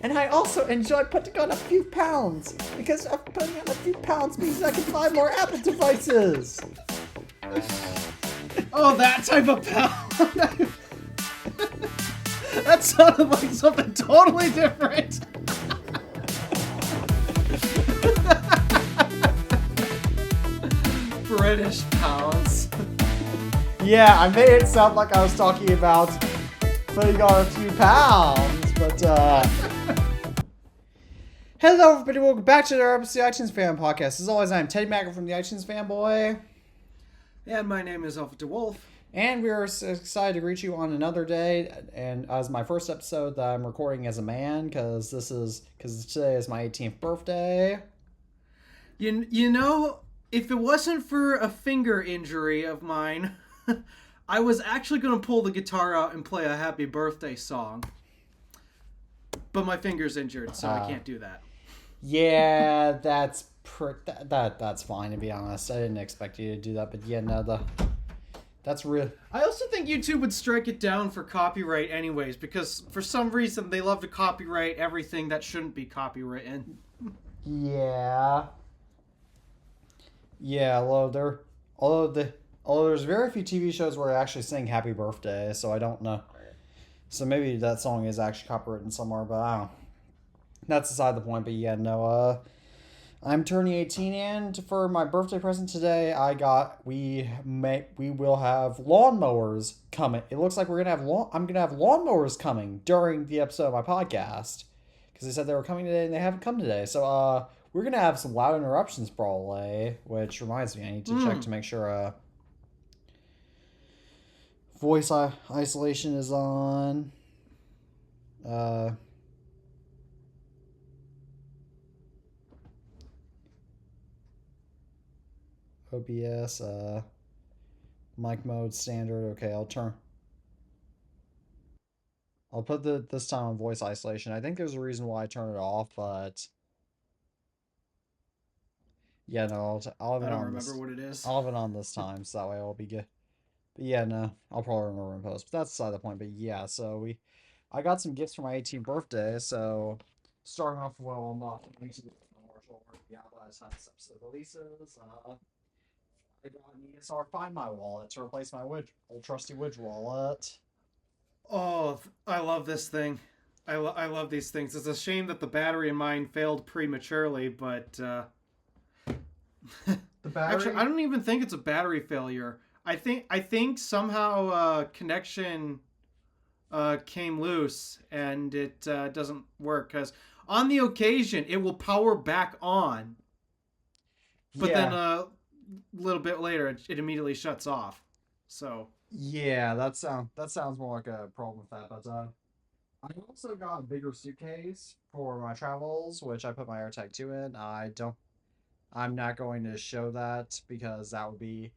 And I also enjoy putting on a few pounds, because putting on a few pounds means I can buy more Apple devices. Oh, that type of pound. That sounded like something totally different. British pounds. Yeah, I made it sound like I was talking about putting on a few pounds, but hello everybody, welcome back to our episode of the iTunes Fan Podcast. As always, I'm Teddy Macker from the iTunes Fanboy. And my name is Alpha Wolf. And we are so excited to greet you on another day, and as my first episode that I'm recording as a man, because today is my 18th birthday. You know, if it wasn't for a finger injury of mine, I was actually going to pull the guitar out and play a happy birthday song. But my finger's injured, so I can't do that. Yeah, that's that's fine, to be honest. I didn't expect you to do that, but yeah, no, that's real. I also think YouTube would strike it down for copyright anyways, because for some reason they love to copyright everything that shouldn't be copywritten. Yeah. Yeah, although there's very few TV shows where they actually sing Happy Birthday, so I don't know. So maybe that song is actually copywritten somewhere, but I don't know. That's beside the point, but yeah, no, I'm turning 18, and for my birthday present today, we will have lawnmowers coming. It looks like I'm gonna have lawnmowers coming during the episode of my podcast, because they said they were coming today and they haven't come today. So we're gonna have some loud interruptions probably, which reminds me I need to check to make sure voice isolation is on. OBS, mic mode standard. Okay, I'll put this time on voice isolation. I think there's a reason why I turned it off, but yeah, no, I'll have it I don't on remember what it is. I'll have it on this time, so that way I'll be good. But yeah, no, I'll probably remember in post. But that's beside the point. But yeah, so I got some gifts for my 18th birthday. So starting off, well, I'm not into the commercial or the by the time this episode releases. I got an ESR Find My wallet to replace my old trusty Widge wallet. Oh, I love this thing. I love these things. It's a shame that the battery in mine failed prematurely, but The battery? actually, I don't even think it's a battery failure. I think somehow connection came loose and it doesn't work, because on the occasion it will power back on, but then a little bit later it immediately shuts off. So yeah, that sounds more like a problem with that. But I also got a bigger suitcase for my travels, which I put my AirTag 2 in. I'm not going to show that because that would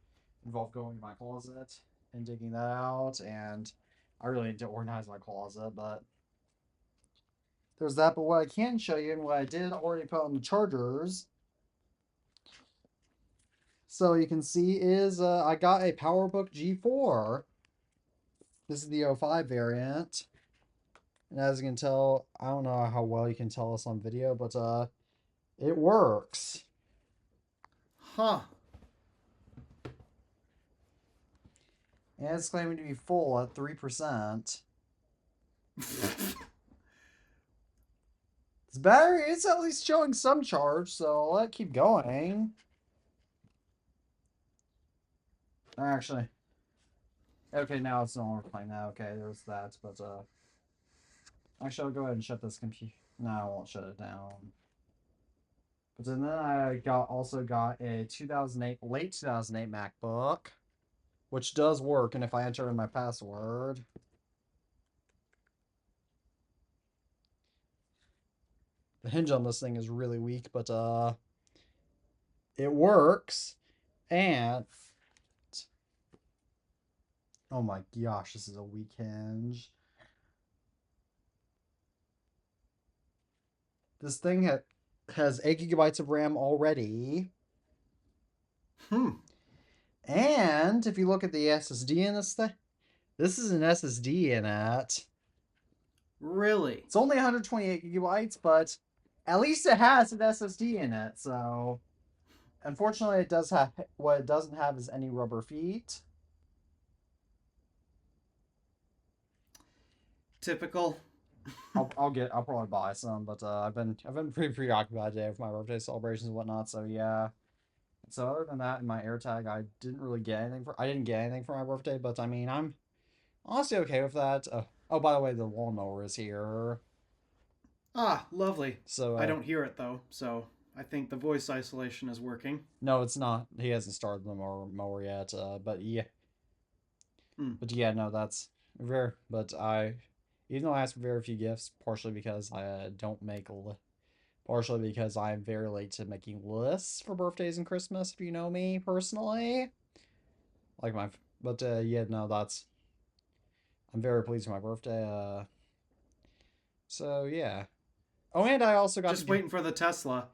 involve going to my closet and digging that out, and I really need to organize my closet, but there's that. But what I can show you, and what I did already put on the chargers, so you can see, is I got a PowerBook G4. This is the 05 variant, and as you can tell, I don't know how well you can tell us on video, but it works. huh. And it's claiming to be full at 3%. This battery is at least showing some charge, so let it keep going. Actually, okay, now it's no longer playing that. Okay, there's that, but actually, I'll go ahead and shut this computer. No, I won't shut it down. But then I also got a late 2008 MacBook, which does work, and if I enter in my password, the hinge on this thing is really weak, but it works. And oh my gosh, this is a weak hinge. This thing has 8 gigabytes of RAM already. And if you look at the SSD in this thing, this is an SSD in it. Really? It's only 128 gigabytes, but at least it has an SSD in it. So unfortunately, it does have what it doesn't have is any rubber feet. Typical. I'll probably buy some, but I've been pretty preoccupied today with my birthday celebrations and whatnot. So yeah. So other than that, in my AirTag, I didn't get anything for my birthday, but I mean, I'm honestly okay with that. Oh, by the way, the lawnmower is here. Ah, lovely. So I don't hear it though, so I think the voice isolation is working. no, it's not. He hasn't started the mower yet. Hmm. But yeah, no, that's very. But even though I asked for very few gifts, partially because I don't make partially because I'm very late to making lists for birthdays and Christmas. If you know me personally, like my, but yeah, no, that's I'm very pleased with my birthday. So yeah. Oh, and I also got to Just get. waiting for the Tesla.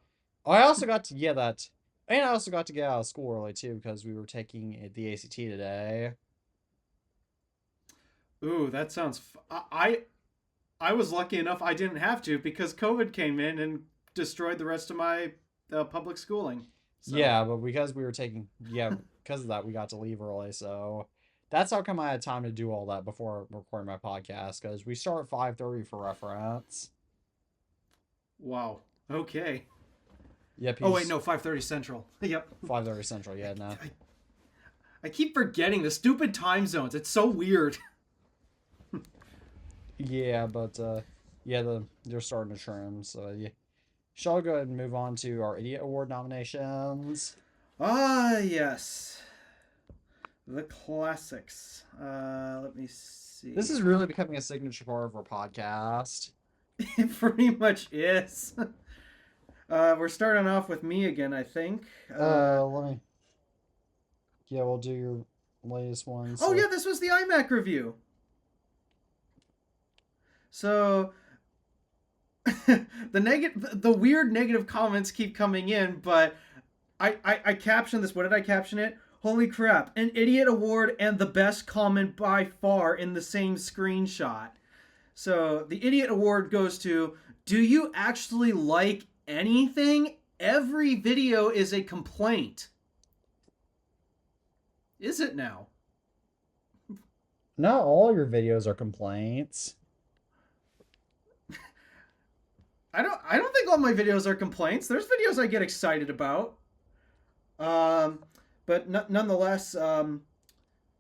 Oh, I also got to yeah that, and I also got to get out of school early too because we were taking the ACT today. Ooh, that sounds. I was lucky enough I didn't have to because COVID came in and destroyed the rest of my public schooling. So, Yeah, but because we were taking because of that we got to leave early, so that's how come I had time to do all that before recording my podcast because we start at 5:30 for reference. wow. Okay. Yep, Oh wait, he's no, 5:30 Central. Yep. 5:30 Central. Yeah, no. I keep forgetting the stupid time zones. It's so weird. Yeah, but yeah, they're starting to trim. So yeah, shall we go ahead and move on to our idiot award nominations? Ah, yes. The classics. Let me This see. is really becoming a signature part of our podcast. It pretty much is. We're starting off with me again, I think. Let me. Yeah, we'll do your latest one. Oh So yeah, this was the iMac review. So the weird negative comments keep coming in, but I captioned this. What did I caption it? Holy crap! An idiot award and the best comment by far in the same screenshot. So the idiot award goes to: do you actually like anything? Every video is a complaint. Is it now? not all your videos are complaints. I don't think all my videos are complaints. There's videos I get excited about. Um, but nonetheless,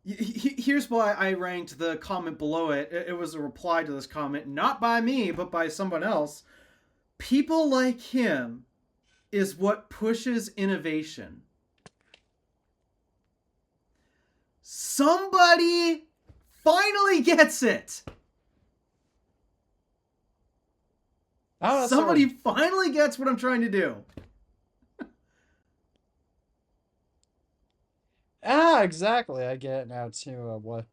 here's why I ranked the comment below it. It was a reply to this comment, not by me, but by someone else. People like him is what pushes innovation. Somebody finally gets it. Oh, that's Somebody sort of, finally gets what I'm trying to do. exactly. I get it now too. What?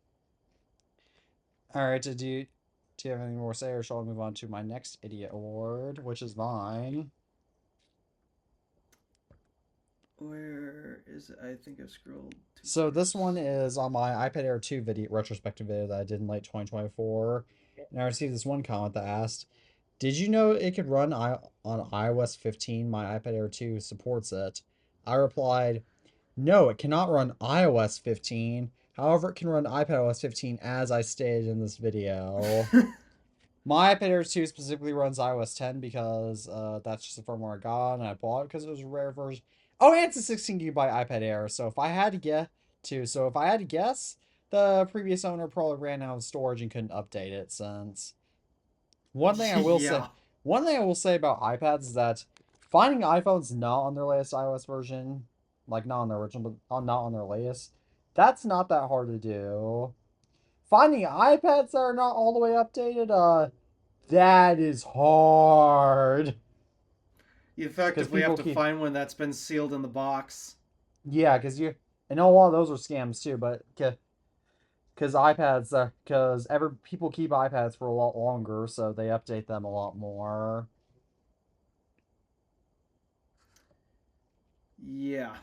All right. Do you have anything more to say, or shall I move on to my next idiot award, which is mine? Where is it? I think I've scrolled too So far. this one is on my iPad Air 2 video retrospective video that I did in late 2024, and I received this one comment that asked, "Did you know it could run on iOS 15? My iPad Air 2 supports it." I replied, "No, it cannot run iOS 15. However, it can run iPadOS 15 as I stated in this video." My iPad Air 2 specifically runs iOS 10 because that's just the firmware I got, and I bought it because it was a rare version. Oh, and it's a 16 gigabyte iPad Air. So if I had to guess, the previous owner probably ran out of storage and couldn't update it. Since one thing I will say, Yeah. one thing I will say about iPads is that finding iPhones not on their latest iOS version, like not on their original, but not on their latest, that's not that hard to do. Finding iPads that are not all the way updated, that is hard. You Because effectively have people to keep, find one that's been sealed in the box. yeah, I know a lot of those are scams too, but because ever people keep iPads for a lot longer, so they update them a lot more. Yeah.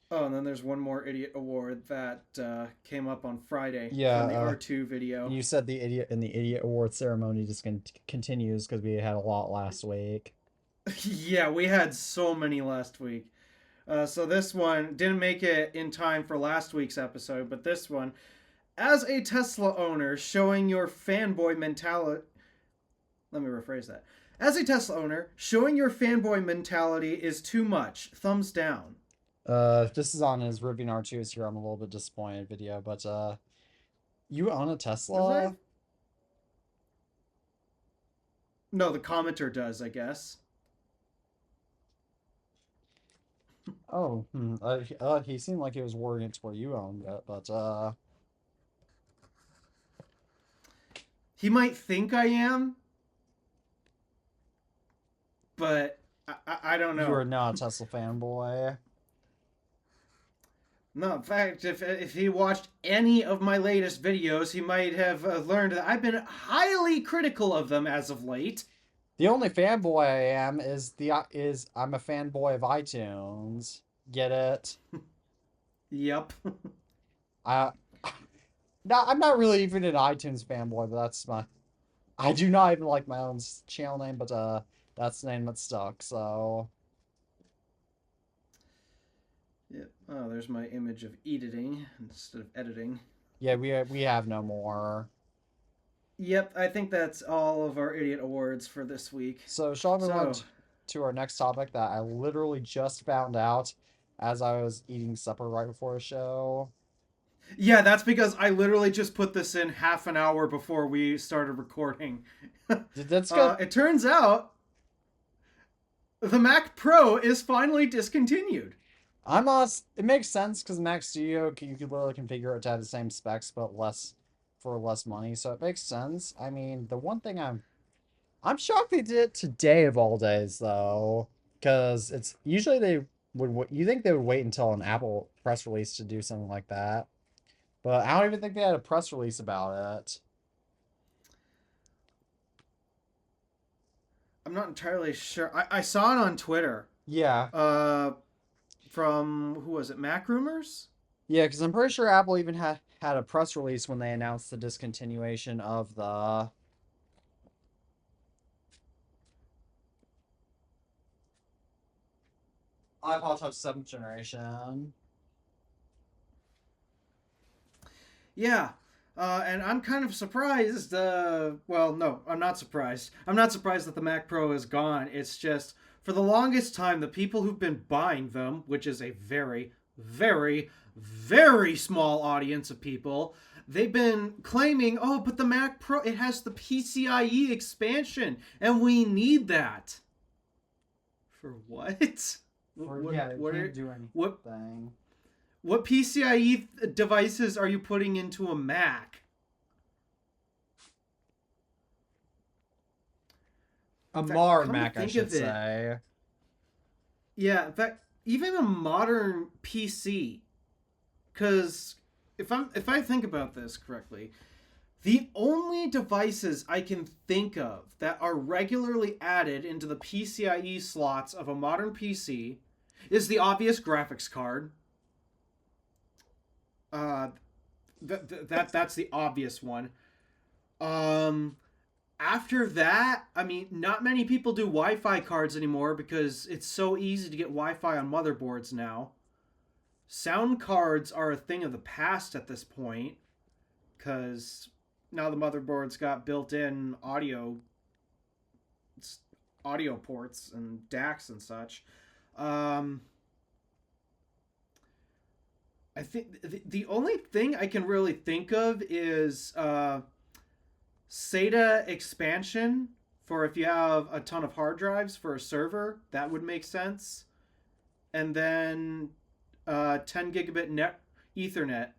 Oh, and then there's one more idiot award that came up on Friday Yeah, from the R2 video. you said the idiot in the idiot award ceremony just continues because we had a lot last week. Yeah, we had so many last week. So this one didn't make it in time for last week's episode, but this one, as a Tesla owner, showing your fanboy mentality. Let me rephrase that. As a Tesla owner, showing your fanboy mentality is too much. Thumbs down. This is on his Rivian R2 here. I'm a little bit disappointed video, but you own a Was I? Tesla? No, the commenter does, I guess. Oh, he seemed like he was worried it's where you owned it, but He might think I am, but I don't you are know. not a Tesla fanboy. No, in fact, if he watched any of my latest videos, he might have learned that I've been highly critical of them as of late. The only fanboy I am is I'm a fanboy of iTunes. Get it? Yep. I no, I'm not really even an iTunes fanboy, but that's my. I do not even like my own channel name, but that's the name that stuck. So Yep. Oh, there's my image of editing instead of editing. yeah, we have no more. Yep, I think that's all of our idiot awards for this week. So shall we move on So, to our next topic that I literally just found out as I was eating supper right before the show. yeah, that's because I literally just put this in half an hour before we started recording. That's good. It turns out the Mac Pro is finally discontinued. I'm honest. It makes sense because Mac Studio you could literally configure it to have the same specs but less for less money, so it makes sense. I mean, the one thing I'm shocked they did it today of all days though, because it's usually they would you think they would wait until an Apple press release to do something like that, but I don't even think they had a press release about it. I'm not entirely sure. I saw it on Twitter. Yeah, From who was it? Mac Rumors? yeah, because I'm pretty sure Apple even had a press release when they announced the discontinuation of the iPod Touch 7th generation. Yeah. And I'm kind of surprised. Well, no, I'm not surprised. I'm not surprised that the Mac Pro is gone. It's just for the longest time, the people who've been buying them, which is a very, very, very small audience of people, they've been claiming, oh, but the Mac Pro, it has the PCIe expansion, and we need that. For what? Yeah, it what, can't do anything. what what PCIe devices are you putting into a Mac? A In fact, Mar come to Mac, I think should of it, say. yeah, in fact, even a modern PC, because if I think about this correctly, the only devices I can think of that are regularly added into the PCIe slots of a modern PC is the obvious graphics card. Uh, that's the obvious one. Um, After that, I mean, not many people do Wi-Fi cards anymore because it's so easy to get Wi-Fi on motherboards now. Sound cards are a thing of the past at this point because now the motherboards got built-in audio ports and DACs and such. Um, I think the only thing I can really think of is SATA expansion for if you have a ton of hard drives for a server. That would make sense. And then 10 gigabit net Ethernet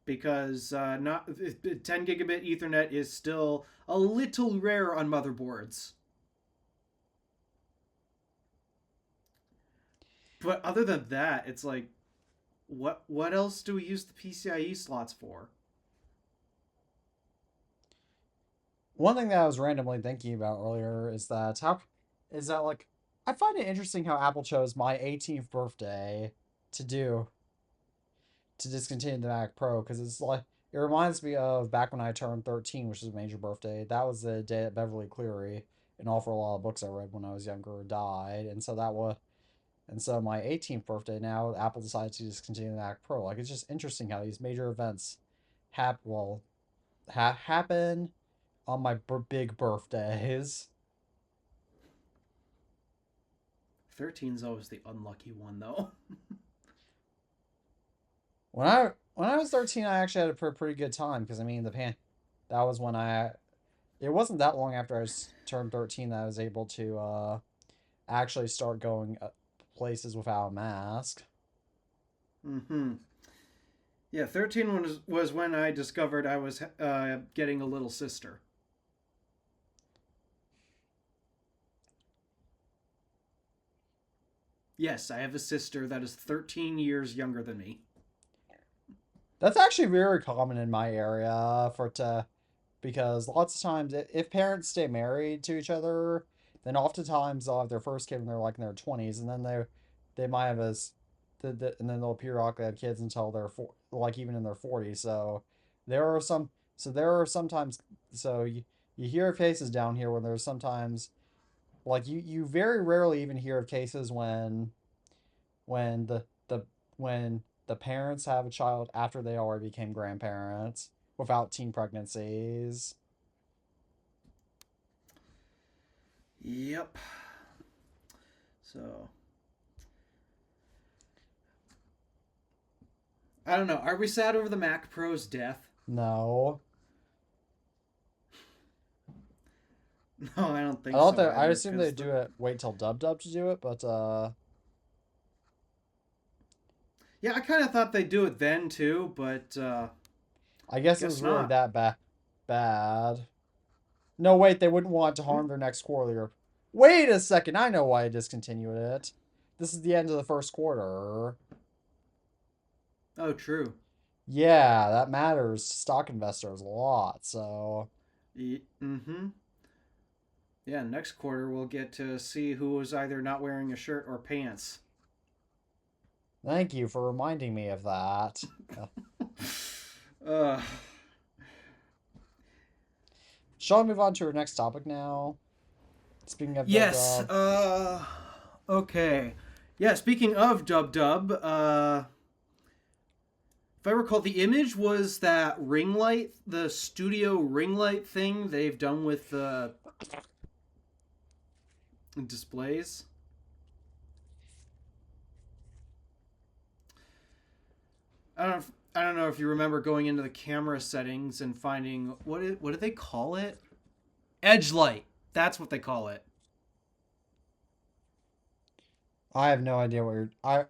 because not 10 gigabit Ethernet is still a little rare on motherboards. But other than that, it's like what else do we use the PCIe slots for? One thing that I was randomly thinking about earlier is that like I find it interesting how Apple chose my 18th birthday to do to discontinue the Mac Pro because it's like it reminds me of back when I turned 13, which is a major birthday. That was the day that Beverly Cleary, an awful lot of books I read when I was younger, died, and so my 18th birthday now, Apple decided to discontinue the Mac Pro. Like it's just interesting how these major events happen on my big birthdays. 13's always the unlucky one, though. When I was 13, I actually had a pretty good time because I mean that was when it wasn't that long after I turned 13 that I was able to actually start going places without a mask. Mm-hmm. Yeah, 13 was when I discovered I was getting a little sister. Yes, I have a sister that is 13 years younger than me. That's actually very common in my area because lots of times if parents stay married to each other, then oftentimes they'll have their first kid when they're like in their 20s, and then they might have and then they'll periodically have kids until they're like even in their 40s. There are sometimes you hear of cases down here when there's sometimes like you very rarely even hear of cases when when the parents have a child after they already became grandparents without teen pregnancies. Yep. So, I don't know. Are we sad over the Mac Pro's death? No. No, I don't I think don't so think I either. assume they do it wait till Dub Dub to do it, but Yeah, I kind of thought they'd do it then too, but I guess it guess was really not. that bad. No, wait, they wouldn't want to harm their next quarter. Wait a second, I know why I discontinued it. This is the end of the first quarter. Oh, true. Yeah, that matters to stock investors a lot, so Mm-hmm. Yeah, next quarter we'll get to see who was either not wearing a shirt or pants. thank you for reminding me of that. uh, Shall we move on to our next topic now? Speaking of Dub yes. Dub. Okay. Yeah. Speaking of Dub Dub, if I recall, the image was that ring light, the studio ring light thing they've done with the displays. I don't know if you remember going into the camera settings and finding what do they call it? Edge light. That's what they call it. I have no idea what you're. I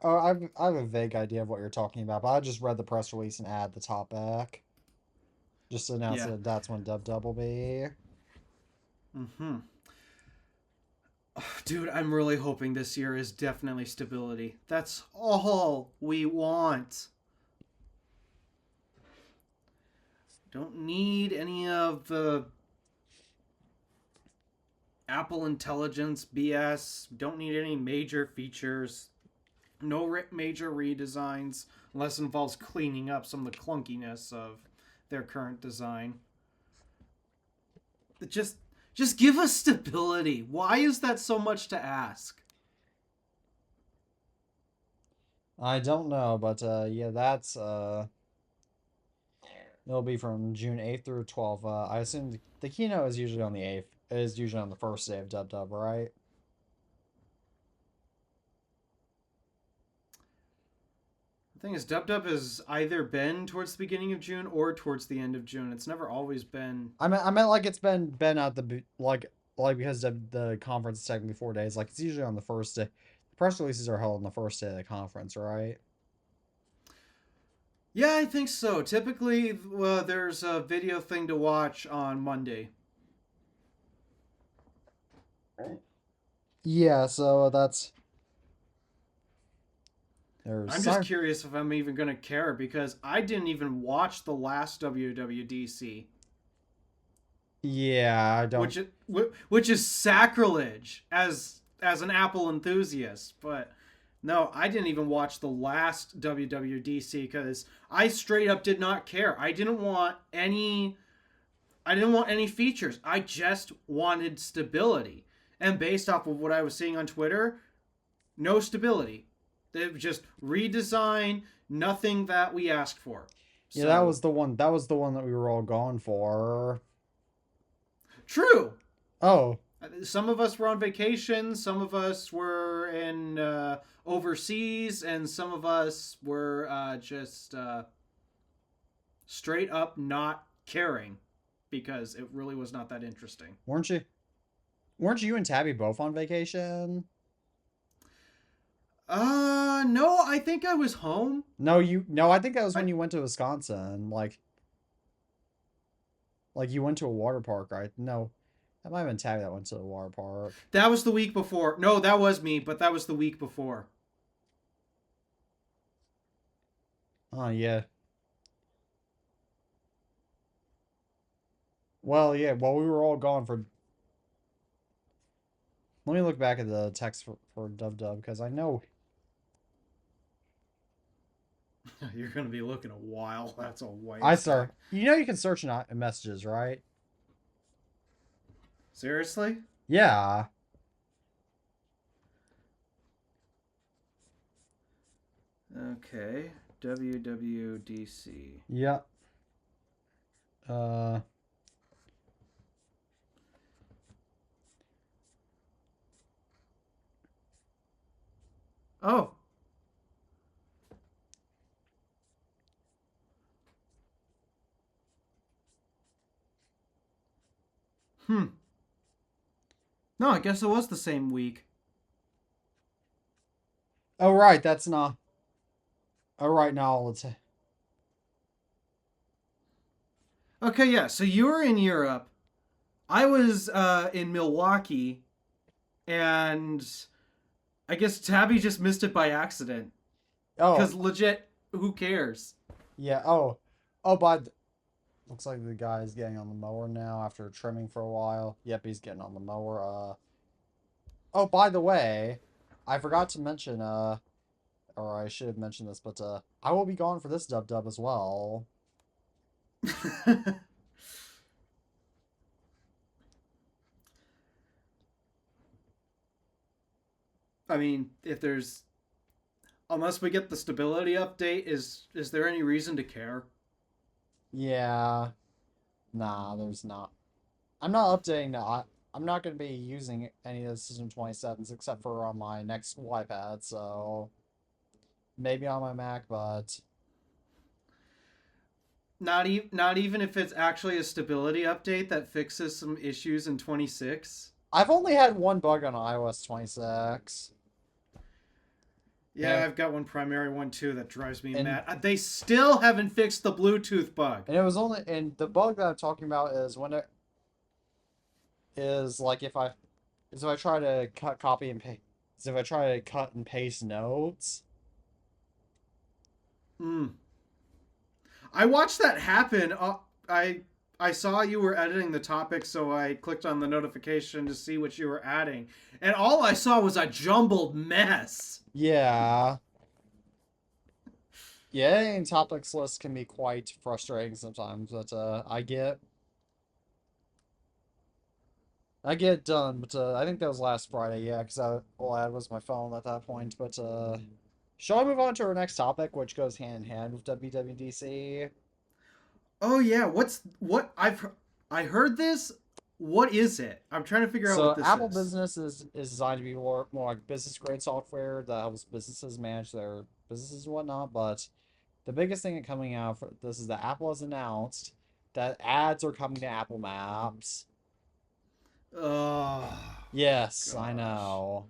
have a vague idea of what you're talking about, but I just read the press release and add the topic. Just to announce Yeah. that that's when Dub Dub will be. Mm-hmm. Dude, I'm really hoping this year is definitely stability. That's all we want. Don't need any of the Apple Intelligence BS. Don't need any major features. No major redesigns unless it involves cleaning up some of the clunkiness of their current design. Just give us stability. Why is that so much to ask? I don't know, but yeah, that's it'll be from June 8th through 12th. I assume the keynote is usually on the 8th. It is usually on the first day of Dub Dub, right? The thing is, Dub Dub has either been towards the beginning of June or towards the end of June. It's never always been. I meant like it's been at like because the conference is technically 4 days. Like it's usually on the first day. The press releases are held on the first day of the conference, right? Yeah, I think so. Typically, there's a video thing to watch on Monday. Yeah, so that's there's I'm just some. curious if I'm even going to care because I didn't even watch the last WWDC, Yeah, I don't. which is sacrilege as an Apple enthusiast. But No, I didn't even watch the last WWDC because I straight up did not care. I didn't want any features. I just wanted stability. And based off of what I was seeing on Twitter, no stability. They just redesign, nothing that we asked for. Yeah, that So was the one. That was the one that we were all gone for. true. Oh, Some of us were on vacation, some of us were in overseas, and some of us were just straight up not caring because it really was not that interesting. weren't you? Weren't you and Tabby both on vacation? No, I think I was home. No, you. No, I think that was I when you went to Wisconsin. Like you went to a water park, right? No, that might have been Tabby that went to the water park. That was the week before. No, that was me, but that was the week before. Oh yeah. Well, yeah. Well, we were all gone for. Let me look back at the text for Dub Dub because I know. You're gonna be looking a while. That's a I waste. sir. You know you can search in messages, right? Seriously? Yeah. Okay. WWDC. Yeah. Uh. Oh, hmm. No, I guess it was the same week. Oh right. That's not. Oh right. Now let's. Okay, yeah. So you were in Europe. I was in Milwaukee, and I guess Tabby just missed it by accident. Oh Because legit, who cares? yeah. Oh. Oh, but looks like the guy is getting on the mower now after trimming for a while. Yep, he's getting on the mower. Oh, by the way, I forgot to mention, or I should have mentioned this, but, I will be gone for this Dub Dub as well. I mean, if there's unless we get the stability update, is there any reason to care? Yeah. Nah, there's not. I'm not updating I'm not going to be using any of the System 27s except for on my next iPad, so maybe on my Mac, but Not even if it's actually a stability update that fixes some issues in 26. I've only had one bug on iOS 26. Yeah, And, I've got one primary one too that drives me and mad. They still haven't fixed the Bluetooth bug. and it was only and the bug that I'm talking about is when it is like if I try to cut copy and paste if I try to cut and paste notes. Hmm. I watched that happen. I saw you were editing the topic, so I clicked on the notification to see what you were adding, and all I saw was a jumbled mess. Yeah. Yeah, editing topics lists can be quite frustrating sometimes, but I get it done, but I think that was last Friday, yeah, because all I had was my phone at that point. But shall I move on to our next topic, which goes hand in hand with WWDC? Oh yeah, what I heard this. What is it? I'm trying to figure out what So this Apple is. Business is designed to be more like business grade software that helps businesses manage their businesses and whatnot. But the biggest thing coming out for this is that Apple has announced that ads are coming to Apple Maps. Oh Yes, I gosh. know.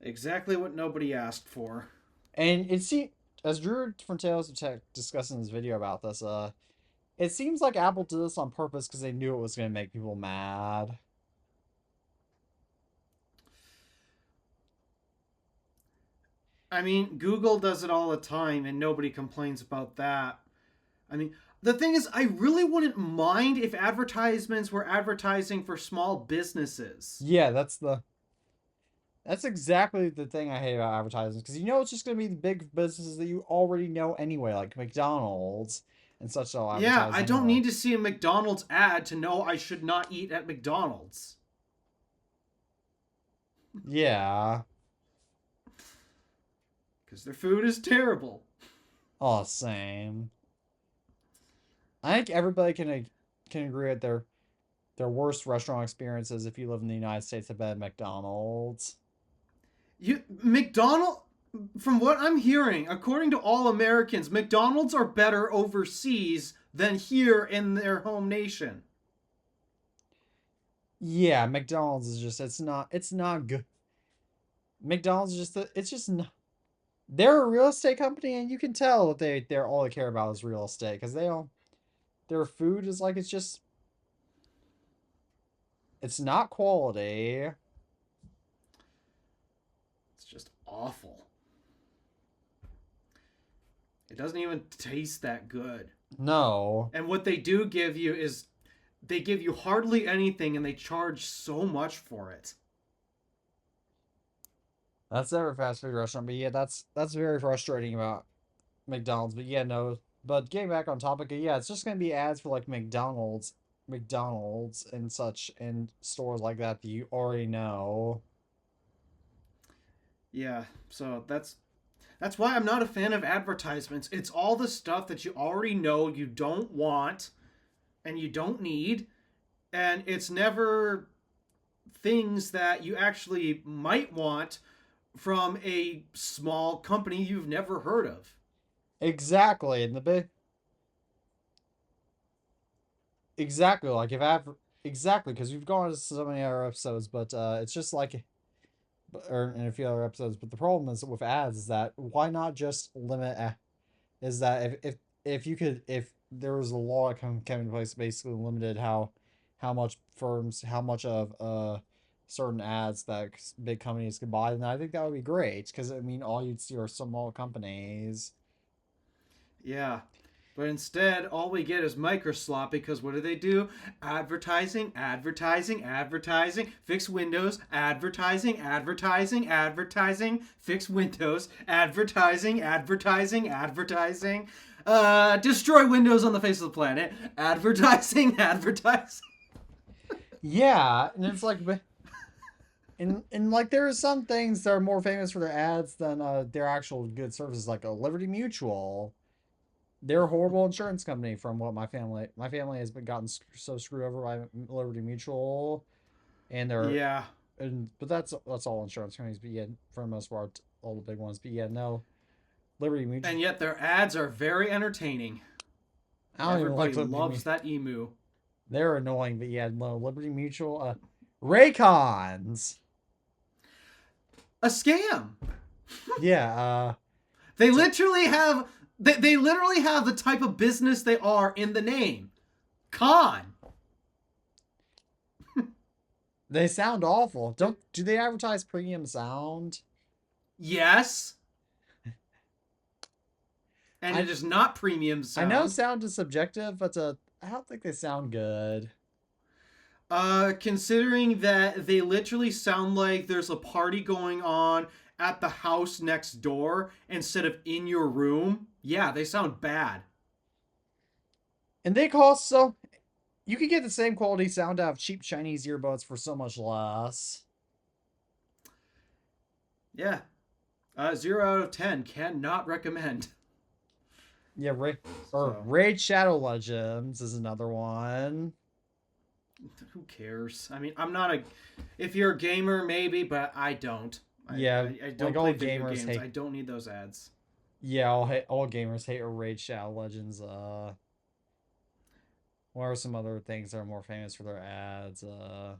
Exactly what nobody asked for. And it seems, as Drew from Tales of Tech discussed in his video about this, it seems like Apple did this on purpose because they knew it was going to make people mad. I mean, Google does it all the time and nobody complains about that. I mean, the thing is, I really wouldn't mind if advertisements were advertising for small businesses. Yeah, that's exactly the thing I hate about advertising, because you know it's just going to be the big businesses that you already know anyway, like McDonald's and such. All Yeah, advertise I don't anyway. need to see a McDonald's ad to know I should not eat at McDonald's. Yeah. Because their food is terrible. Oh, same. I think everybody can agree that their worst restaurant experiences if you live in the United States have been at McDonald's. McDonald, from what I'm hearing, according to all Americans, McDonald's are better overseas than here in their home nation. Yeah, McDonald's is just it's not good. McDonald's is it's just not, they're a real estate company, and you can tell that they're all they care about is real estate, because they don't their food is like it's not quality. It's just awful. It doesn't even taste that good. No. And what they do give you is they give you hardly anything and they charge so much for it. That's every fast food restaurant, but yeah, that's very frustrating about McDonald's. But yeah, no. But getting back on topic, yeah, it's just gonna be ads for like McDonald's and such, and stores like that that you already know. Yeah, so that's why I'm not a fan of advertisements. It's all the stuff that you already know you don't want and you don't need, and it's never things that you actually might want from a small company you've never heard of. Exactly, and the big exactly like if adver exactly, because we've gone into so many other episodes, but it's just like, or in a few other episodes. But the problem is with ads is that why not just is that if you could, if there was a law coming into place basically limited how much firms, how much of certain ads that big companies could buy, then I think that would be great, because I mean all you'd see are small companies. Yeah. But instead, all we get is Microsoft because what do? Advertising, advertising, advertising, fix Windows, advertising, advertising, advertising, fix Windows, advertising, advertising, advertising, destroy Windows on the face of the planet, advertising, advertising. Yeah, and it's like, and like there are some things that are more famous for their ads than their actual good services, like a Liberty Mutual. They're a horrible insurance company, from what my family has been gotten so screwed over by Liberty Mutual, and they're Yeah. and but that's all insurance companies. But yeah, for the most part, all the big ones. But yeah, no, Liberty Mutual. And yet their ads are very entertaining. I don't even Everybody like Liberty loves Mutual. that emu. They're annoying, but yeah, no, Liberty Mutual. Raycons. A scam. Yeah. They literally have they literally have the type of business they are in the name. Con. They sound awful. Don't do they advertise premium sound? Yes. And I it is not premium I know sound. sound is subjective, but I don't think they sound good. Considering that they literally sound like there's a party going on at the house next door instead of in your room, yeah, they sound bad. And they cost so you could get the same quality sound out of cheap Chinese earbuds for so much less. Yeah. 0 out of 10 cannot recommend. Yeah, So, Raid Shadow Legends is another one. who cares? I mean, I'm not a. If you're a gamer, maybe, but I don't. Yeah, I don't like all play video gamers games. hate. I don't need those ads. Yeah, all gamers hate Raid Shadow Legends. What are some other things that are more famous for their ads? Uh,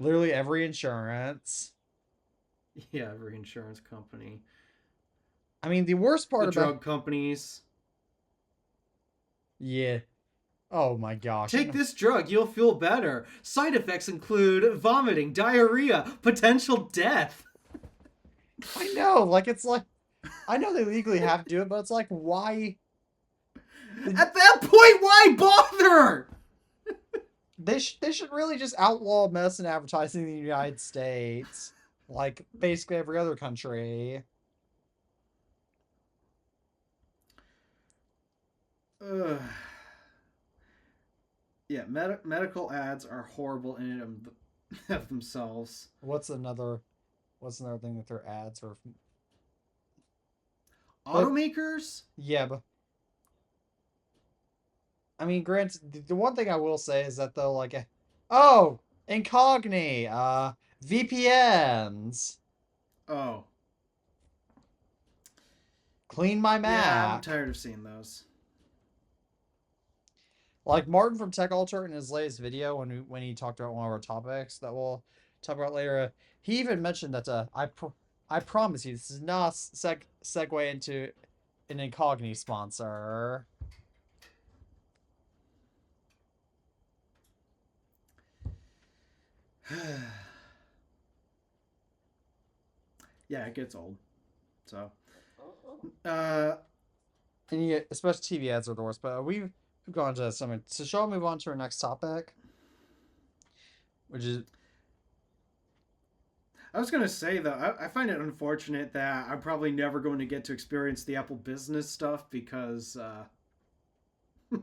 literally every insurance. Yeah, every insurance company, I mean, the worst part the about drug companies. yeah. Oh my gosh. Take this drug, you'll feel better. Side effects include vomiting, diarrhea, potential death. I know, like it's like I know they legally have to do it, but it's like why At that point, why bother? they should really just outlaw medicine advertising in the United States, like basically every other country. Ugh. Yeah, medical ads are horrible in and of themselves. What's another what's another thing that their ads are? But Automakers? yeah, but I mean, granted, the one thing I will say is that they'll like, oh, incogni, VPNs, Oh, clean my yeah, I'm Mac. tired of seeing those. Like Martin from Tech Alter in his latest video when he talked about one of our topics that we'll talk about later, he even mentioned that I promise you this is not segue into an incogni sponsor. Yeah, it gets old. So, uh, And you, especially TV ads are the worst. But we've gone to something. So shall we move on to our next topic, which is I was gonna say though, I find it unfortunate that I'm probably never going to get to experience the Apple business stuff because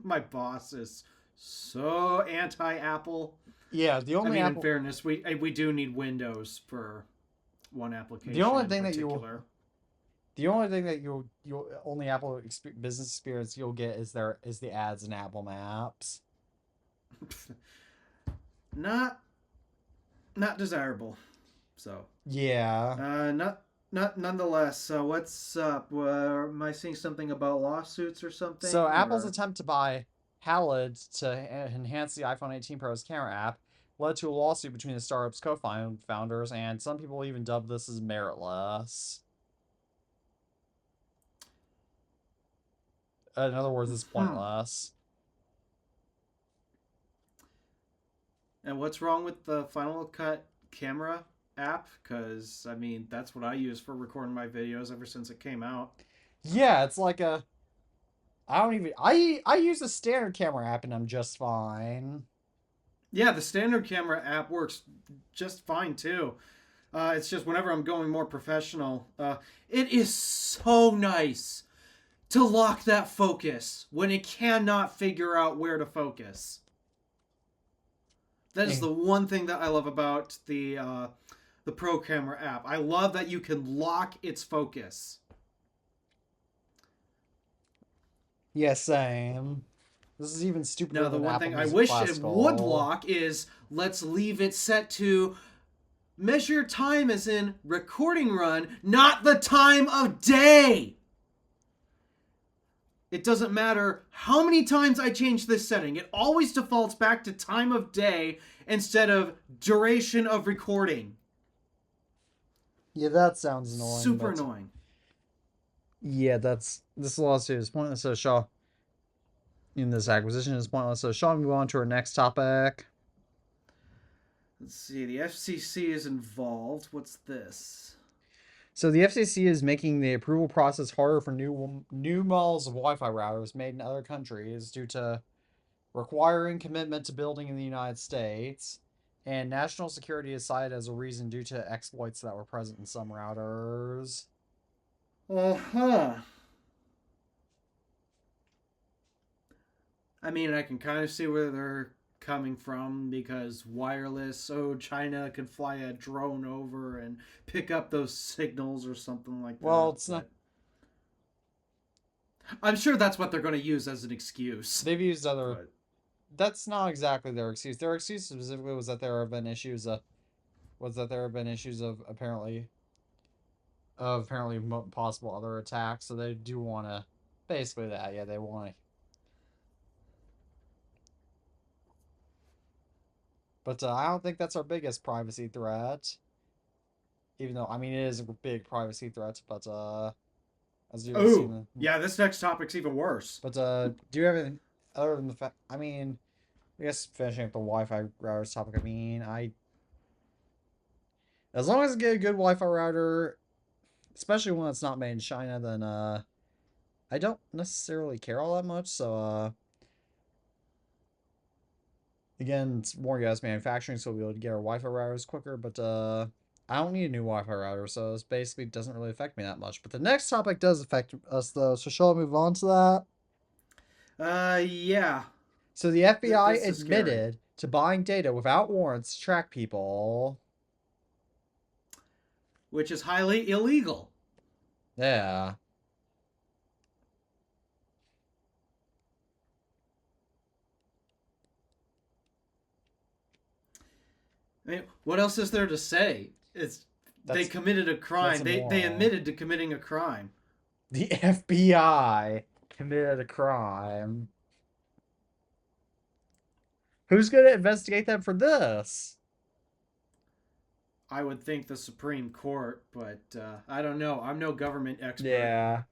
my boss is so anti-Apple. yeah, the I only mean, in Apple, fairness, we do need Windows for one the application only in thing that you particular. the only thing that you'll only Apple business experience you'll get is the ads in Apple Maps. not not desirable. So, Yeah. not nonetheless. So what's up? Am I seeing something about lawsuits or So something? Apple's Or attempt to buy Halid to enhance the iPhone 18 Pro's camera app led to a lawsuit between the startup's co-founders, and some people even dubbed this as meritless. In other words, it's hmm. pointless. And what's wrong with the Final Cut camera app? Because I mean, that's what I use for recording my videos ever since it came out. Yeah, it's like a I don't even I use a standard camera app and I'm just fine. Yeah, the standard camera app works just fine too. It's just whenever I'm going more professional, it is so nice to lock that focus when it cannot figure out where to focus. That is Eh, the one thing that I love about the Pro Camera app. I love that you can lock its focus. yeah, same. This is even Now, stupider the than one Apple thing I Music wish it would Classical. lock is let's leave it set to measure time as in recording run, not the time of day. It doesn't matter how many times I change this setting, it always defaults back to time of day instead of duration of recording. Yeah, that sounds annoying, Super but annoying. yeah, that's this lawsuit is pointless. So Shaw in this acquisition is pointless. So shall we move on to our next topic? Let's see, the FCC is involved. What's this? So the FCC is making the approval process harder for new models of Wi-Fi routers made in other countries due to requiring commitment to building in the United States, and national security is cited as a reason due to exploits that were present in some routers. Uh huh. I mean, I can kind of see where they're coming from because wireless, oh, China can fly a drone over and pick up those signals or something like Well, that. it's not. But I'm sure that's what they're going to use as an excuse. They've used other. But That's not exactly their excuse. Their excuse specifically was that there have been issues. Was that there have been issues of apparently possible other attacks. So they do want to, basically that. Yeah, they want to. But I don't think that's our biggest privacy threat. Even though I mean it is a big privacy threat, but as you see oh, in the yeah, this next topic's even worse. but do you have anything other than the fact? I mean, I guess finishing up the Wi-Fi routers topic. I mean, I as long as I get a good Wi-Fi router, especially when it's not made in China, then I don't necessarily care all that much. So again, it's more US manufacturing, so we'll be able to get our Wi-Fi routers quicker. But I don't need a new Wi-Fi router, so this basically doesn't really affect me that much. But the next topic does affect us though. So shall we move on to that? Yeah. So the FBI This is scary. admitted to buying data without warrants to track people. Which is highly illegal. Yeah. I mean, what else is there to say? It's they That's committed a that's crime. They immoral. admitted to committing a crime. The FBI committed a crime. Who's going to investigate them for this? I would think the Supreme Court, but I don't know. I'm no government expert. Yeah.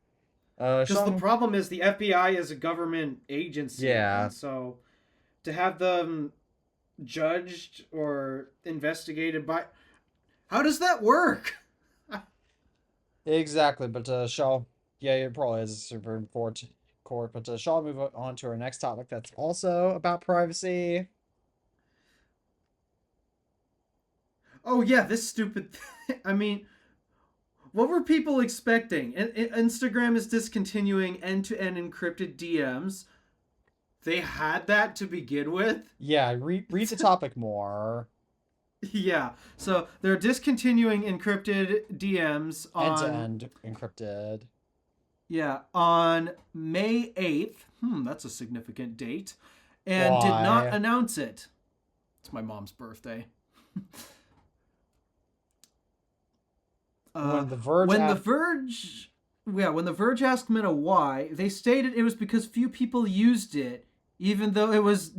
Because the Sean. problem is the FBI is a government agency, Yeah. and so to have them judged or investigated by, how does that work? Exactly. But shall. Yeah, it probably is a Supreme Court. But shall we move on to our next topic that's also about privacy? Oh yeah, this stupid. I mean, what were people expecting? Instagram is discontinuing end-to-end encrypted DMs. They had that to begin with. Yeah, read the topic more. Yeah, so they're discontinuing encrypted DMs End to on, end encrypted. yeah, on May 8th. That's a significant date. And did not Why? announce it. It's my mom's birthday. When the Verge When the asked. Verge, yeah, when the Verge asked Meta why, they stated it was because few people used it, even though it was,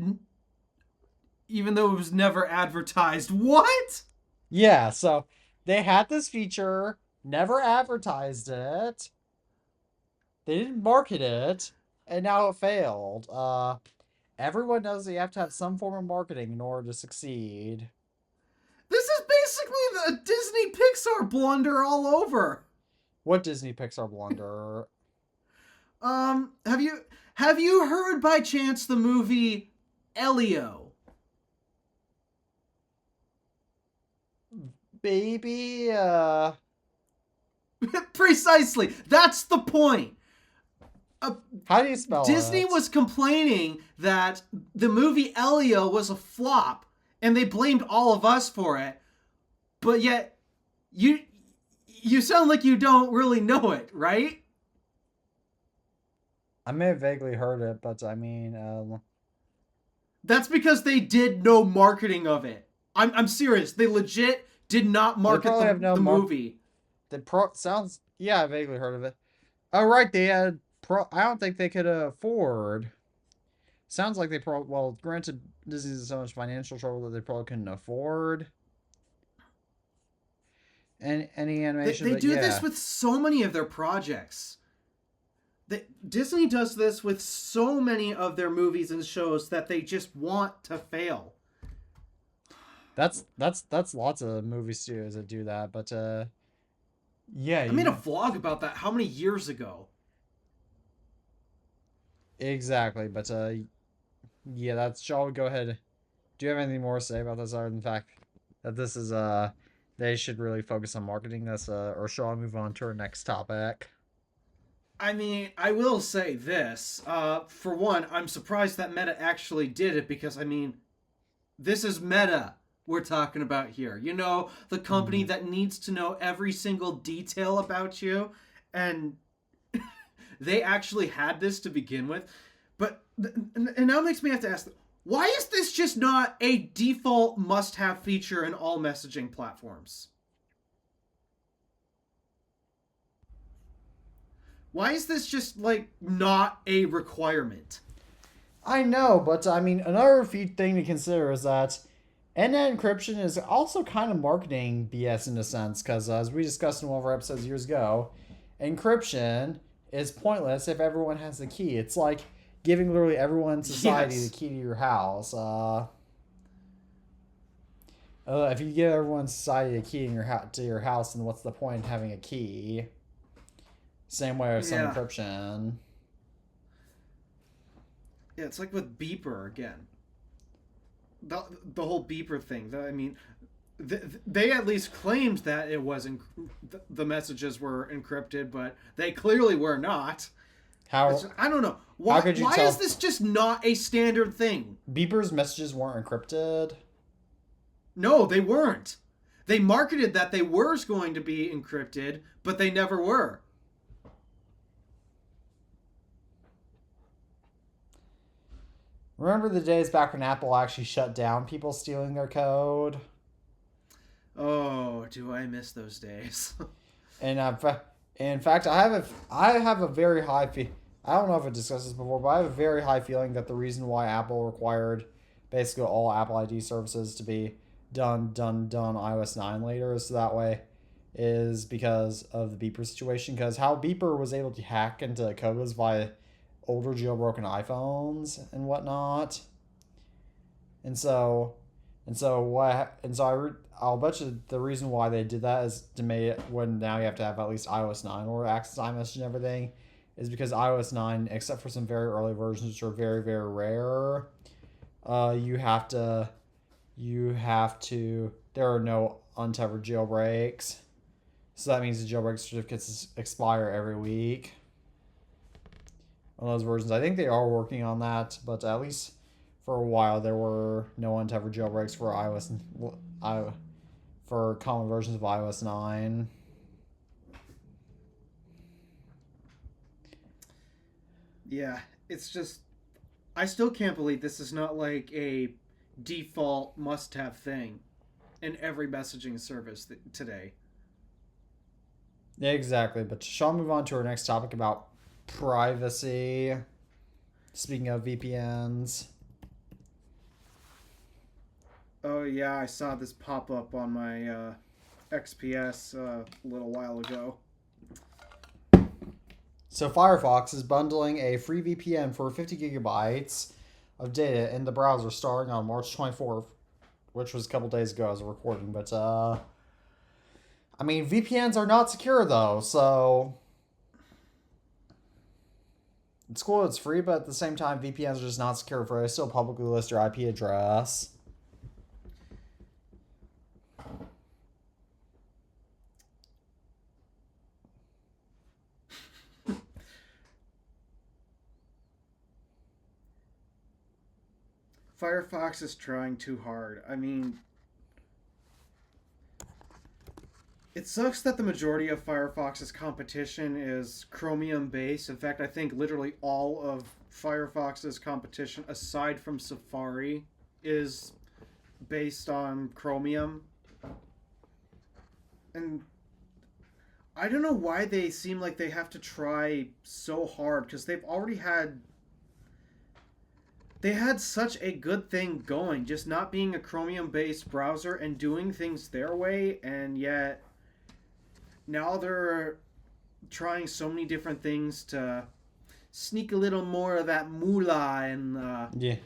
never advertised. What? Yeah, so they had this feature, never advertised it. They didn't market it, and now it failed. Everyone knows that you have to have some form of marketing in order to succeed. This is basically the Disney Pixar blunder all over. What Disney Pixar blunder? Have you heard by chance the movie Elio? Baby, Precisely. That's the point. Uh, how do you spell Disney it? was complaining that the movie Elio was a flop, and they blamed all of us for it. But yet, you sound like you don't really know it, right? I may have vaguely heard it, but I mean, That's because they did no marketing of it. I'm serious. They legit did not they market probably have no the mark. movie. Sounds. Yeah, I vaguely heard of it. Oh, right, they had I don't think they could afford. Sounds like they probably. Well, granted, Disney's in so much financial trouble that they probably couldn't afford any They, animation. they But do this yeah, with so many of their projects. Disney does this with so many of their movies and shows that they just want to fail. that's lots of movie studios that do that. But yeah, I made a you vlog about that how many years ago? exactly. But yeah, that's. Shall we go ahead? Do you have anything more to say about this other than the fact that this is they should really focus on marketing this or shall I move on to our next topic? I mean, I will say this. For one, I'm surprised that Meta actually did it because, I mean, this is Meta we're talking about here. You know, the company Hmm. that needs to know every single detail about you. And they actually had this to begin with. But, and now it makes me have to ask, why is this just not a default must have feature in all messaging platforms? Why is this just, like, not a requirement? I know, but I mean, another thing to consider is that end-to-end encryption is also kind of marketing BS in a sense, because as we discussed in one of our episodes years ago, encryption is pointless if everyone has the key. It's like giving literally everyone in society the Yes. key to your house. If you give everyone in society a key in to your house, then what's the point in having a key? Same way with some Yeah. encryption. Yeah, it's like with beeper again. The whole beeper thing. I mean, they at least claimed that it wasn't the messages were encrypted, but they clearly were not. How I don't know how why. could you Why tell is this just not a standard thing? Beeper's messages weren't encrypted? No, they weren't. They marketed that they were going to be encrypted, but they never were. Remember the days back when Apple actually shut down people stealing their code? Oh, do I miss those days? And in fact, I have a very high I don't know if I discussed this before, but I have a very high feeling that the reason why Apple required basically all Apple ID services to be done iOS 9 later, so that way is because of the Beeper situation. Because how Beeper was able to hack into code was via older jailbroken iPhones and whatnot, and so I'll bet you the reason why they did that is to make it when now you have to have at least iOS 9 or access iMessage and everything, is because iOS 9, except for some very early versions which are very, very rare, you have to there are no untethered jailbreaks. So that means the jailbreak certificates expire every week on those versions. I think they are working on that, but at least for a while there were no untethered jailbreaks for for common versions of iOS 9. Yeah, it's just I still can't believe this is not like a default must-have thing in every messaging service today. Yeah, exactly. But shall we move on to our next topic about privacy? Speaking of VPNs. Oh yeah, I saw this pop up on my XPS a little while ago. So Firefox is bundling a free VPN for 50 gigabytes of data in the browser starting on March 24th, which was a couple days ago as a recording. But I mean, VPNs are not secure though, so it's cool it's free, but at the same time, VPNs are just not secure for it. They still publicly list your IP address. Firefox is trying too hard. I mean, it sucks that the majority of Firefox's competition is Chromium based. In fact, I think literally all of Firefox's competition, aside from Safari, is based on Chromium. And I don't know why they seem like they have to try so hard because they had such a good thing going, just not being a Chromium based browser and doing things their way, and yet now they're trying so many different things to sneak a little more of that moolah in Yeah.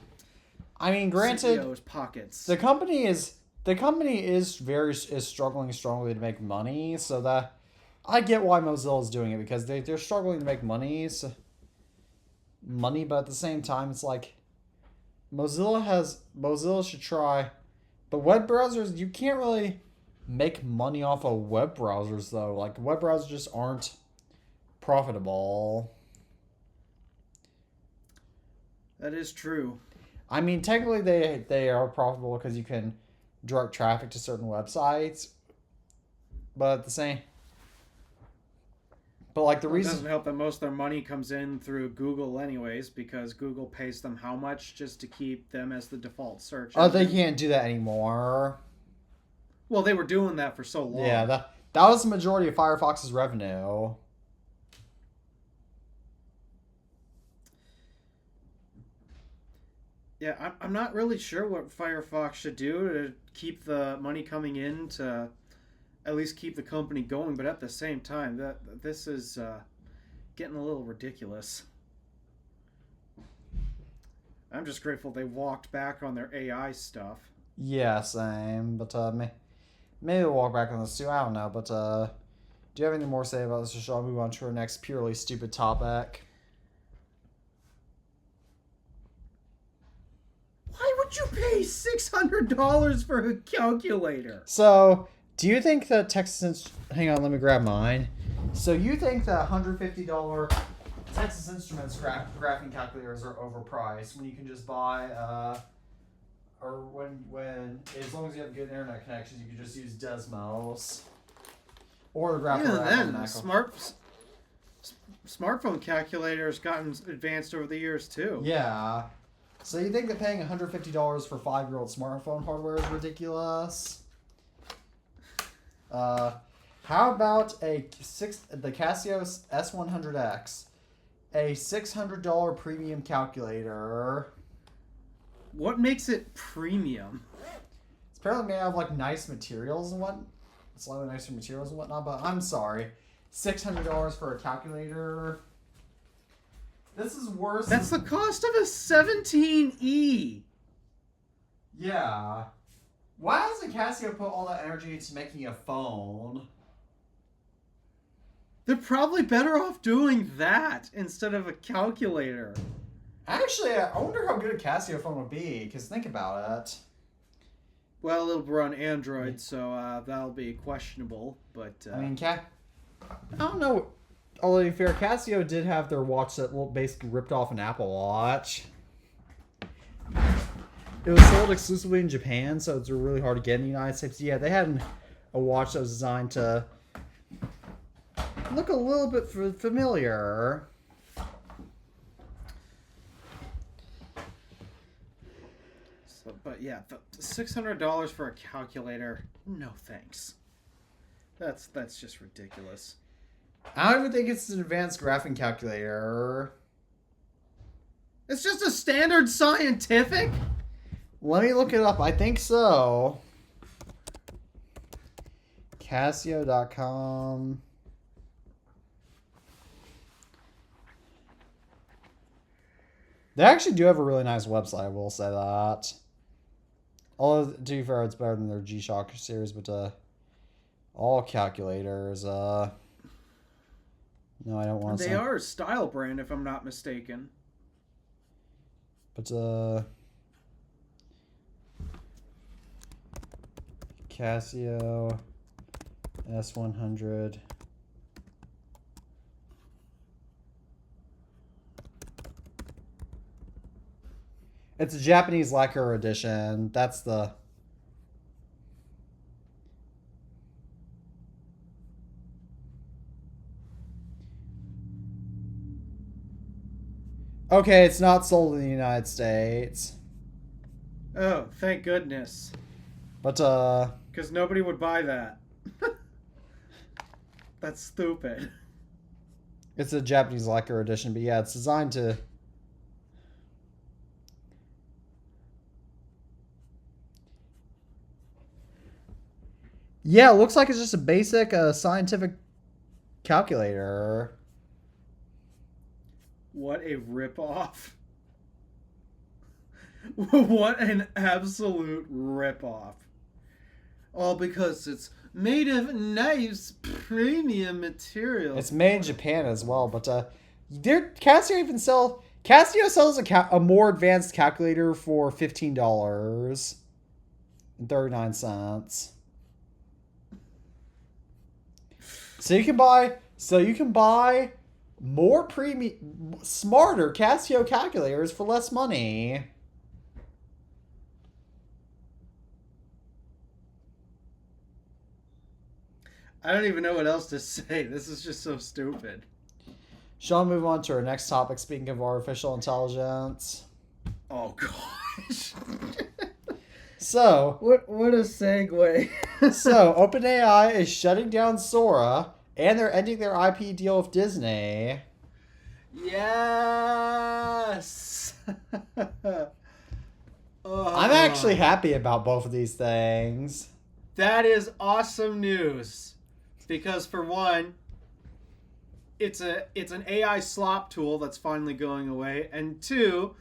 I mean, granted, CEO's pockets. the company is struggling strongly to make money, so that I get why Mozilla is doing it because they're struggling to make money, but at the same time, it's like Mozilla should try, but web browsers you can't really make money off of web browsers though. Like web browsers just aren't profitable. That is true. I mean, technically they are profitable because you can direct traffic to certain websites, but at the same, but like the Well, it reason, doesn't help that most of their money comes in through Google anyways, because Google pays them how much just to keep them as the default search they engine? can't do that anymore. Well, they were doing that for so long. Yeah, that was the majority of Firefox's revenue. Yeah, I'm not really sure what Firefox should do to keep the money coming in to at least keep the company going, but at the same time, this is getting a little ridiculous. I'm just grateful they walked back on their AI stuff. Yeah, same. But maybe we'll walk back on this too. I don't know. But do you have anything more to say about this, or shall I move on to our next purely stupid topic? Why would you pay $600 for a calculator? So, do you think that hang on, let me grab mine. So, you think that $150 Texas Instruments graphing calculators are overpriced when you can just buy, or when as long as you have good internet connections, you can just use Desmos or the graphic. Yeah, then smartphone calculators gotten advanced over the years too. Yeah. So you think that paying $150 for 5-year-old smartphone hardware is ridiculous? How about the Casio S100X, a $600 premium calculator? What makes it premium? It's apparently made out of like nice materials and slightly nicer materials and whatnot. But I'm sorry, $600 for a calculator. This is worse. That's the cost of a 17E. Yeah. Why hasn't Casio put all that energy into making a phone? They're probably better off doing that instead of a calculator. Actually, I wonder how good a Casio phone would be, because think about it. Well, it'll run Android, so that'll be questionable, but... I mean, I don't know. Although, to be fair, Casio did have their watch that basically ripped off an Apple Watch. It was sold exclusively in Japan, so it's really hard to get in the United States. Yeah, they had a watch that was designed to look a little bit familiar. So, but yeah, the $600 for a calculator, no thanks. That's just ridiculous. I don't even think it's an advanced graphing calculator. It's just a standard scientific? Let me look it up. I think so. Casio.com. They actually do have a really nice website, I will say that. Although, to be fair, it's better than their G-Shock series, but all calculators, no, I don't want to say. They are a style brand, if I'm not mistaken. But, Casio S100. It's a Japanese lacquer edition. That's the... Okay, it's not sold in the United States. Oh, thank goodness. But, because nobody would buy that. That's stupid. It's a Japanese lacquer edition, but yeah, it's designed to... Yeah, it looks like it's just a basic scientific calculator. What a ripoff. What an absolute ripoff. All because it's made of nice premium material. It's made in Japan as well, but Casio sells a more advanced calculator for $15.39. So you can buy more premium, smarter Casio calculators for less money. I don't even know what else to say. This is just so stupid. Shall we move on to our next topic, speaking of artificial intelligence? Oh, gosh. So... What a segue. So, OpenAI is shutting down Sora, and they're ending their IP deal with Disney. Yes! I'm actually happy about both of these things. That is awesome news. Because for one, it's an AI slop tool that's finally going away, and two,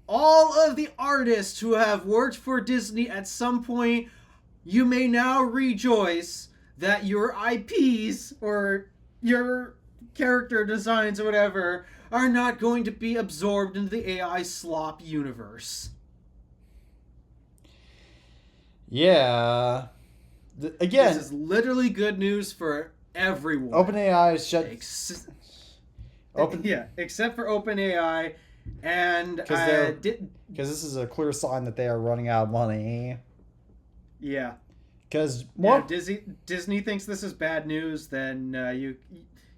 all of the artists who have worked for Disney at some point, you may now rejoice that your IPs or your character designs or whatever are not going to be absorbed into the AI slop universe. Yeah. Again, this is literally good news for everyone. OpenAI is shut. Yeah, except for OpenAI, and because this is a clear sign that they are running out of money. Yeah. Because Disney thinks this is bad news, then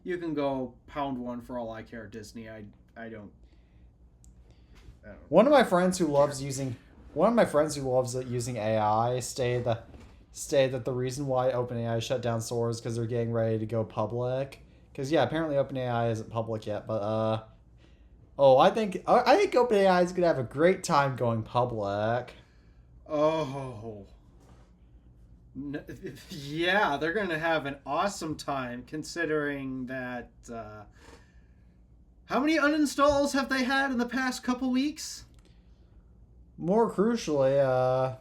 you can go pound one for all I care, Disney. I don't. One of my friends who loves using AI stated that the reason why OpenAI shut down stores because they're getting ready to go public. Because yeah, apparently OpenAI isn't public yet, but I think OpenAI is gonna have a great time going public. Oh. Yeah, they're going to have an awesome time considering that... how many uninstalls have they had in the past couple weeks? More crucially,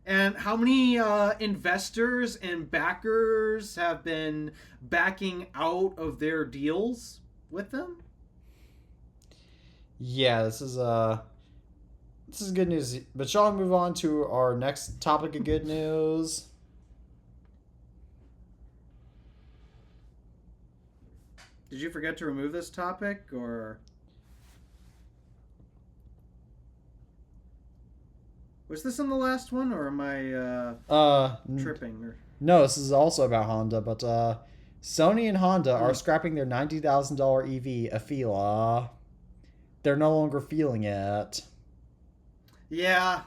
and how many investors and backers have been backing out of their deals with them? Yeah, this is good news. But shall we move on to our next topic of good news? Did you forget to remove this topic, or was this in the last one, or am I tripping? Or... No, this is also about Honda, but Sony and Honda are scrapping their $90,000 EV, Afeela. They're no longer feeling it. Yeah,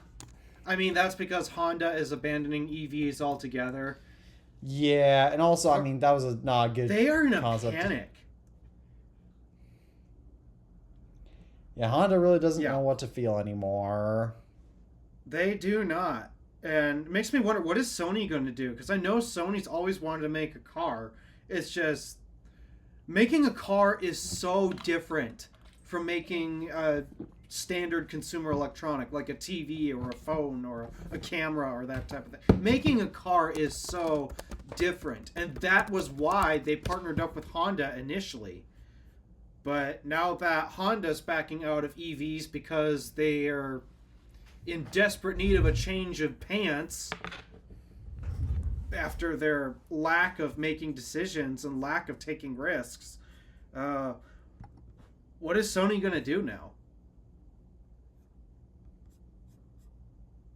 I mean, that's because Honda is abandoning EVs altogether. Yeah, and also, I mean, that was not a good They are in a concept. panic. Yeah, Honda really doesn't know what to feel anymore. They do not. And it makes me wonder, what is Sony going to do? Because I know Sony's always wanted to make a car. It's just, making a car is so different from making a standard consumer electronic, like a TV or a phone or a camera or that type of thing. Making a car is so different. And that was why they partnered up with Honda initially. But now that Honda's backing out of EVs because they are in desperate need of a change of pants after their lack of making decisions and lack of taking risks, what is Sony going to do now?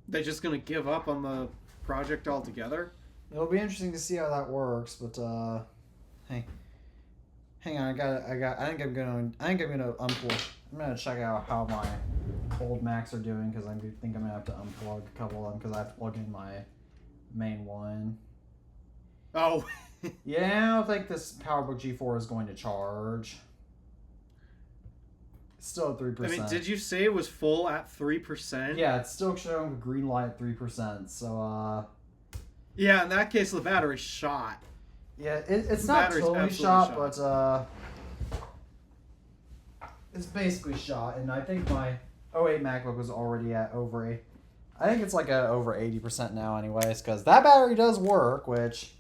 They just going to give up on the project altogether? It'll be interesting to see how that works, but hey. Hang on, I think I'm gonna unplug. I'm gonna check out how my old Macs are doing because I think I'm gonna have to unplug a couple of them because I have to plug in my main one. Oh. Yeah, I don't think this PowerBook G4 is going to charge. It's still at 3%. I mean, did you say it was full at 3%? Yeah, it's still showing a green light at 3%. So yeah, in that case, the battery's shot. Yeah, it's not totally shot, but it's basically shot. And I think my 08 MacBook was already at I think it's like over 80% now anyways, because that battery does work, which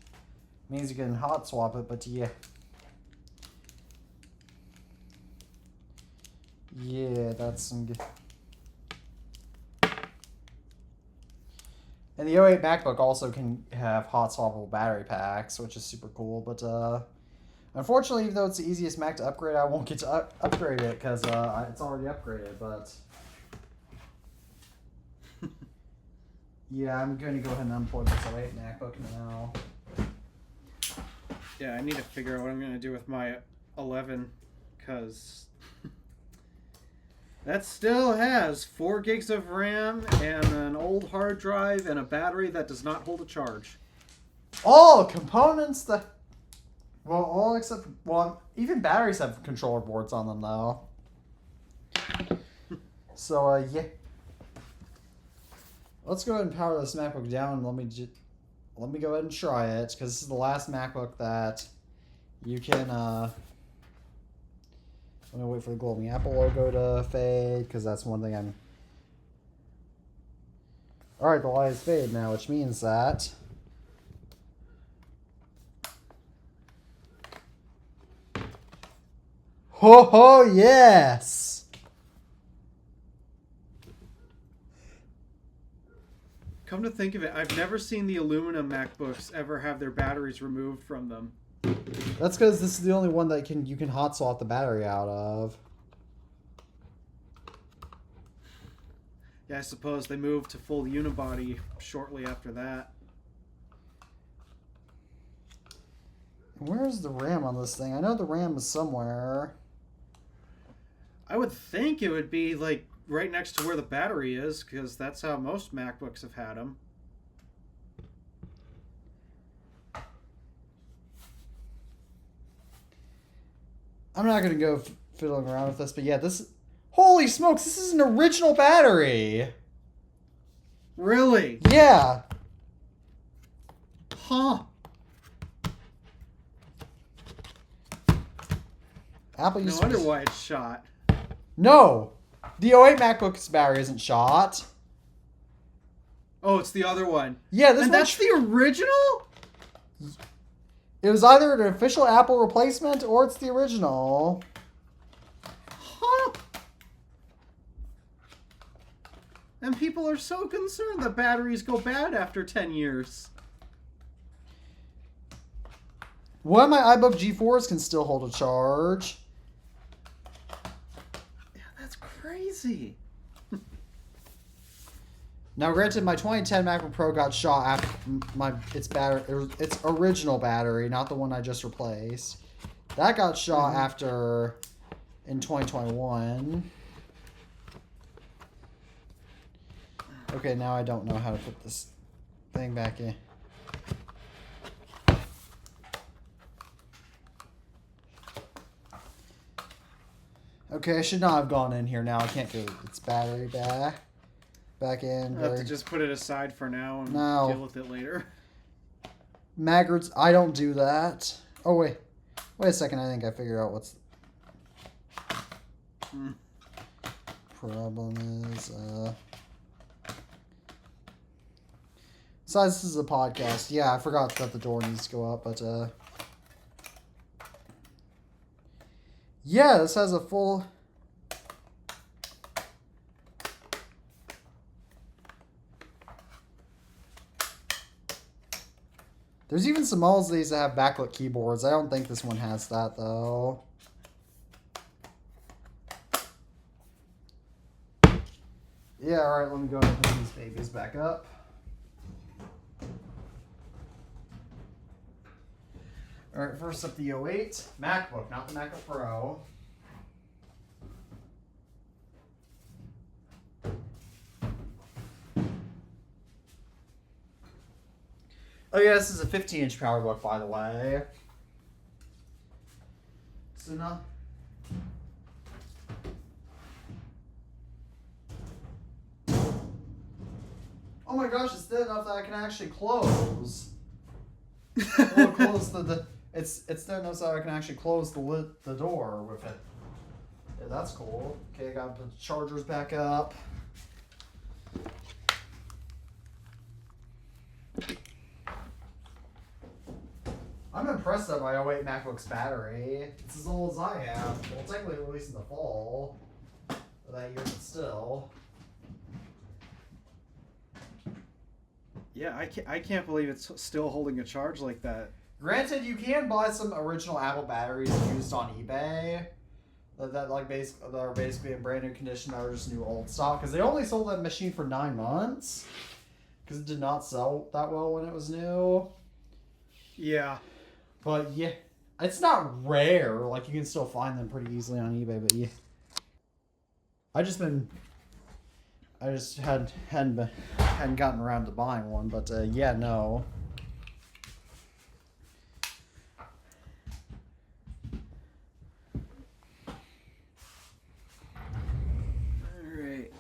means you can hot swap it, but yeah. Yeah, that's some good. And the 08 MacBook also can have hot swappable battery packs, which is super cool. But unfortunately, even though it's the easiest Mac to upgrade, I won't get to upgrade it because it's already upgraded. But yeah, I'm going to go ahead and unplug this 08 MacBook now. Yeah, I need to figure out what I'm going to do with my 11 because that still has 4 gigs of RAM and an old hard drive and a battery that does not hold a charge. All components that... Well, all except... Well, even batteries have controller boards on them, though. So, yeah. Let's go ahead and power this MacBook down. Let me go ahead and try it, because this is the last MacBook that you can... Let me wait for the glowing apple logo to fade, because that's one thing I'm... Alright, the light is fade now, which means that... Ho ho, yes! Come to think of it, I've never seen the aluminum MacBooks ever have their batteries removed from them. That's because this is the only one that you can hot swap the battery out of. Yeah, I suppose they moved to full unibody shortly after that. Where's the RAM on this thing? I know the RAM is somewhere. I would think it would be like right next to where the battery is, because that's how most MacBooks have had them. I'm not going to go fiddling around with this, but yeah, this... Holy smokes, this is an original battery! Really? Yeah! Huh. Apple No used wonder why it's shot. No! The '08 MacBook's battery isn't shot. Oh, it's the other one. Yeah, this And one... that's the original? It was either an official Apple replacement or it's the original. Huh. And people are so concerned that batteries go bad after 10 years. One of my iBook G4s can still hold a charge. Yeah, that's crazy. Now, granted, my 2010 MacBook Pro got shot after its original battery, not the one I just replaced. That got shot after in 2021. Okay, now I don't know how to put this thing back in. Okay, I should not have gone in here now. I can't get its battery back in. I have to just put it aside for now and No. deal with it later. Maggots, I don't do that. Oh, wait. Wait a second. I think I figured out what's... Problem is, Besides, this is a podcast. Yeah, I forgot that the door needs to go up, but, yeah, this has a full... There's even some models these that have backlit keyboards. I don't think this one has that, though. Yeah, alright, let me go ahead and put these babies back up. Alright, first up the '08 MacBook, not the MacBook Pro. Oh yeah, this is a 15-inch PowerBook, by the way. So now... Oh my gosh, it's thin enough that I can actually close. Well, close it's thin enough so I can actually close the door with it. Yeah, that's cool. Okay, I got the chargers back up. I'm impressed at my '08 MacBook's battery. It's as old as I am. Well, technically released in the fall of that year, but still. Yeah, I can't believe it's still holding a charge like that. Granted, you can buy some original Apple batteries used on eBay that are basically in brand new condition that are just new old stock, because they only sold that machine for 9 months because it did not sell that well when it was new. Yeah. But yeah, it's not rare. Like, you can still find them pretty easily on eBay. But yeah, I just hadn't gotten around to buying one. But yeah, no. All right.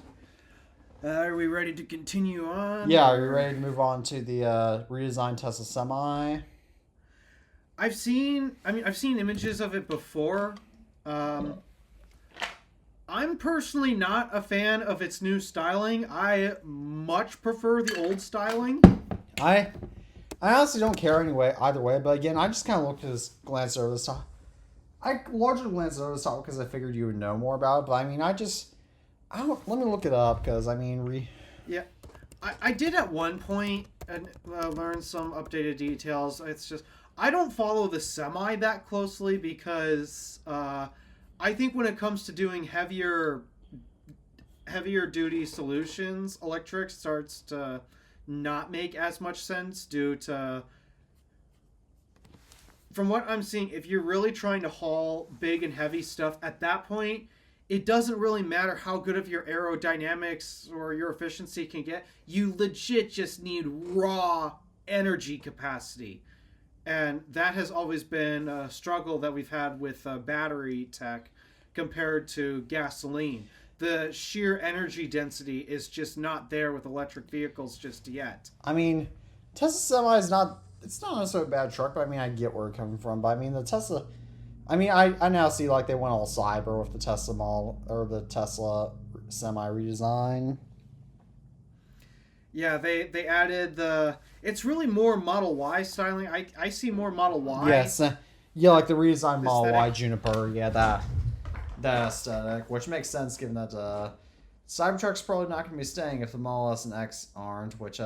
Are we ready to continue on? Yeah, are you ready to move on to the redesigned Tesla Semi? I've seen images of it before. I'm personally not a fan of its new styling. I much prefer the old styling. I I honestly don't care anyway either way. But again, I just kind of looked at this, glanced over this top. I largely glanced over this top because I figured you would know more about it. But I mean, I don't. Let me look it up because I mean, Yeah, I did at one point and learn some updated details. It's just I don't follow the semi that closely because I think when it comes to doing heavier duty solutions, electric starts to not make as much sense due to, from what I'm seeing, if you're really trying to haul big and heavy stuff at that point, it doesn't really matter how good of your aerodynamics or your efficiency can get. You legit just need raw energy capacity. And that has always been a struggle that we've had with battery tech compared to gasoline. The sheer energy density is just not there with electric vehicles just yet. I mean, Tesla Semi is not. It's not necessarily a bad truck, but I mean, I get where it's coming from. But I mean, the Tesla. I mean, I now see like they went all cyber with the Tesla model or the Tesla Semi redesign. Yeah, they added the. It's really more Model Y styling. I see more Model Y. Yes, yeah, like the redesigned Model Y Aesthetic. Juniper. Yeah, that aesthetic, which makes sense given that Cybertruck's probably not going to be staying if the Model S and X aren't. Which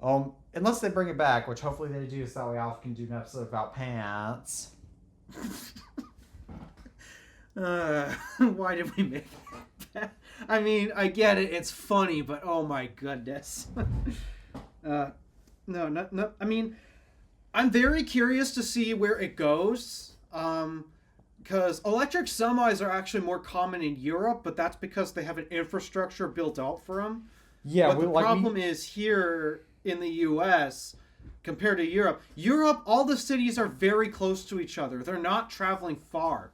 unless they bring it back, which hopefully they do, so that way Alpha can do an episode about pants. Why did we make that? I mean, I get it. It's funny, but oh my goodness. No, no. I mean, I'm very curious to see where it goes. Because electric semis are actually more common in Europe, but that's because they have an infrastructure built out for them. Yeah, But the problem is here in the U.S. compared to Europe, all the cities are very close to each other. They're not traveling far.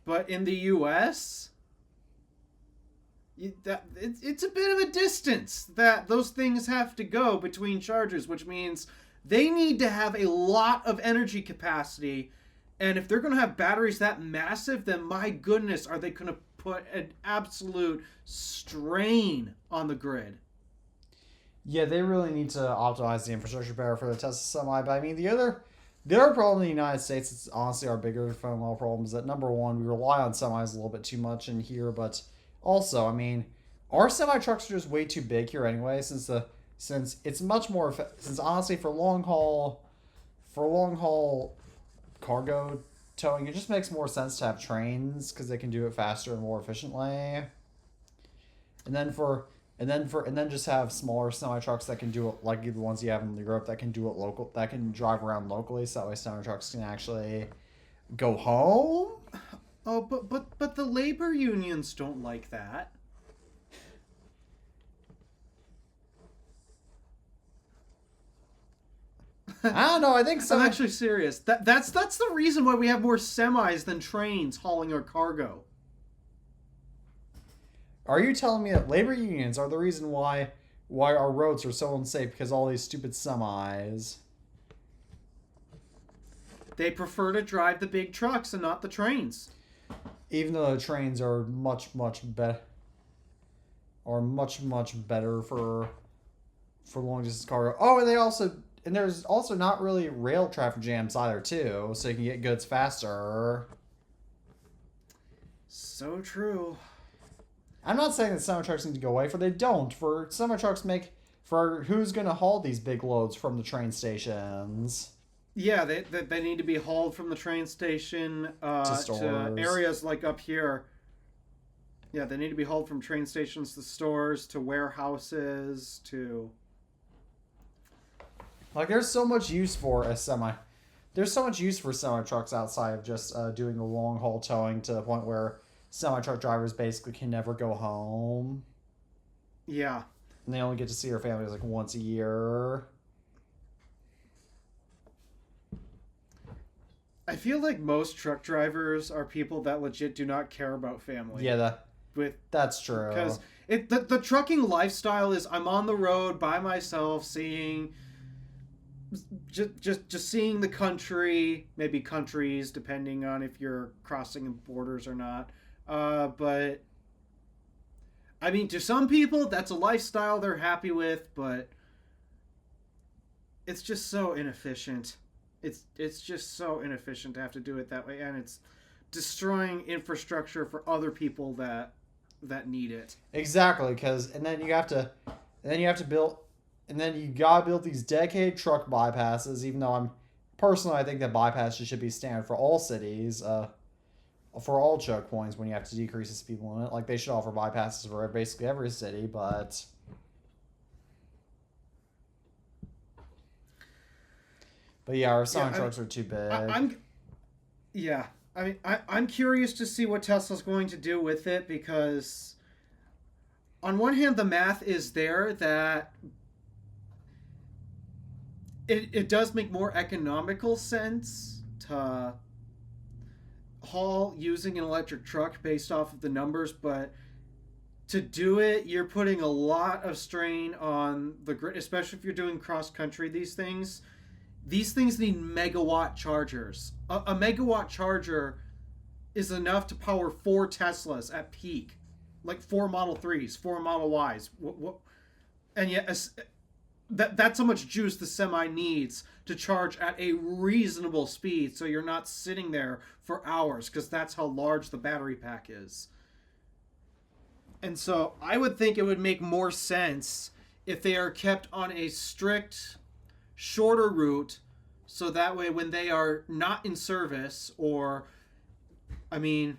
But in the U.S., it's a bit of a distance that those things have to go between chargers, which means they need to have a lot of energy capacity. And if they're going to have batteries that massive, then my goodness, are they going to put an absolute strain on the grid? Yeah, they really need to optimize the infrastructure better for the Tesla Semi. But I mean, the other problem in the United States, it's honestly our bigger fundamental problem, is that number one, we rely on semis a little bit too much in here, but also, I mean, our semi trucks are just way too big here anyway. Since it's much more since honestly for long haul cargo towing, it just makes more sense to have trains because they can do it faster and more efficiently. And then just have smaller semi trucks that can do it like the ones you have in Europe that can do it local, that can drive around locally, so that way semi trucks can actually go home. Oh, but the labor unions don't like that. I don't know. I think I'm actually serious. That's the reason why we have more semis than trains hauling our cargo. Are you telling me that labor unions are the reason why our roads are so unsafe because of all these stupid semis? They prefer to drive the big trucks and not the trains. Even though the trains are much better for long distance cargo. Oh, and there's also not really rail traffic jams either too, so you can get goods faster. So true. I'm not saying that semi trucks need to go away, for they don't. For semi trucks for who's going to haul these big loads from the train stations. Yeah, they need to be hauled from the train station to areas like up here. Yeah, they need to be hauled from train stations to stores to warehouses to. Like, there's so much use for semi trucks outside of just doing the long haul towing to the point where semi truck drivers basically can never go home. Yeah. And they only get to see their families like once a year. I feel like most truck drivers are people that legit do not care about family. Yeah, that's true. Because the trucking lifestyle is I'm on the road by myself, seeing just seeing the country, maybe countries depending on if you're crossing borders or not. But I mean, to some people, that's a lifestyle they're happy with, but it's just so inefficient. It's just so inefficient to have to do it that way, and it's destroying infrastructure for other people that need it. Exactly, because and then you have to build, and then you gotta build these dedicated truck bypasses. Even though I think that bypasses should be standard for all cities, for all choke points when you have to decrease the speed limit. Like they should offer bypasses for basically every city, but yeah, our semi trucks are too big. Yeah. I mean, I'm curious to see what Tesla's going to do with it because, on one hand, the math is there that it does make more economical sense to haul using an electric truck based off of the numbers, but to do it, you're putting a lot of strain on the grid, especially if you're doing cross country. These things need megawatt chargers. A megawatt charger is enough to power 4 Teslas at peak, like 4 Model 3s, 4 Model Ys. And yet, that's how much juice the semi needs to charge at a reasonable speed, so you're not sitting there for hours, because that's how large the battery pack is. And so I would think it would make more sense if they are kept on a strict, shorter route, so that way when they are not in service, or, I mean,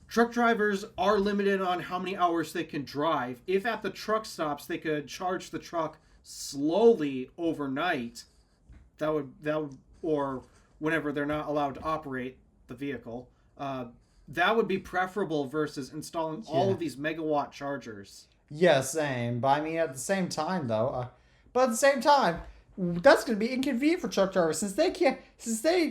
truck drivers are limited on how many hours they can drive. If at the truck stops they could charge the truck slowly overnight, that would or whenever they're not allowed to operate the vehicle, that would be preferable versus installing all of these megawatt chargers. Yeah, same. But I mean, at the same time, though, that's going to be inconvenient for truck drivers since they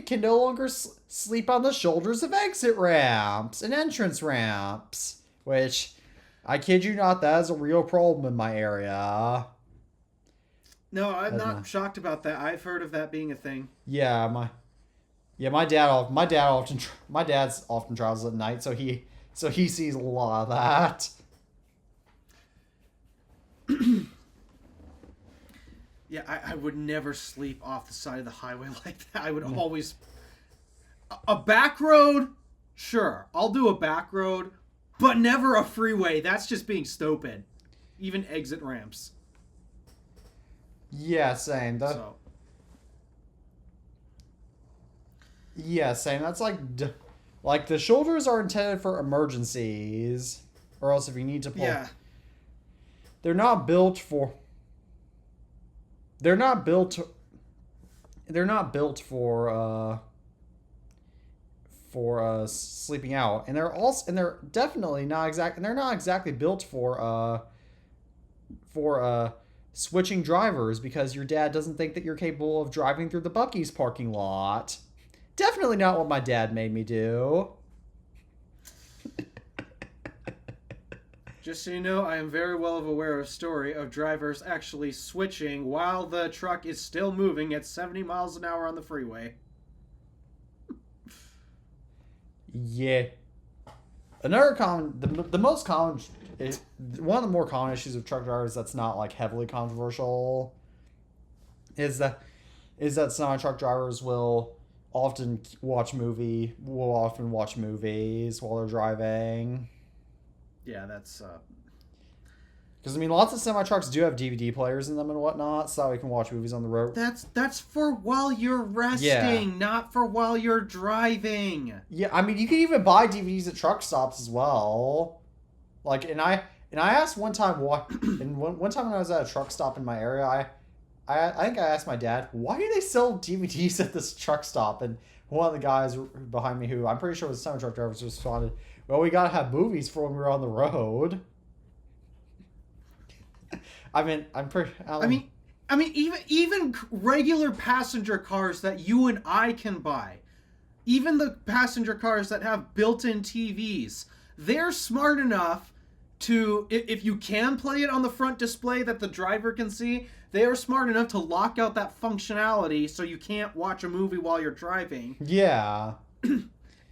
can no longer sleep on the shoulders of exit ramps and entrance ramps, which, I kid you not, that is a real problem in my area. No, I'm not shocked about that. I've heard of that being a thing. Yeah, my dad's often travels at night, so he sees a lot of that. Yeah, I would never sleep off the side of the highway like that. I would always... A back road? Sure, I'll do a back road, but never a freeway. That's just being stupid. Even exit ramps. Yeah, same. Yeah, same. That's like the shoulders are intended for emergencies, or else if you need to pull. Yeah. They're not built for sleeping out, and they're definitely not exactly built for switching drivers because your dad doesn't think that you're capable of driving through the Buc-ee's parking lot. Definitely not what my dad made me do. Just so you know, I am very well aware of a story of drivers actually switching while the truck is still moving at 70 miles an hour on the freeway. Yeah. Another common, the most common, one of the more common issues of truck drivers that's not like heavily controversial is that some truck drivers will often watch movies while they're driving. Yeah, that's... Because, I mean, lots of semi-trucks do have DVD players in them and whatnot, so you can watch movies on the road. That's for while you're resting, not for while you're driving. Yeah, I mean, you can even buy DVDs at truck stops as well. Like, and I asked one time one time when I was at a truck stop in my area, I think I asked my dad, why do they sell DVDs at this truck stop? And one of the guys behind me, who I'm pretty sure was a semi-truck driver, responded, well, we gotta have movies for when we're on the road. I mean, even regular passenger cars that you and I can buy, even the passenger cars that have built-in TVs, they're smart enough to, if you can play it on the front display that the driver can see, they are smart enough to lock out that functionality so you can't watch a movie while you're driving. Yeah.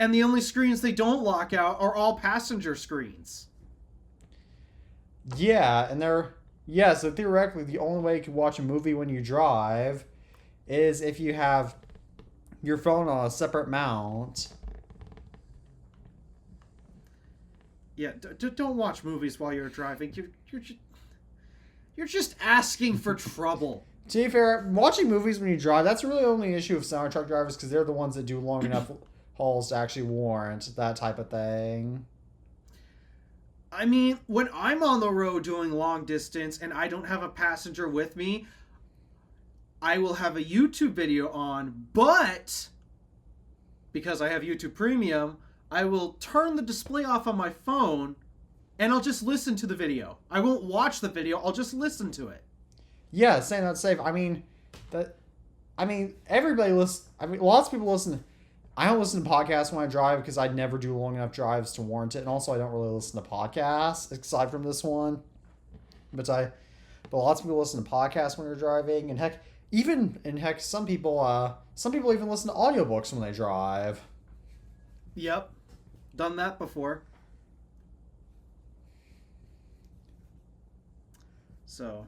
And the only screens they don't lock out are all passenger screens. Yeah, and so theoretically, the only way you can watch a movie when you drive is if you have your phone on a separate mount. Yeah, don't watch movies while you're driving. You're just asking for trouble. To be fair, watching movies when you drive, that's really only an issue of semi-truck drivers because they're the ones that do long enough hauls to actually warrant that type of thing. I mean, when I'm on the road doing long distance and I don't have a passenger with me, I will have a YouTube video on, but because I have YouTube Premium, I will turn the display off on my phone and I'll just listen to the video. I won't watch the video, I'll just listen to it. Yeah, saying that's safe. Everybody listen. Lots of people listen. I don't listen to podcasts when I drive because I never do long enough drives to warrant it, and also I don't really listen to podcasts aside from this one. But lots of people listen to podcasts when they're driving, and heck, some people even listen to audiobooks when they drive. Yep, done that before. So.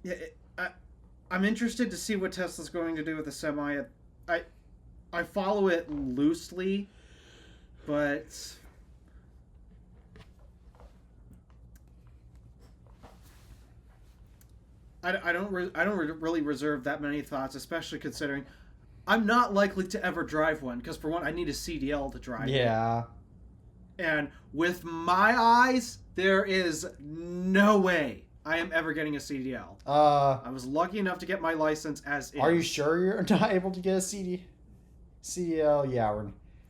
Yeah, I'm interested to see what Tesla's going to do with the Semi. I follow it loosely, but I don't really reserve that many thoughts, especially considering I'm not likely to ever drive one because for one I need a CDL to drive. Yeah. And with my eyes, there is no way I am ever getting a CDL. I was lucky enough to get my license as is. Are you sure you're not able to get a CDL? Yeah,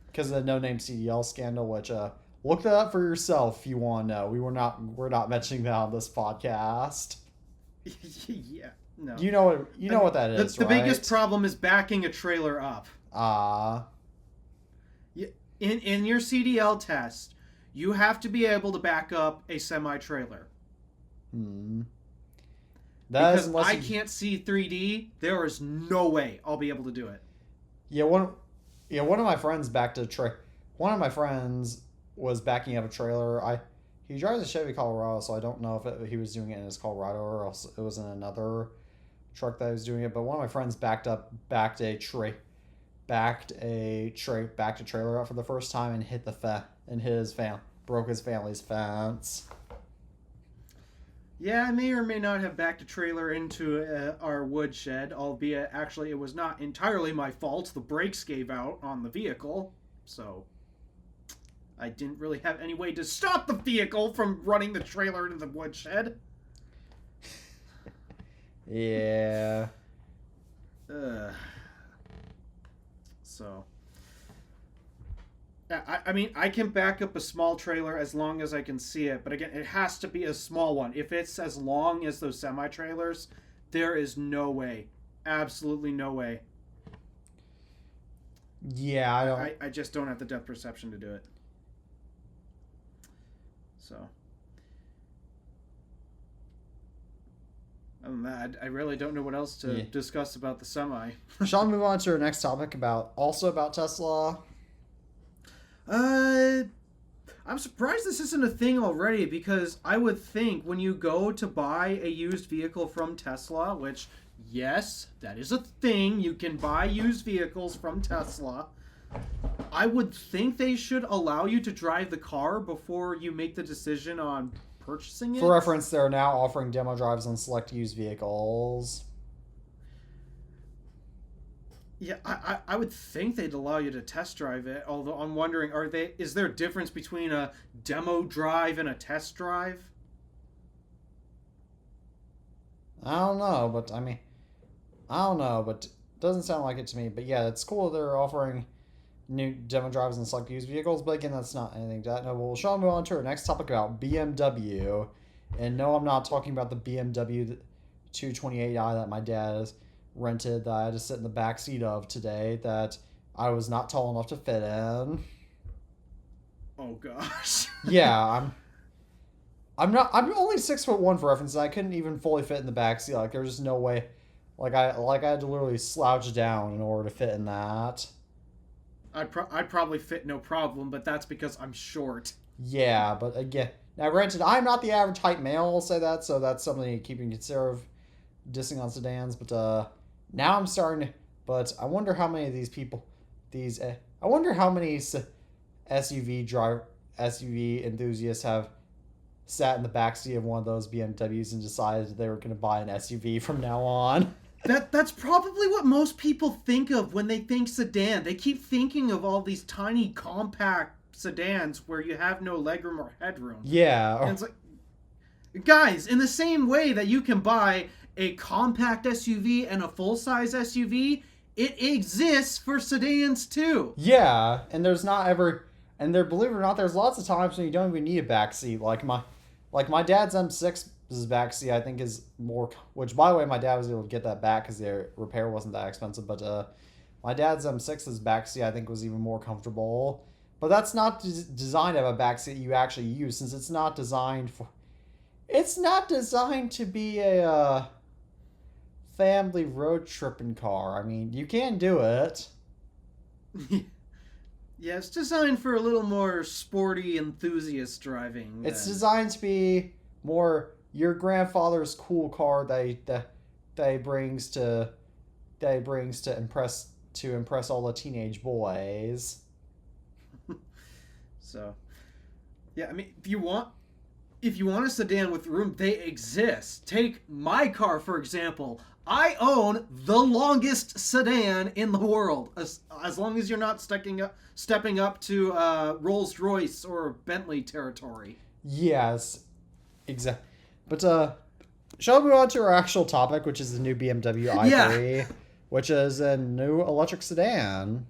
because of the no-name CDL scandal, which look that up for yourself if you want to know. We're not mentioning that on this podcast. Yeah, no. You know what that is, the right? biggest problem is backing a trailer up. In your CDL test, you have to be able to back up a semi-trailer. Because I can't see 3D, there is no way I'll be able to do it. One of my friends one of my friends was backing up a trailer. He drives a Chevy Colorado, so I don't know if he was doing it in his Colorado or else it was in another truck that was doing it. But one of my friends backed a trailer up for the first time and hit broke his family's fence. Yeah, I may or may not have backed a trailer into our woodshed, albeit actually it was not entirely my fault. The brakes gave out on the vehicle, so I didn't really have any way to stop the vehicle from running the trailer into the woodshed. Yeah. So. I mean, I can back up a small trailer as long as I can see it, but again, it has to be a small one. If it's as long as those semi-trailers, there is no way. Absolutely no way. Yeah, I just don't have the depth perception to do it. So. Other than that, I really don't know what else to discuss about the Semi. Shall we move on to our next topic about Tesla? I'm surprised this isn't a thing already because I would think when you go to buy a used vehicle from Tesla, which, yes, that is a thing, you can buy used vehicles from Tesla, I would think they should allow you to drive the car before you make the decision on purchasing it. For reference, they're now offering demo drives on select used vehicles. Yeah, I would think they'd allow you to test drive it, although I'm wondering, is there a difference between a demo drive and a test drive? I don't know, but it doesn't sound like it to me. But yeah, it's cool they're offering new demo drives and select used vehicles, but again, that's not anything to that. No, we'll move on to our next topic about BMW. And no, I'm not talking about the BMW 228i that my dad has rented that I had to sit in the back seat of today that I was not tall enough to fit in. Oh gosh. Yeah, I'm only 6'1" for reference, and I couldn't even fully fit in the back seat. Like there's just no way. I had to literally slouch down in order to fit in that. I'd probably fit no problem, but that's because I'm short. Yeah, but again, now granted, I'm not the average height male. I'll say that, so that's something to keep in consider of dissing on sedans. But now I'm starting to. But I wonder how many of these people, I wonder how many SUV enthusiasts have sat in the backseat of one of those BMWs and decided they were going to buy an SUV from now on. That's probably what most people think of when they think sedan. They keep thinking of all these tiny compact sedans where you have no legroom or headroom. Yeah. And it's like, guys, in the same way that you can buy a compact SUV and a full-size SUV, it exists for sedans too. Yeah, and there's not ever, and there, believe it or not, there's lots of times when you don't even need a backseat. Like my dad's M6's backseat, I think is more. Which, by the way, my dad was able to get that back because the repair wasn't that expensive. But my dad's M6's backseat, I think, was even more comfortable. But that's not designed to have a backseat you actually use, since it's not designed for. It's not designed to be a family road tripping car. I mean, you can do it. Yeah, it's designed for a little more sporty enthusiast driving. It's designed to be more your grandfather's cool car that he brings to impress all the teenage boys. So, yeah, I mean, if you want a sedan with room, they exist. Take my car, for example. I own the longest sedan in the world, as long as you're not stepping up to Rolls-Royce or Bentley territory. Yes, exactly. But shall we move on to our actual topic, which is the new BMW i3, which is a new electric sedan.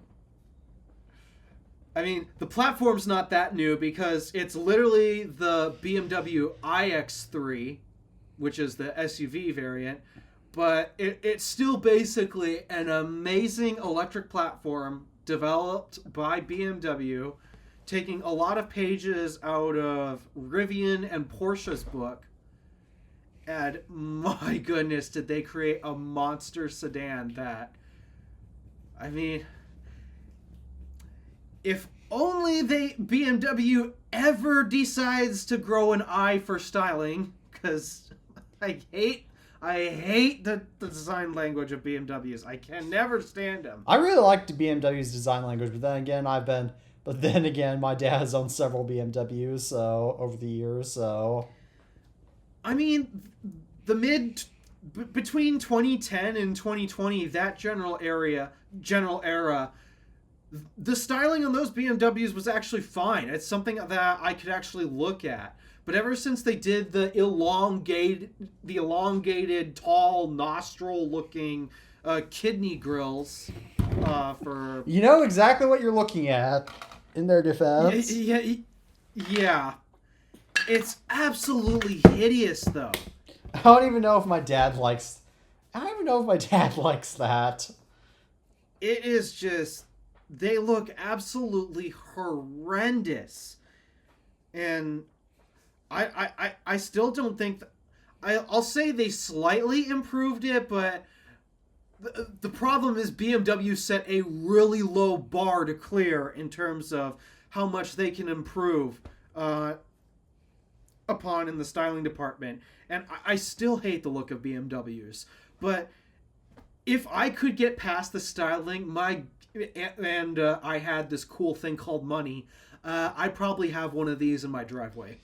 I mean, the platform's not that new because it's literally the BMW iX3, which is the SUV variant, but it's still basically an amazing electric platform developed by BMW, taking a lot of pages out of Rivian and Porsche's book. And my goodness, did they create a monster sedan that, I mean, if only BMW ever decides to grow an eye for styling, because I hate the design language of BMWs. I can never stand them. I really like the BMW's design language, but then again, my dad has owned several BMWs over the years. So, I mean, between 2010 and 2020, that general era, the styling on those BMWs was actually fine. It's something that I could actually look at. But ever since they did the elongated, tall, nostril-looking kidney grills for... You know exactly what you're looking at, in their defense. Yeah. It's absolutely hideous, though. I don't even know if my dad likes that. It is just... They look absolutely horrendous. And... I still don't think... I'll say they slightly improved it, but the problem is BMW set a really low bar to clear in terms of how much they can improve upon in the styling department. And I still hate the look of BMWs. But if I could get past the styling, I had this cool thing called money, I'd probably have one of these in my driveway.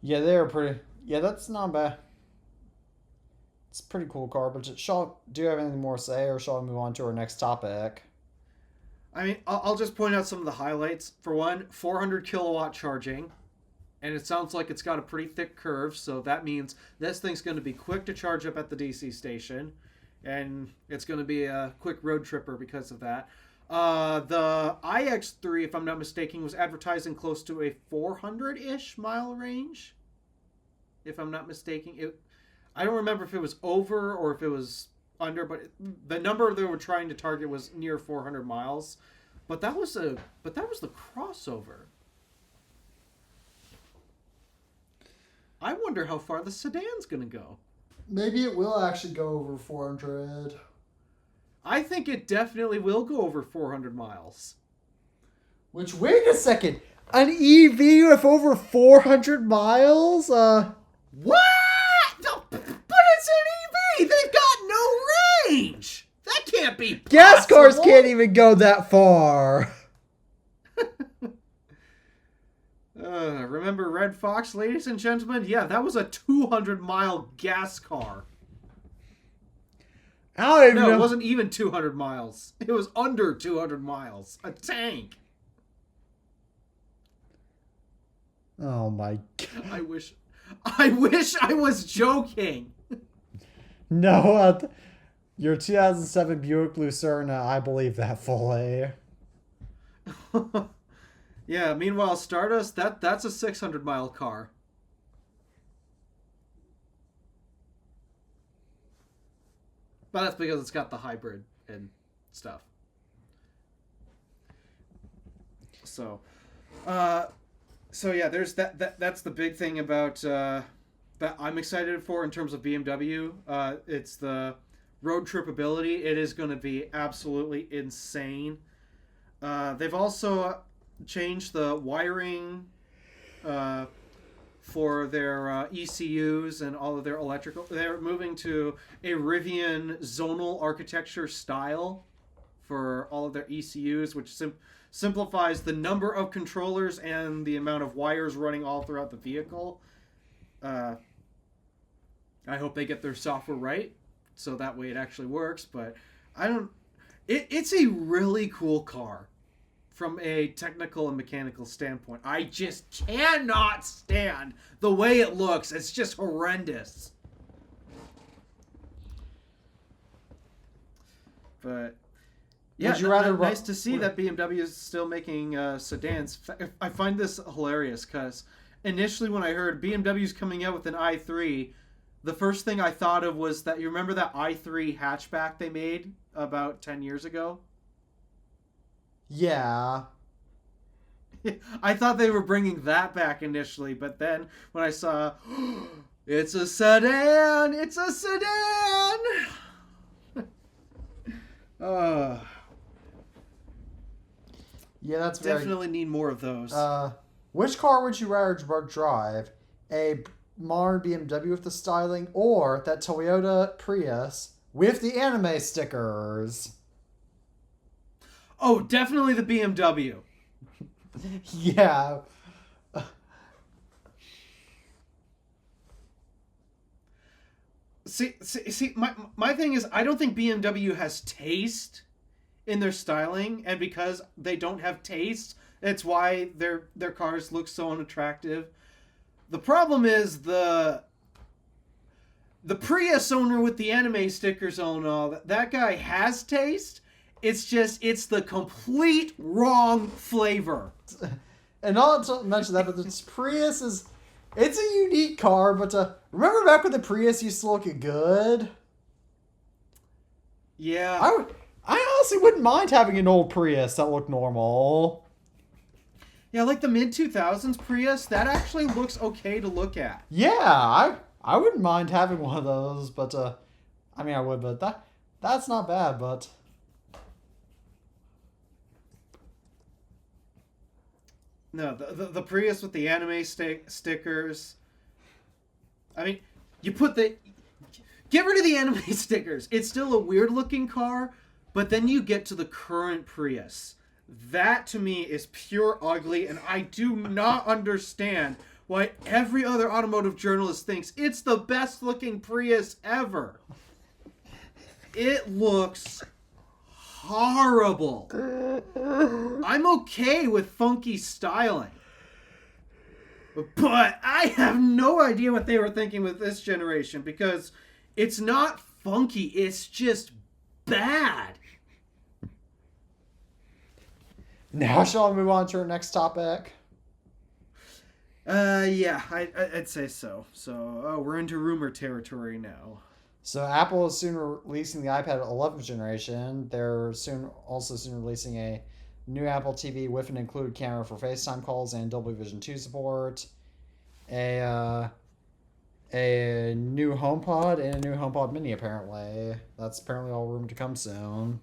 Yeah, they're pretty... Yeah, that's not bad. It's a pretty cool car, but do you have anything more to say, or shall we move on to our next topic? I mean, I'll just point out some of the highlights. For one, 400 kilowatt charging, and it sounds like it's got a pretty thick curve, so that means this thing's going to be quick to charge up at the DC station, and it's going to be a quick road tripper because of that. The iX3, if I'm not mistaken, was advertising close to a 400-ish mile range. If I'm not mistaken, I don't remember if it was over or if it was under, but the number they were trying to target was near 400 miles. But that was the crossover. I wonder how far the sedan's going to go. Maybe it will actually go over 400. I think it definitely will go over 400 miles. Which, wait a second. An EV with over 400 miles? What? No, but it's an EV. They've got no range. That can't be possible. Gas cars can't even go that far. Remember Red Fox, ladies and gentlemen? Yeah, that was a 200-mile gas car. I don't even No, know. it wasn't even 200 miles. It was under 200 miles. A tank. Oh my god. I wish I was joking. No, your 2007 Buick Lucerna, I believe that fully. Yeah, meanwhile, Stardust, that's a 600-mile car. But that's because it's got the hybrid and stuff. So yeah, there's that's the big thing about that I'm excited for in terms of BMW. It's the road trip ability. It is going to be absolutely insane. They've also changed the wiring for their ECUs and all of their electrical. They're moving to a Rivian zonal architecture style for all of their ECUs, which simplifies the number of controllers and the amount of wires running all throughout the vehicle. I hope they get their software right, so that way it actually works. But I don't. It's a really cool car from a technical and mechanical standpoint. I just cannot stand the way it looks. It's just horrendous. But yeah, Would you rather nice to see that BMW is still making sedans. I find this hilarious because initially when I heard BMW's coming out with an i3, the first thing I thought of was that, you remember that i3 hatchback they made about 10 years ago? Yeah. I thought they were bringing that back initially, but then when I saw, it's a sedan! It's a sedan! Yeah, that's definitely need more of those. Which car would you rather drive? A modern BMW with the styling, or that Toyota Prius with the anime stickers? Oh, definitely the BMW. Yeah. See, my thing is, I don't think BMW has taste in their styling, and because they don't have taste, it's why their cars look so unattractive. The problem is the Prius owner with the anime stickers on all that guy has taste. It's just, it's the complete wrong flavor. And not to mention that, but the Prius is, it's a unique car, but remember back when the Prius used to look good? Yeah. I honestly wouldn't mind having an old Prius that looked normal. Yeah, like the mid-2000s Prius, that actually looks okay to look at. Yeah, I wouldn't mind having one of those, but I mean I would, but that's not bad, but no, the Prius with the anime stickers. I mean, get rid of the anime stickers. It's still a weird looking car, but then you get to the current Prius. That to me is pure ugly, and I do not understand why every other automotive journalist thinks it's the best looking Prius ever. It looks horrible. I'm okay with funky styling, but I have no idea what they were thinking with this generation, because it's not funky, it's just bad. now shall I move on to our next topic? Yeah, I'd say so. So, we're into rumor territory now. So Apple is soon releasing the iPad 11th generation. They're also soon releasing a new Apple TV with an included camera for FaceTime calls and Dolby Vision 2 support. A new HomePod and a new HomePod Mini, apparently. That's apparently all rumored to come soon.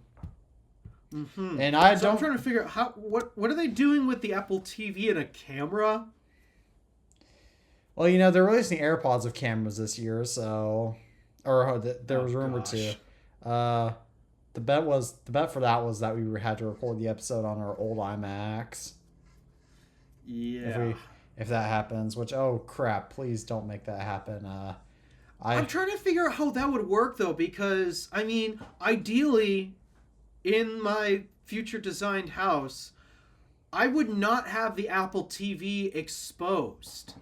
Mm-hmm. And I So don't. I'm trying to figure out what are they doing with the Apple TV and a camera? Well, they're releasing AirPods with cameras this year, so, or there was rumored to. The bet for that was that we had to record the episode on our old iMacs. Yeah. If that happens, which, oh crap, please don't make that happen. I'm trying to figure out how that would work though, because I mean, ideally, in my future designed house, I would not have the Apple TV exposed.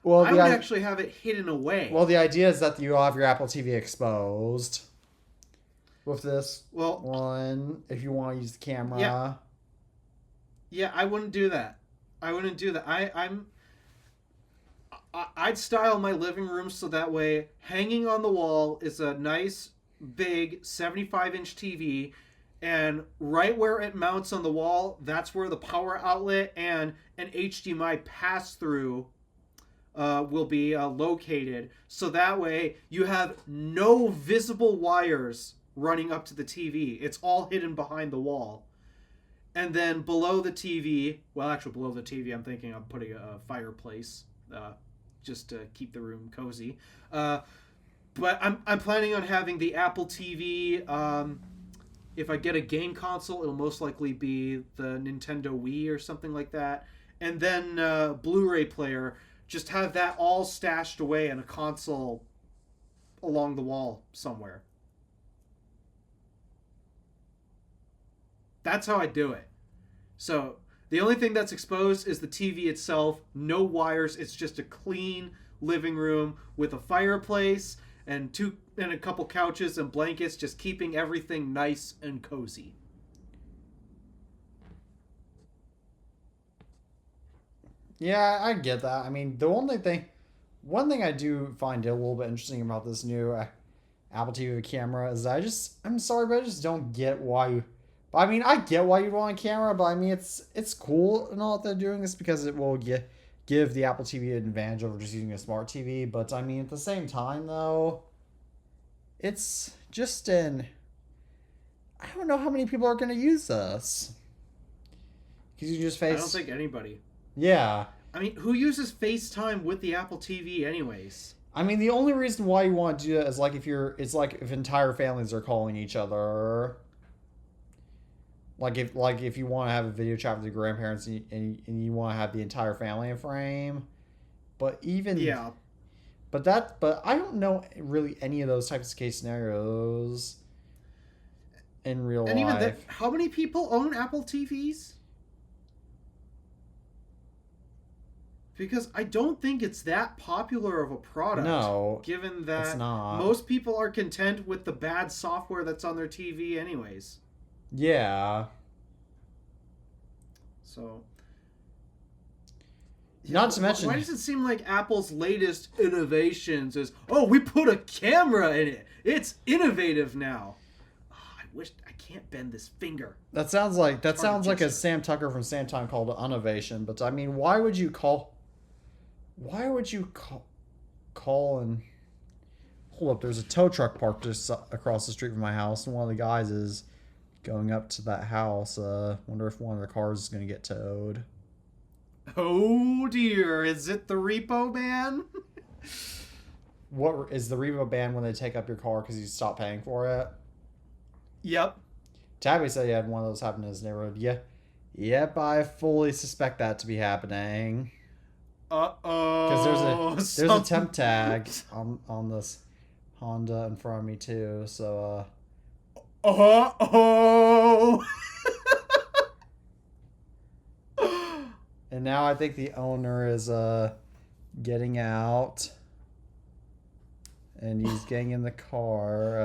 Well, I would actually have it hidden away. Well, the idea is that you have your Apple TV exposed with this one, if you want to use the camera. Yeah, I wouldn't do that. I'd style my living room so that way hanging on the wall is a nice big 75-inch TV, and right where it mounts on the wall, that's where the power outlet and an HDMI pass-through will be located. So that way you have no visible wires running up to the TV. It's all hidden behind the wall. And then below the TV, below the TV, I'm thinking of putting a fireplace just to keep the room cozy. But I'm planning on having the Apple TV. If I get a game console, it'll most likely be the Nintendo Wii or something like that. And then Blu-ray player, just have that all stashed away in a console along the wall somewhere. That's how I do it. So the only thing that's exposed is the TV itself. No wires. It's just a clean living room with a fireplace and a couple couches and blankets, just keeping everything nice and cozy. Yeah, I get that. I mean, one thing I do find a little bit interesting about this new Apple TV camera is that I'm sorry, but I just don't get why you. I mean, I get why you want a camera, but I mean, it's cool and all that they're doing this because it will give the Apple TV an advantage over just using a smart TV. But I mean, at the same time, though, it's just I don't know how many people are going to use this. Because you just I don't think anybody. Yeah. I mean, who uses FaceTime with the Apple TV anyways? I mean, the only reason why you want to do that is if entire families are calling each other. Like if you want to have a video chat with your grandparents and you want to have the entire family in frame. But but I don't know really any of those types of case scenarios in real life. Even that, how many people own Apple TVs? Because I don't think it's that popular of a product. No, given that it's not. Most people are content with the bad software that's on their TV anyways. Yeah. So. Not to mention. Why does it seem like Apple's latest innovations is, we put a camera in it. It's innovative now. Oh, I wish I can't bend this finger. That sounds like a Sam Tucker from Sam Time called innovation. But I mean, why would you call and hold up? There's a tow truck parked just across the street from my house, and one of the guys is going up to that house. Wonder if one of the cars is going to get towed. Oh dear, is it the repo man? What is the repo ban when they take up your car because you stop paying for it? Yep. Tabby said he had one of those happen in his neighborhood. Yeah. Yep, I fully suspect that to be happening. Uh-oh. Because there's a temp tag on this Honda in front of me too, so Uh-oh. And now I think the owner is getting out. And he's getting in the car.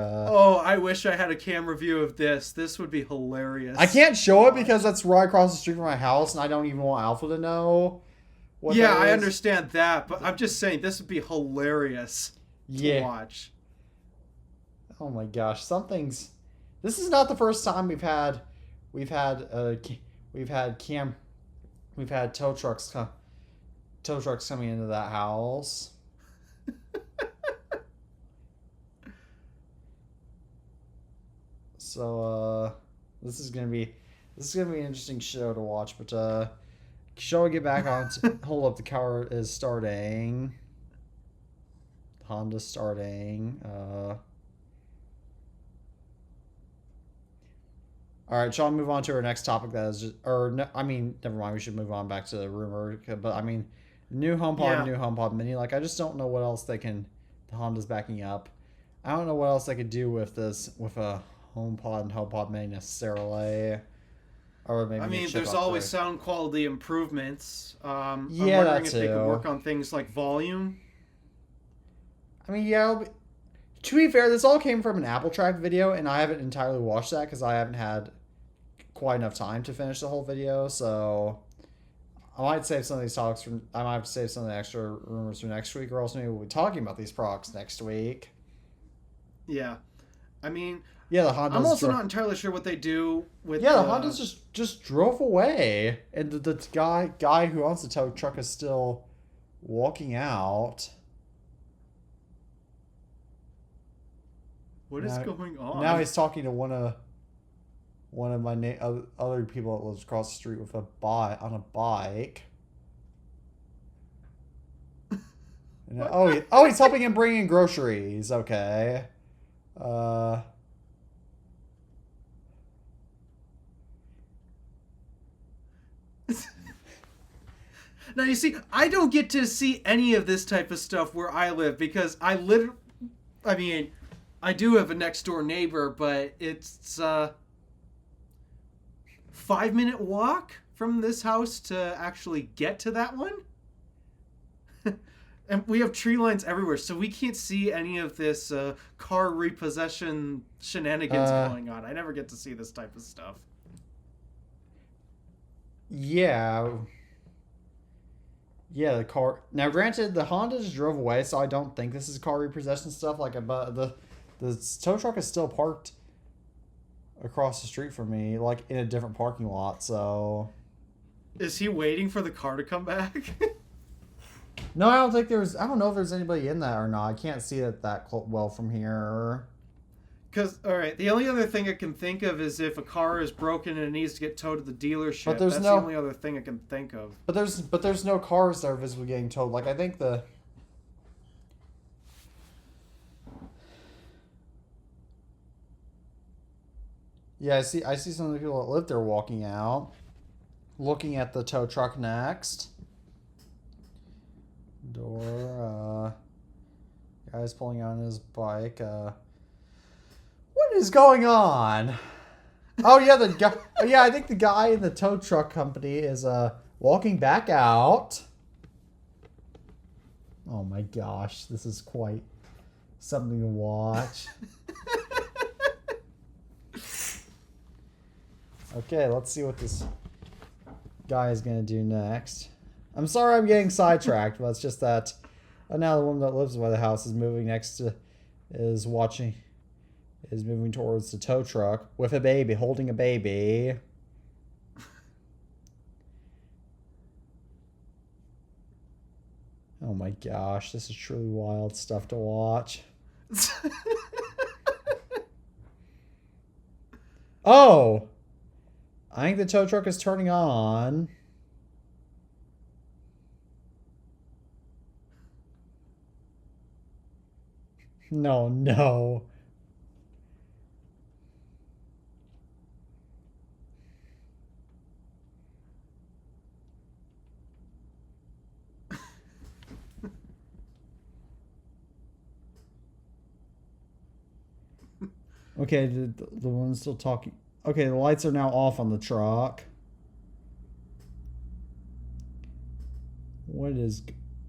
I wish I had a camera view of this. This would be hilarious. I can't show it because that's right across the street from my house, and I don't even want Alpha to know what that is. I understand that, but I'm just saying this would be hilarious to watch. Oh my gosh, this is not the first time we've had tow trucks coming into that house. So this is gonna be an interesting show to watch. But shall we get back on? Hold up, the car is starting. Honda's starting. All right, shall we move on to our next topic? That is just, or no, I mean, never mind. We should move on back to the rumor. But I mean, new HomePod Mini. Like, I just don't know what else they can. The Honda's backing up. I don't know what else they could do with this, with a HomePod and HomePod Mini necessarily. Or maybe I mean, there's always sound quality improvements. I'm wondering if they could work on things like volume. I mean, yeah. To be fair, this all came from an Apple Track video, and I haven't entirely watched that because I haven't had quite enough time to finish the whole video. So I might save some of these talks from. I might have to save some of the extra rumors for next week, or else maybe we'll be talking about these products next week. Yeah, I mean, yeah, the Honda. I'm also not entirely sure what they do with. Yeah, the Hondas just drove away, and the guy who owns the tow truck is still walking out. What is going on? Now he's talking to one of my other people that lives across the street with a bike. He's helping him bring in groceries. Okay. Now you see, I don't get to see any of this type of stuff where I live because I mean, I do have a next door neighbor, but it's a 5-minute walk from this house to actually get to that one. And we have tree lines everywhere, so we can't see any of this car repossession shenanigans going on. I never get to see this type of stuff. Yeah. Yeah, the car. Now, granted, the Honda just drove away, so I don't think this is car repossession stuff. But the tow truck is still parked across the street from me, like in a different parking lot. So, is he waiting for the car to come back? No, I don't think there's. I don't know if there's anybody in that or not. I can't see it that well from here. Because, all right, the only other thing I can think of is if a car is broken and it needs to get towed to the dealership. But that's the only other thing I can think of. But there's no cars that are visibly getting towed. Like, I think the. Yeah, I see some of the people that live there walking out, looking at the tow truck next. Door, guy's pulling on his bike. What is going on? Oh yeah, the guy. Oh yeah, I think the guy in the tow truck company is walking back out. Oh my gosh, this is quite something to watch. Okay, let's see what this guy is gonna do next. I'm sorry I'm getting sidetracked, but it's just that now the woman that lives by the house is moving moving towards the tow truck with a baby, holding a baby. Oh my gosh, this is truly wild stuff to watch. Oh! I think the tow truck is turning on. No. Okay, the one's still talking. Okay, the lights are now off on the truck. What is...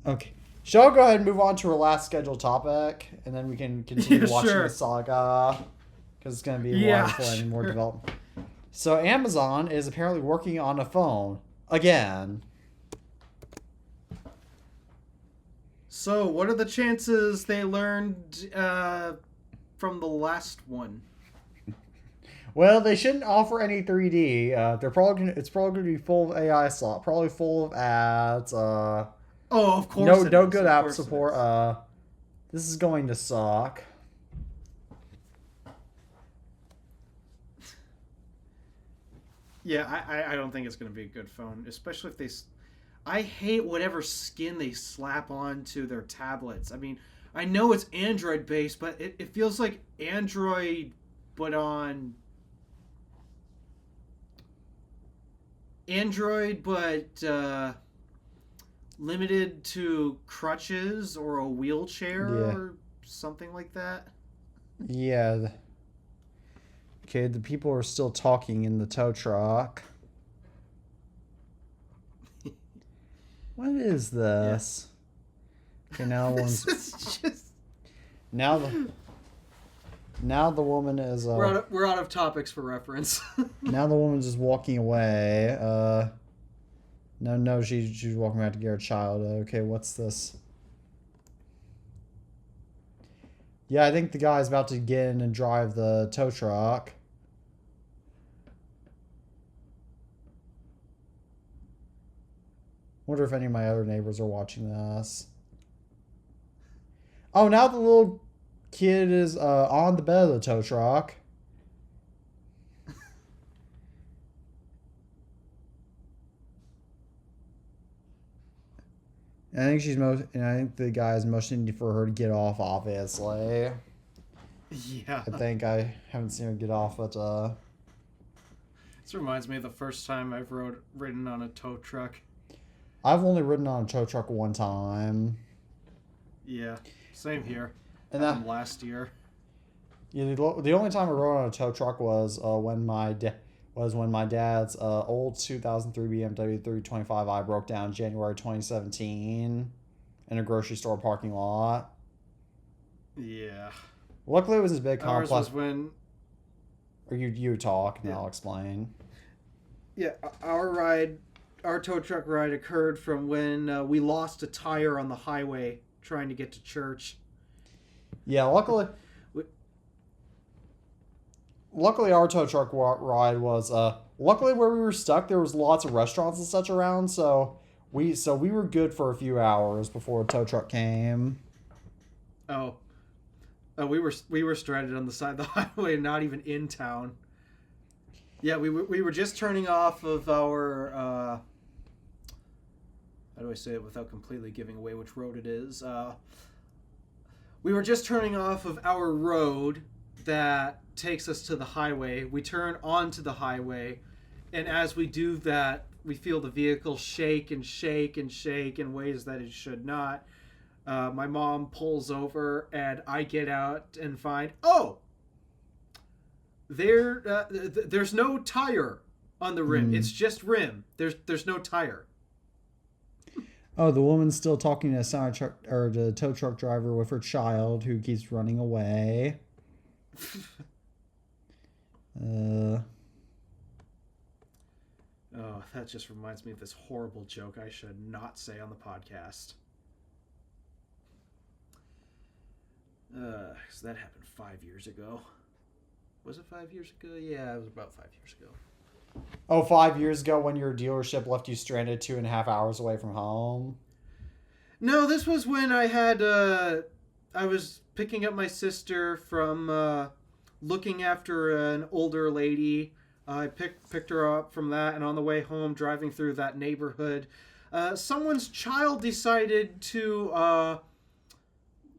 Okay. Shall I go ahead and move on to our last scheduled topic? And then we can continue watching the saga. Because it's going to be a while before any more development. So Amazon is apparently working on a phone. Again. So what are the chances they learned from the last one? Well, they shouldn't offer any 3D. It's probably gonna be full of AI slot, probably full of ads. Oh, of course. No good app support. This is going to suck. Yeah, I don't think it's going to be a good phone, especially if they. I hate whatever skin they slap onto their tablets. I mean, I know it's Android based, but it feels like Android, but on. Android, but limited to crutches or a wheelchair Yeah. or something like that. Yeah. Okay, the people are still talking in the tow truck. What is Yeah. this? Okay, now This one's is just. now the now the woman is We're out of topics for reference. now the woman's just walking away. No, she's walking back to get her child. Okay, what's this? Yeah, I think the guy's about to get in and drive the tow truck. Wonder if any of my other neighbors are watching this. Oh, now the little kid is on the bed of the tow truck. And I think and I think the guy is motioning for her to get off. Obviously, Yeah. I haven't seen her get off, but This reminds me of the first time I've ridden on a tow truck. I've only ridden on a tow truck one time. Yeah, same here. And Happened last year. Yeah, the only time I rode on a tow truck was when my dad's old 2003 BMW 325i broke down January 2017 in a grocery store parking lot. Yeah. Luckily, it was his big Ours complex. was when. Or you talk, and Yeah. I'll explain. Yeah, our tow truck ride occurred from when we lost a tire on the highway trying to get to church. Yeah, luckily our tow truck ride was luckily where we were stuck. There was lots of restaurants and such around, so we were good for a few hours before a tow truck came. Oh, we were stranded on the side of the highway, not even in town. Yeah, we were just turning off of our. How do I say it without completely giving away which road it is? We were just turning off of our road that takes us to the highway. We turn onto the highway, and as we do that, we feel the vehicle shake and shake and shake in ways that it should not. My mom pulls over, and I get out and find, there's no tire on the rim. It's just rim. There's no tire. Oh, the woman's still talking to the tow truck driver with her child who keeps running away. Oh, that just reminds me of this horrible joke I should not say on the podcast. 'Cause that happened 5 years ago. Was it 5 years ago? Yeah, it was about 5 years ago. Oh, 5 years ago when your dealership left you stranded 2.5 hours away from home? No, this was when I had, I was picking up my sister from, looking after an older lady. I picked her up from that, and on the way home, driving through that neighborhood, someone's child decided to,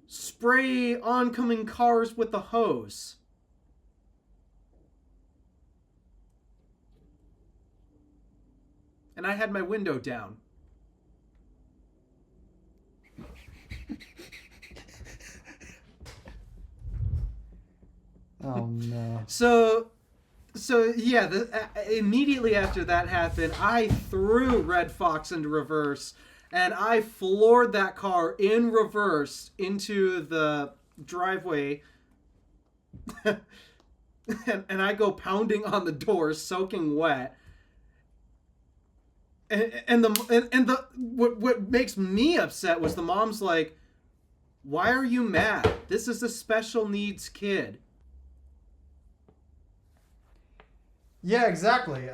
spray oncoming cars with a hose. And I had my window down. Oh no. So yeah, immediately after that happened, I threw Red Fox into reverse, and I floored that car in reverse into the driveway. and I go pounding on the door, soaking wet. And what makes me upset was the mom's like, "Why are you mad? This is a special needs kid." Yeah, exactly.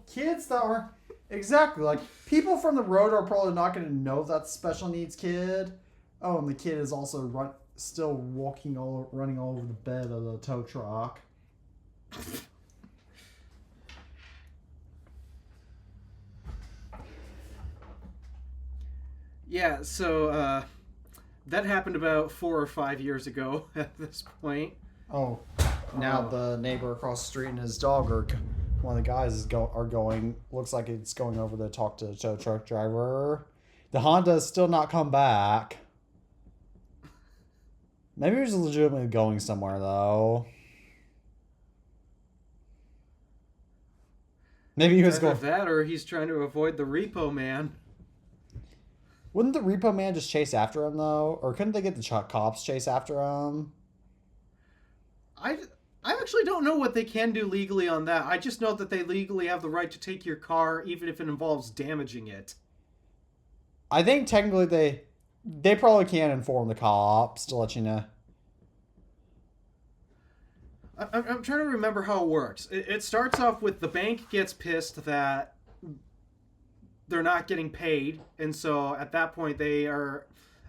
Kids that are exactly like people from the road are probably not going to know that's a special needs kid. Oh, and the kid is also running all over the bed of the tow truck. Yeah, so that happened about 4 or 5 years ago at this point. Oh, now the neighbor across the street and his dog are one of the guys are going. Looks like it's going over to talk to the tow truck driver. The Honda has still not come back. Maybe he was legitimately going somewhere though. Maybe he was Either going. that or he's trying to avoid the repo man. Wouldn't the repo man just chase after him though, or couldn't they get the cops chase after him? I, I actually don't know what they can do legally on that. I just know that they legally have the right to take your car even if it involves damaging it. I think technically they probably can inform the cops to let you know. I'm trying to remember how it works. It starts off with the bank gets pissed that they're not getting paid, and so at that point they are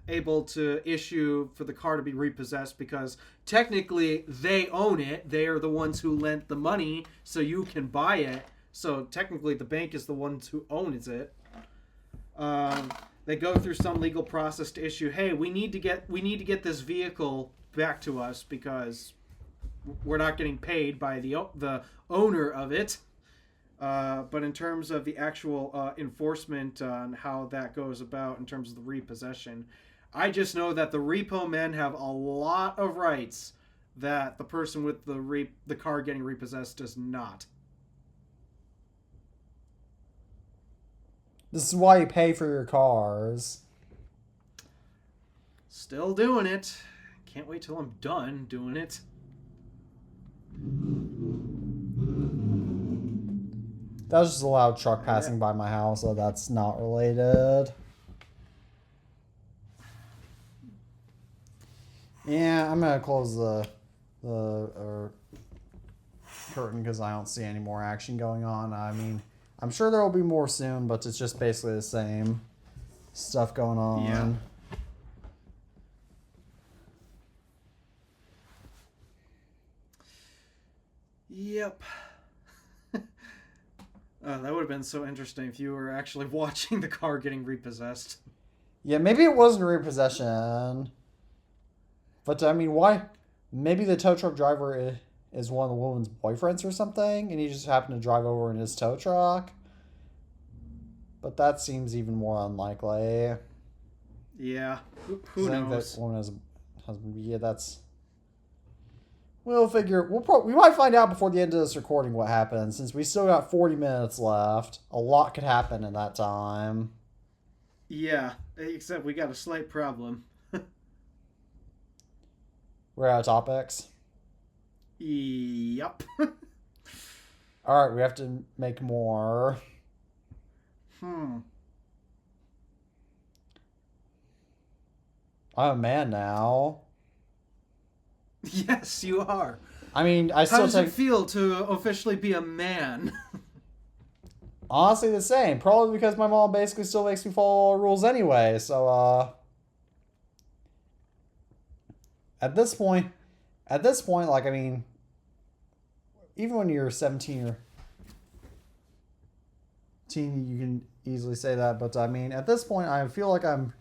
able to issue for the car to be repossessed because technically they own it. They are the ones who lent the money, so you can buy it. So technically the bank is the ones who owns it. They go through some legal process to issue. Hey, we need to get this vehicle back to us because we're not getting paid by the owner of it. But in terms of the actual enforcement on how that goes about in terms of the repossession, I just know that the repo men have a lot of rights that the person with the car getting repossessed does not. This is why you pay for your cars. Still doing it. Can't wait till I'm done doing it. That was just a loud truck passing by my house, so that's not related. Yeah, I'm gonna close the curtain because I don't see any more action going on. I mean, I'm sure there will be more soon, but it's just basically the same stuff going on. Yeah. Yep. That would have been so interesting if you were actually watching the car getting repossessed. Yeah, maybe it wasn't repossession. But, I mean, why? Maybe the tow truck driver is one of the woman's boyfriends or something, and he just happened to drive over in his tow truck. But that seems even more unlikely. Yeah, who knows? That woman has a husband. Yeah, that's... We'll figure... we might find out before the end of this recording what happened, since we still got 40 minutes left. A lot could happen in that time. Yeah, except we got a slight problem. We're out of topics. Yep. Alright, we have to make more. I'm a man now. Yes, you are. I mean, I How still does it feel to officially be a man? Honestly, the same. Probably because my mom basically still makes me follow all rules anyway. So, at this point, like, I mean, even when you're 17 or teen, you can easily say that. But I mean, at this point, I feel like I'm.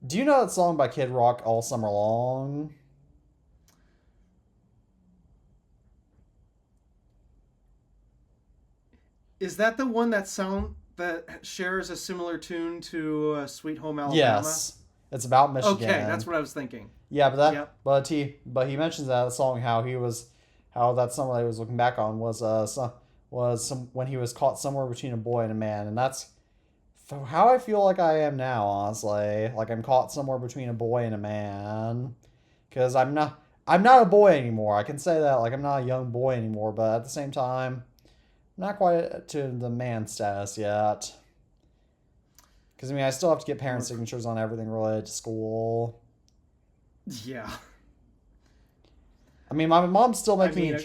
Do you know that song by Kid Rock, All Summer Long? Is that the one that shares a similar tune to Sweet Home Alabama? Yes, it's about Michigan. Okay, that's what I was thinking. Yeah, Yep. but he mentions that song how that summer that he was looking back on was when he was caught somewhere between a boy and a man, and that's how I feel like I am now, honestly. Like I'm caught somewhere between a boy and a man, because I'm not a boy anymore. I can say that, like, I'm not a young boy anymore, but at the same time, I'm not quite to the man status yet. Because I mean, I still have to get parent signatures on everything related to school. Yeah. I mean, my mom still makes me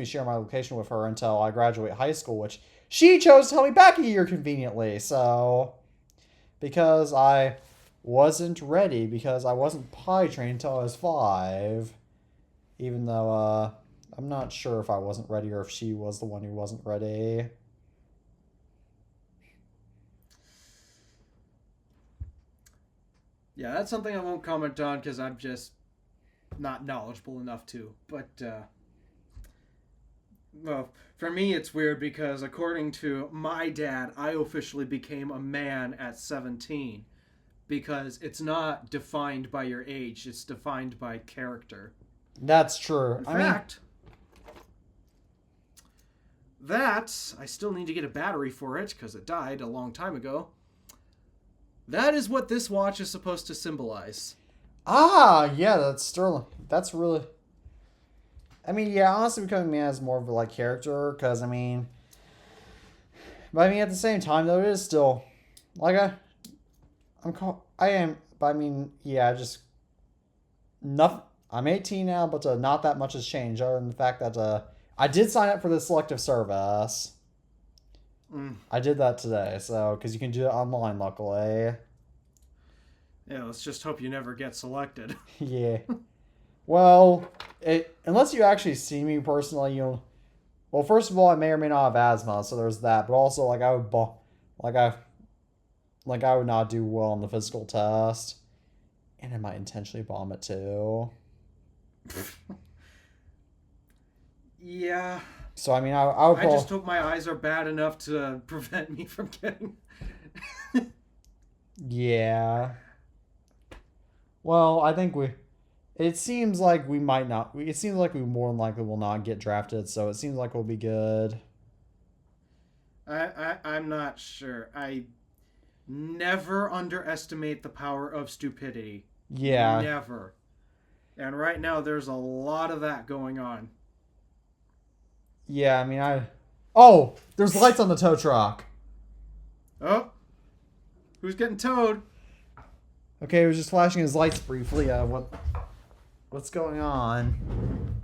share my location with her until I graduate high school, which she chose to tell me back a year conveniently. So, because I wasn't ready, because I wasn't potty trained until I was 5, even though I'm not sure if I wasn't ready or if she was the one who wasn't ready. Yeah, that's something I won't comment on because I'm just not knowledgeable enough to. But, well, for me, it's weird because according to my dad, I officially became a man at 17 because it's not defined by your age, it's defined by character. That's true. In I mean, fact, that, I still need to get a battery for it because it died a long time ago. That is what this watch is supposed to symbolize. yeah, that's Sterling. That's really. I mean, yeah, honestly, becoming man is more of a like character because but I mean, at the same time though, it is still like I am, but I mean, yeah, just nothing. I'm 18 now, but not that much has changed other than the fact that I did sign up for the selective service. Mm. I did that today, so because you can do it online, luckily. Yeah, let's just hope you never get selected. Yeah. Well, unless you actually see me personally, well, first of all, I may or may not have asthma, so there's that. But also, like like I, I would not do well on the physical test, and I might intentionally vomit too. Yeah. So I mean, I would. I just hope my eyes are bad enough to prevent me from getting. Yeah. Well, I think we. It seems like we might not. It seems like we more than likely will not get drafted, so it seems like we'll be good. I'm not sure. I never underestimate the power of stupidity. Yeah. Never. And right now, there's a lot of that going on. Yeah, I mean, Oh, there's lights on the tow truck. Oh, who's getting towed? Okay, he was just flashing his lights briefly. What's going on?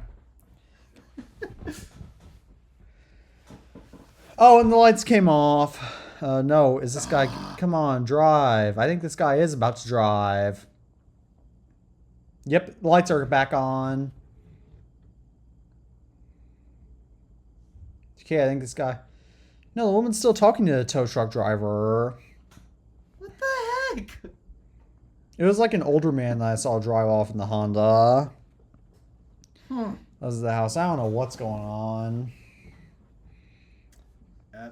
Oh, and the lights came off. No, is this guy... Come on, drive. I think this guy is about to drive. Yep, the lights are back on. Okay, I think this guy... No, the woman's still talking to the tow truck driver. What the heck? It was like an older man that I saw drive off in the Honda. That was the house. I don't know what's going on.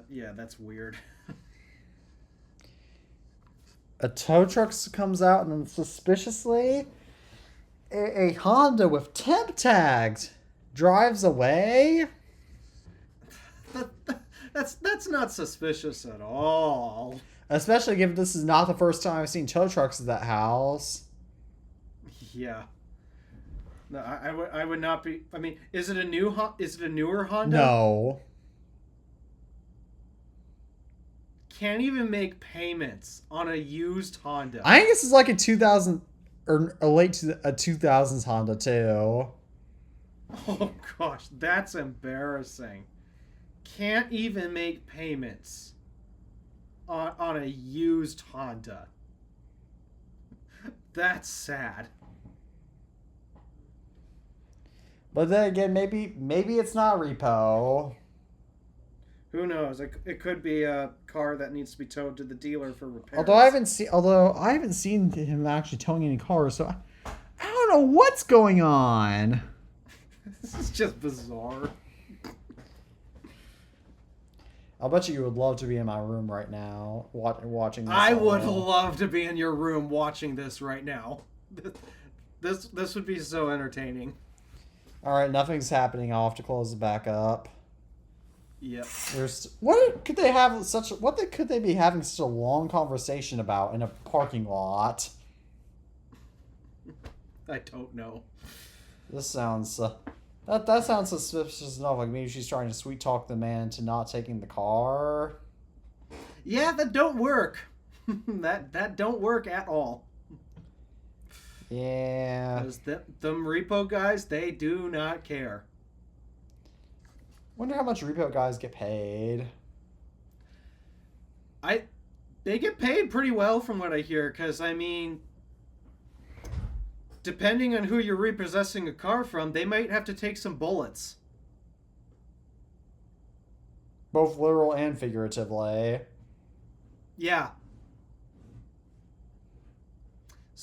Yeah, that's weird. A tow truck comes out and then suspiciously a Honda with temp tags drives away. That's not suspicious at all. Especially given this is not the first time I've seen tow trucks at that house. Yeah. No, I would not be. I mean, is it a newer Honda? No. Can't even make payments on a used Honda. I think this is like a 2000 or a late 2000s Honda too. Oh gosh, that's embarrassing. Can't even make payments on a used Honda. That's sad. But then again, maybe it's not repo. Who knows? It could be a car that needs to be towed to the dealer for repairs. Although I haven't seen him actually towing any cars, so I don't know what's going on. This is just bizarre. I'll bet you would love to be in my room right now watching this. I would love to be in your room watching this right now. This would be so entertaining. All right, nothing's happening. I'll have to close it back up. Yep. What could they be having such a long conversation about in a parking lot? I don't know. This sounds that sounds suspicious enough. Like maybe she's trying to sweet talk the man to not taking the car. Yeah, that don't work. that don't work at all. Yeah. Because them repo guys, they do not care. Wonder how much repo guys get paid. They get paid pretty well from what I hear, because I mean, depending on who you're repossessing a car from, they might have to take some bullets. Both literal and figuratively. Yeah.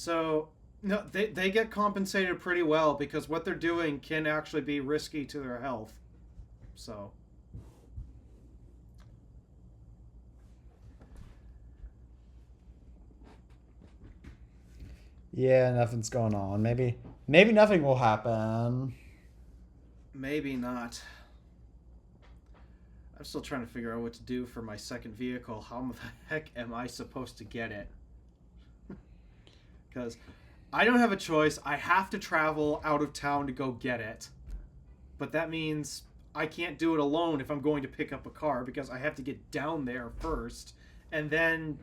So no, they get compensated pretty well because what they're doing can actually be risky to their health. So Yeah, nothing's going on. Maybe nothing will happen. maybe not. I'm still trying to figure out what to do for my second vehicle. How the heck am I supposed to get it? Because I don't have a choice. I have to travel out of town to go get it. But that means I can't do it alone if I'm going to pick up a car because I have to get down there first and then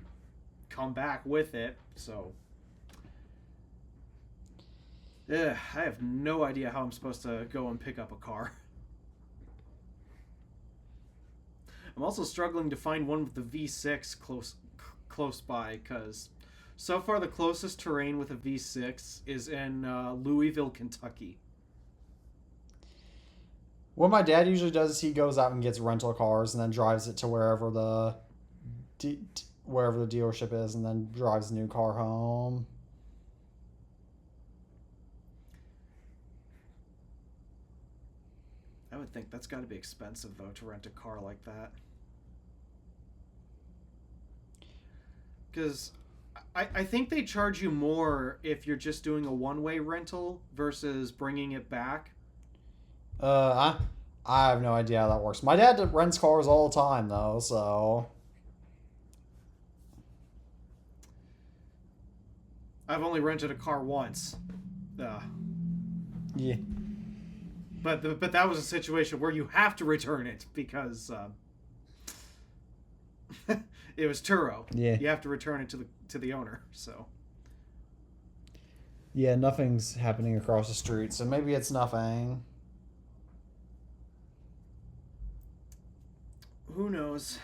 come back with it. So, I have no idea how I'm supposed to go and pick up a car. I'm also struggling to find one with the V6 close by because so far the closest terrain with a V6 is in Louisville, Kentucky. What my dad usually does is he goes out and gets rental cars and then drives it to wherever the dealership is, and then drives the new car home. I would think that's got to be expensive though to rent a car like that. Because I think they charge you more if you're just doing a one-way rental versus bringing it back. I have no idea how that works. My dad rents cars all the time though, so I've only rented a car once. yeah. But that was a situation where you have to return it because it was Turo. Yeah. You have to return it to the owner. So Yeah, nothing's happening across the street, so maybe it's nothing. who knows?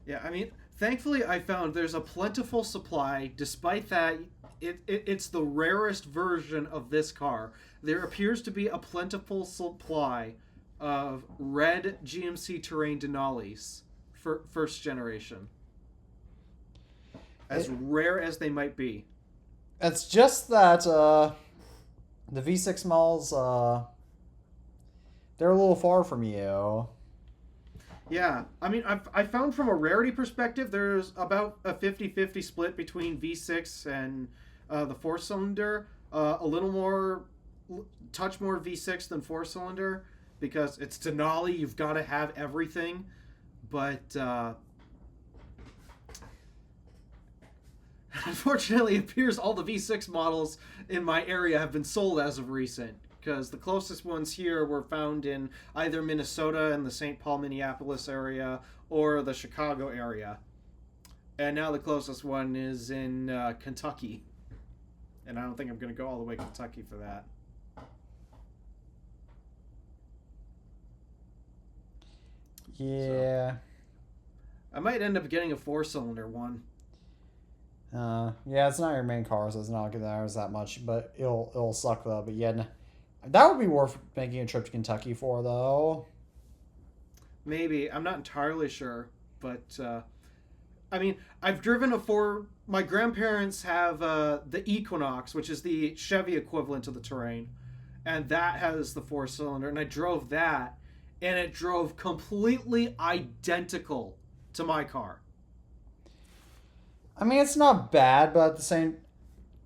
Yeah, I mean, thankfully I found there's a plentiful supply. Despite that, it's the rarest version of this car. There appears to be a plentiful supply of red GMC Terrain Denali's for first generation. As rare as they might be. It's just that the V6 models, they're a little far from you. Yeah, I mean, I found from a rarity perspective, there's about a 50-50 split between V6 and the four-cylinder. A little more, touch more V6 than four-cylinder because it's Denali. You've got to have everything, but unfortunately, it appears all the V6 models in my area have been sold as of recent. Because the closest ones here were found in either Minnesota in the St. Paul, Minneapolis area or the Chicago area. And now the closest one is in Kentucky. And I don't think I'm going to go all the way to Kentucky for that. Yeah. So, I might end up getting a four-cylinder one. Yeah, it's not your main car, so it's not going to matter that much, but it'll suck though. But yeah, that would be worth making a trip to Kentucky for, though. Maybe. I'm not entirely sure. But, I mean, I've driven a four... My grandparents have the Equinox, which is the Chevy equivalent of the Terrain. And that has the four-cylinder. And I drove that. And it drove completely identical to my car. I mean, it's not bad, but at the same...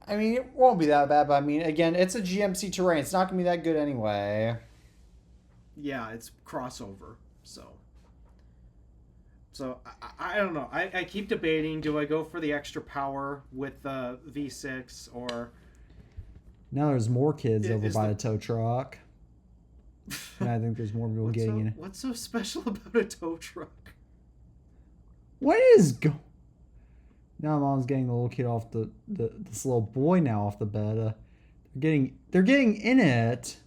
I mean, it won't be that bad, but I mean, again, it's a GMC Terrain. It's not going to be that good anyway. Yeah, it's crossover, so I don't know. I keep debating, do I go for the extra power with the V6 or... Now there's more kids over by the tow truck. And I think there's more people getting in it. What's so special about a tow truck? What is going... Now mom's getting the little kid off this little boy now off the bed. They're getting in it.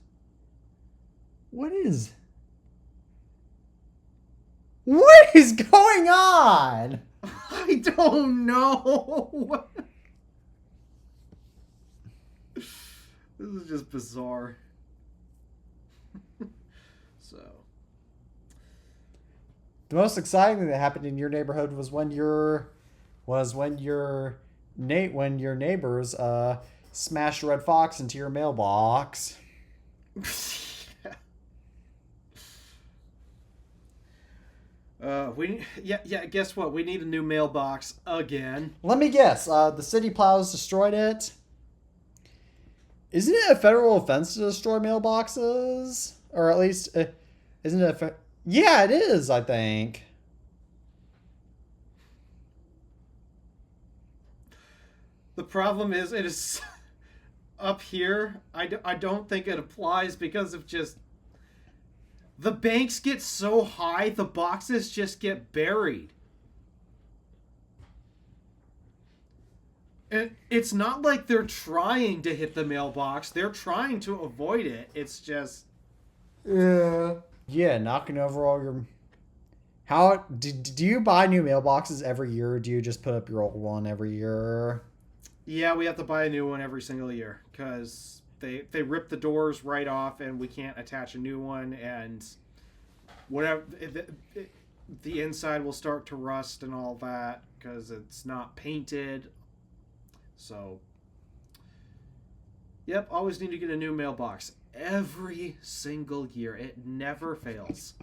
What is going on? I don't know. This is just bizarre. So, the most exciting thing that happened in your neighborhood was when your was when your neighbors smashed a red fox into your mailbox. Guess what? We need a new mailbox again. Let me guess. The city plows destroyed it. Isn't it a federal offense to destroy mailboxes? Or at least, isn't it yeah, it is, I think. The problem is, it is up here. I don't think it applies because of just the banks get so high, the boxes just get buried. And it's not like they're trying to hit the mailbox. They're trying to avoid it. It's just... Yeah, knocking over all your... How... Do you buy new mailboxes every year, or do you just put up your old one every year? Yeah, we have to buy a new one every single year, because they rip the doors right off, and we can't attach a new one, and whatever... The inside will start to rust and all that, because it's not painted. So, yep, always need to get a new mailbox. Every single year. It never fails.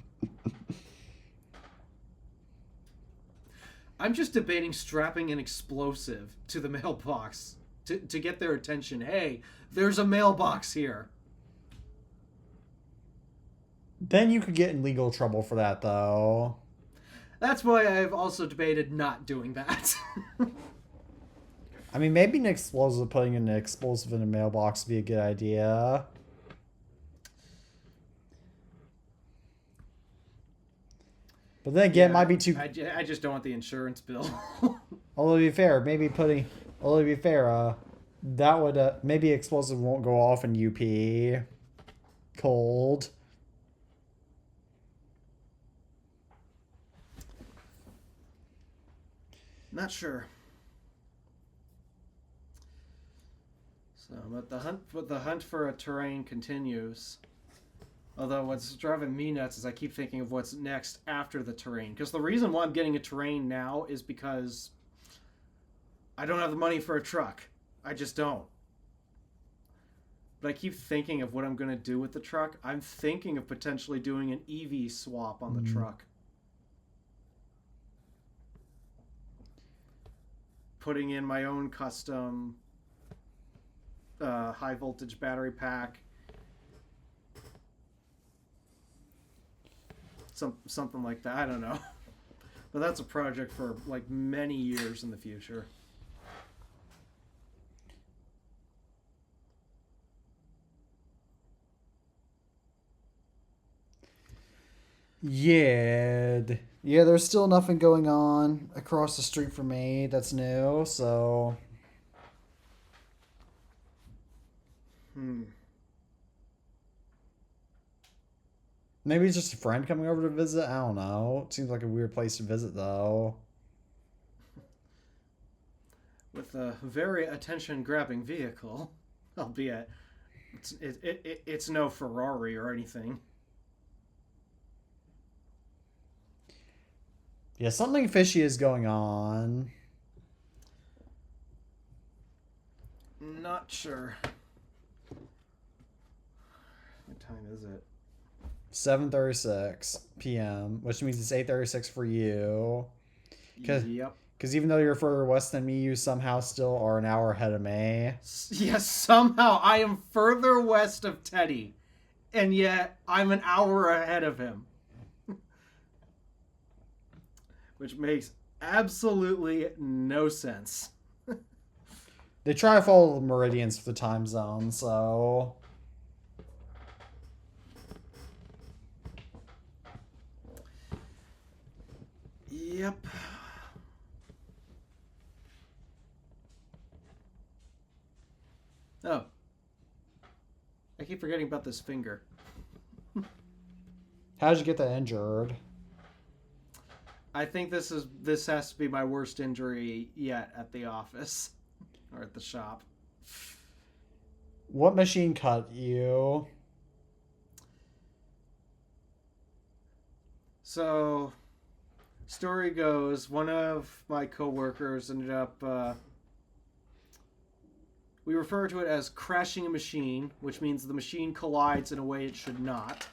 I'm just debating strapping an explosive to the mailbox to get their attention. Hey, there's a mailbox here. Then you could get in legal trouble for that, though. That's why I've also debated not doing that. I mean, maybe putting an explosive in a mailbox would be a good idea. But then again, it might be too... I just don't want the insurance bill. Although to be fair, that would... maybe explosive won't go off in UP. Cold. Not sure. So, but the hunt for a terrain continues. Although what's driving me nuts is I keep thinking of what's next after the terrain. Because the reason why I'm getting a terrain now is because I don't have the money for a truck. I just don't. But I keep thinking of what I'm going to do with the truck. I'm thinking of potentially doing an EV swap on the truck. Putting in my own custom high voltage battery pack. Something like that. I don't know. But that's a project for like many years in the future. Yeah. Yeah, there's still nothing going on across the street from me that's new, so... Maybe it's just a friend coming over to visit. I don't know. It seems like a weird place to visit, though. With a very attention-grabbing vehicle, albeit it's no Ferrari or anything. Yeah, something fishy is going on. Not sure. What time is it? 7:36 p.m., which means it's 8:36 for you. Yep. Because even though you're further west than me, you somehow still are an hour ahead of me. Yes, somehow I am further west of Teddy, and yet I'm an hour ahead of him. Which makes absolutely no sense. They try to follow the meridians for the time zone, so... Yep. Oh. I keep forgetting about this finger. How did you get that injured? I think this has to be my worst injury yet at the office. Or at the shop. What machine cut you? So, story goes, one of my coworkers ended up. We refer to it as crashing a machine, which means the machine collides in a way it should not.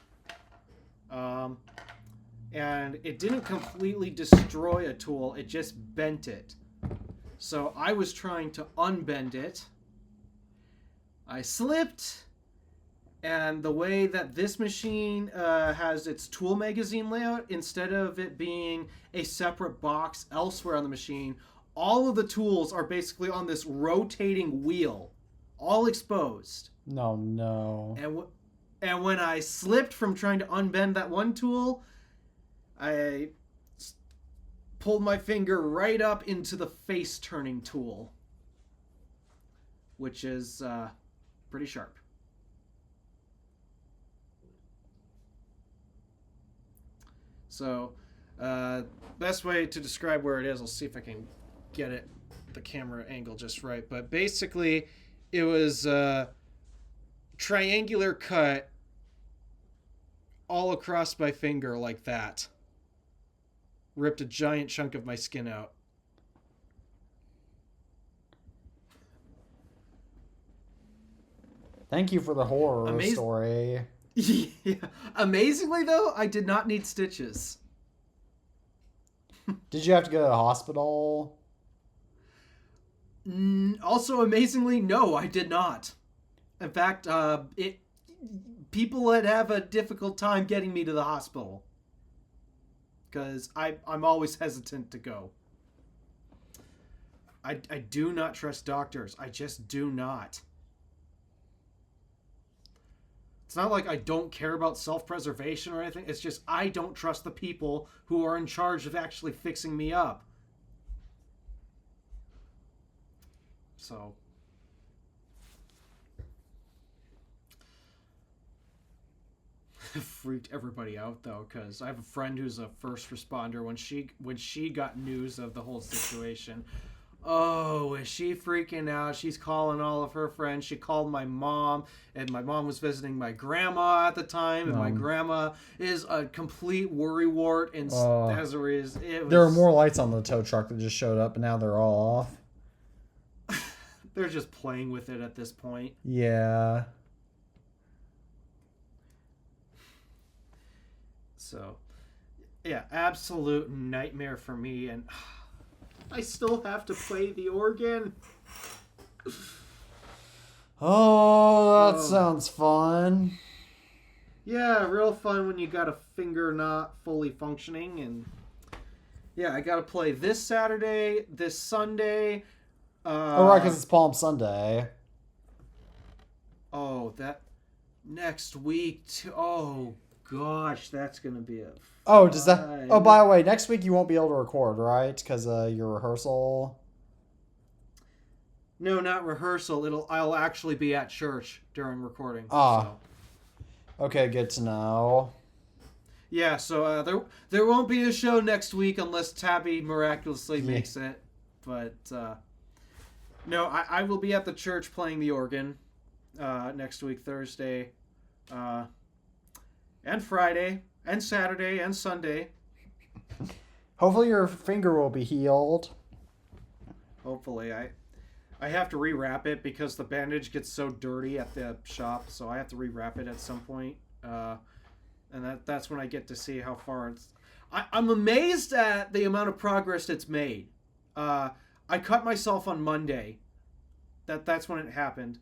And it didn't completely destroy a tool, it just bent it. So I was trying to unbend it. I slipped, and the way that this machine has its tool magazine layout, instead of it being a separate box elsewhere on the machine, all of the tools are basically on this rotating wheel, all exposed. No. And when I slipped from trying to unbend that one tool, I pulled my finger right up into the face turning tool, which is pretty sharp. So, best way to describe where it is, I'll see if I can get it, the camera angle just right. But basically, it was a triangular cut all across my finger like that. Ripped a giant chunk of my skin out. Thank you for the horror story. Yeah. Amazingly, though, I did not need stitches. Did you have to go to the hospital? Also, amazingly, no, I did not. In fact, people would have a difficult time getting me to the hospital, because I'm always hesitant to go. I do not trust doctors. I just do not. It's not like I don't care about self-preservation or anything. It's just I don't trust the people who are in charge of actually fixing me up. So... freaked everybody out though, because I have a friend who's a first responder. When she got news of the whole situation, oh, is she freaking out? She's calling all of her friends. She called my mom, and my mom was visiting my grandma at the time, and my grandma is a complete worrywart. And as there is, there were more lights on the tow truck that just showed up, and now they're all off. They're just playing with it at this point. Yeah. So, yeah, absolute nightmare for me, and I still have to play the organ. Oh, that sounds fun. Yeah, real fun when you got a finger not fully functioning, and yeah, I gotta play this Saturday, this Sunday. Oh, right, because it's Palm Sunday. Oh, that next week too. Oh gosh, that's gonna be a. Oh, does that? Oh, by the way, next week you won't be able to record, right? Because your rehearsal. No, not rehearsal. I'll actually be at church during recording. So. Okay, good to know. Yeah, so there won't be a show next week unless Tabby miraculously makes it. But no, I will be at the church playing the organ next week, Thursday. And Friday, and Saturday, and Sunday. Hopefully your finger will be healed. Hopefully. I have to rewrap it because the bandage gets so dirty at the shop, so I have to rewrap it at some point. And that's when I get to see how far it's... I'm amazed at the amount of progress it's made. I cut myself on Monday. That's when it happened.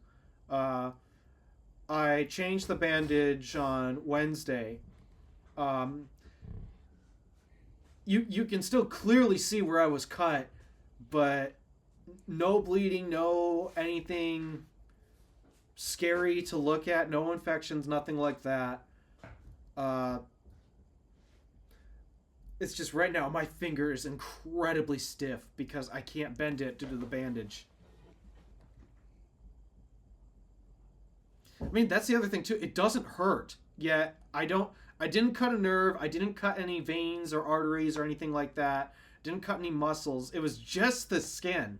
I changed the bandage on Wednesday. You can still clearly see where I was cut, but no bleeding, no anything scary to look at, no infections, nothing like that. It's just right now my finger is incredibly stiff because I can't bend it due to the bandage. I mean, that's the other thing too. It doesn't hurt. Yet I didn't cut a nerve. I didn't cut any veins or arteries or anything like that. Didn't cut any muscles. It was just the skin.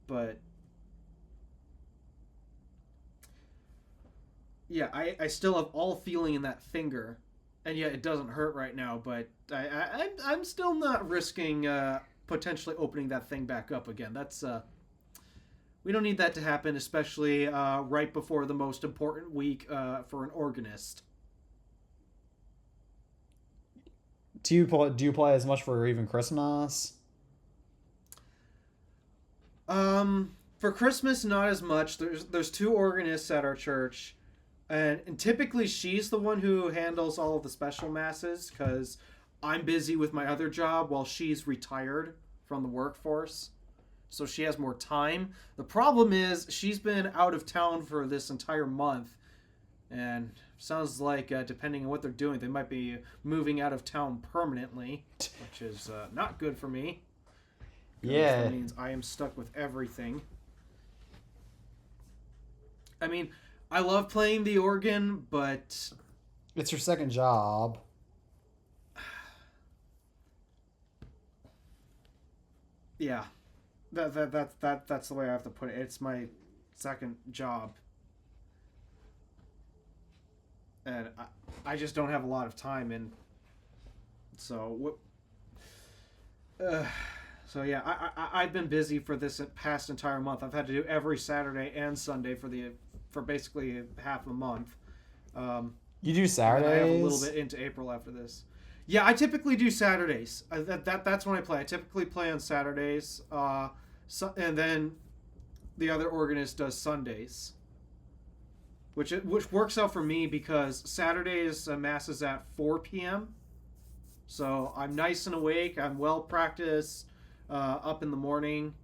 But yeah, I still have all feeling in that finger. and yet it doesn't hurt right now. But I'm still not risking potentially opening that thing back up again. That's we don't need that to happen, especially right before the most important week for an organist. Do you play as much for even Christmas? For Christmas, not as much. There's two organists at our church, and typically she's the one who handles all of the special masses because I'm busy with my other job while she's retired from the workforce. So she has more time. The problem is she's been out of town for this entire month, and sounds like depending on what they're doing, they might be moving out of town permanently, which is not good for me. Yeah. That means I am stuck with everything. I mean, I love playing the organ, but It's your second job. yeah, that's the way I have to put it. It's my second job, and I just don't have a lot of time, and so so yeah, I've been busy for this past entire month. I've had to do every Saturday and Sunday for basically half a month. You do And Saturdays? I have a little bit into April after this. Yeah, I typically do Saturdays. That's when I play. I typically play on Saturdays. And then the other organist does Sundays, which works out for me because Saturdays mass is at 4 p.m. So I'm nice and awake. I'm well practiced up in the morning.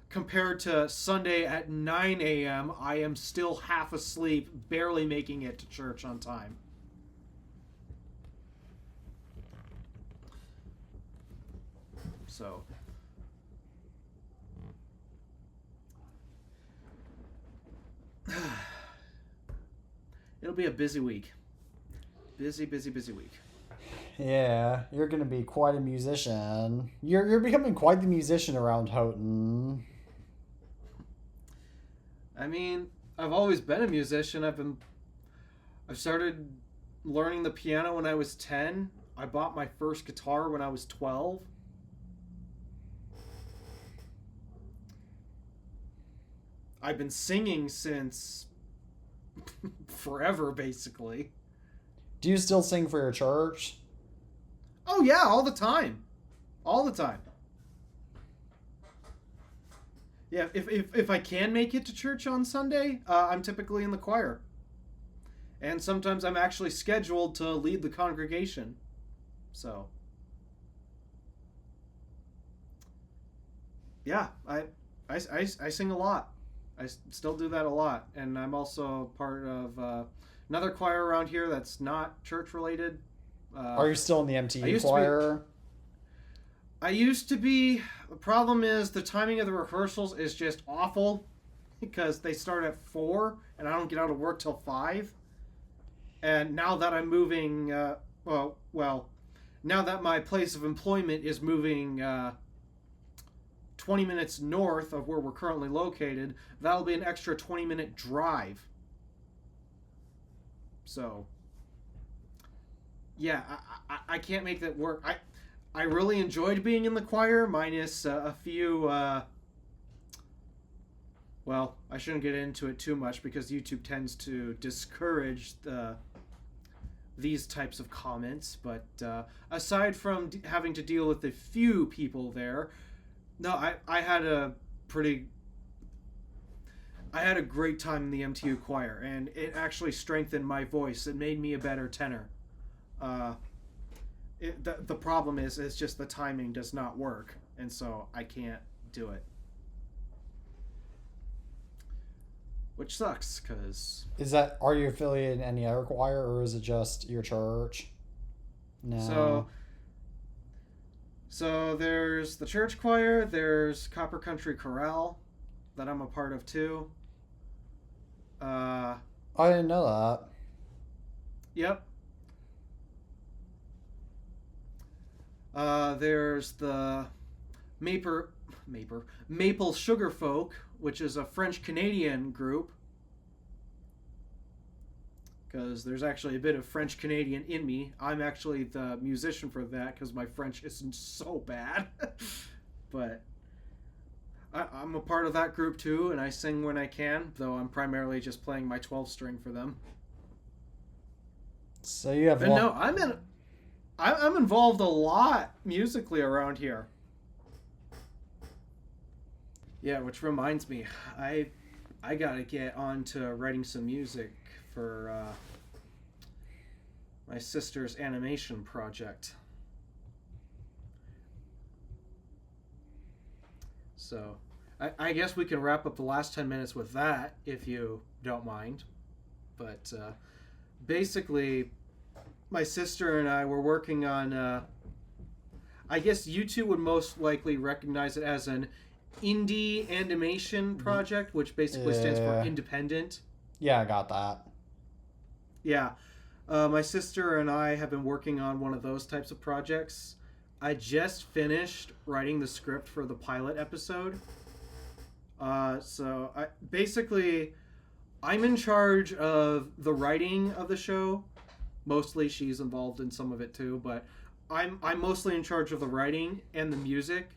Compared to Sunday at 9 a.m., I am still half asleep, barely making it to church on time. So, it'll be a busy week. Busy week. Yeah, you're gonna be quite a musician. You're becoming quite the musician around Houghton. I mean, I've always been a musician. I've started learning the piano when I was 10. I bought my first guitar when I was 12. I've been singing since forever, basically. Do you still sing for your church? Oh yeah, all the time. All the time. Yeah, if I can make it to church on Sunday, I'm typically in the choir. And sometimes I'm actually scheduled to lead the congregation. So, yeah, I sing a lot. I still do that a lot. And I'm also part of another choir around here that's not church related. Are you still in the I MTU used to be- choir? I used to be. The problem is the timing of the rehearsals is just awful because they start at 4 and I don't get out of work till 5. And now that I'm moving, now that my place of employment is moving 20 minutes north of where we're currently located, that'll be an extra 20-minute drive. So, yeah, I can't make that work. I really enjoyed being in the choir, minus a few. Well, I shouldn't get into it too much because YouTube tends to discourage these types of comments. But aside from having to deal with a few people there, no, I had a great time in the MTU choir, and it actually strengthened my voice. It made me a better tenor. The problem is it's just the timing does not work, and so I can't do it, which sucks because Are you affiliated in any other choir, or is it just your church? No. So there's the church choir, there's Copper Country Chorale that I'm a part of too. I didn't know that. Yep. There's the Maple Sugar Folk, which is a French Canadian group. because there's actually a bit of French Canadian in me. I'm actually the musician for that because my French isn't so bad. But I'm a part of that group too, and I sing when I can, though I'm primarily just playing my 12 string for them. So you have And no, I'm involved a lot musically around here. Yeah, which reminds me, I gotta get on to writing some music for my sister's animation project. So, I guess we can wrap up the last 10 minutes with that, if you don't mind. But basically, my sister and I were working on, I guess you two would most likely recognize it as an indie animation project, which basically stands for independent. Yeah, I got that. Yeah. My sister and I have been working on one of those types of projects. I just finished writing the script for the pilot episode. So I'm in charge of the writing of the show. Mostly she's involved in some of it too, but I'm mostly in charge of the writing and the music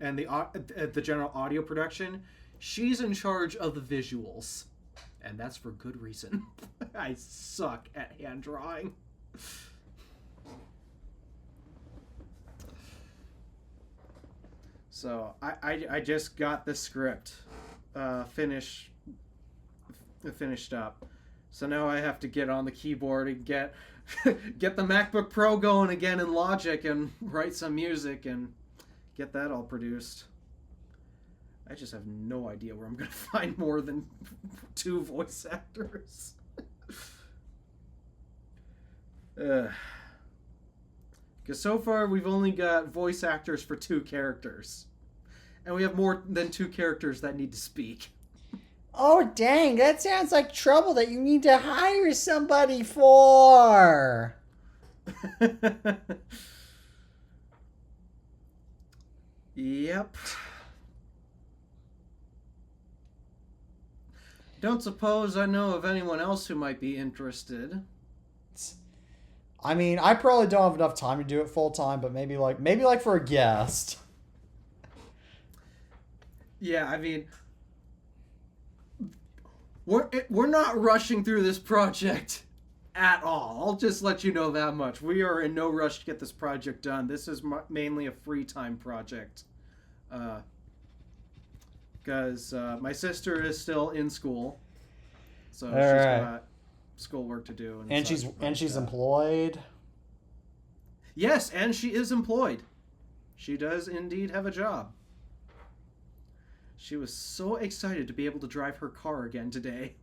and the general audio production. She's in charge of the visuals, and that's for good reason. I suck at hand drawing. So I just got the script finished up. So now I have to get on the keyboard and get the MacBook Pro going again in Logic and write some music and get that all produced. I just have no idea where I'm going to find more than 2 voice actors. Because so far we've only got voice actors for 2 characters. And we have more than 2 characters that need to speak. Oh, dang. That sounds like trouble that you need to hire somebody for. Yep. Don't suppose I know of anyone else who might be interested. I mean, I probably don't have enough time to do it full time, but maybe like for a guest. Yeah, I mean, we're not rushing through this project at all. I'll just let you know that much. We are in no rush to get this project done. This is mainly a free time project. Because my sister is still in school, so she's got schoolwork to do. And she's employed. Yes, and she is employed. She does indeed have a job. She was so excited to be able to drive her car again today.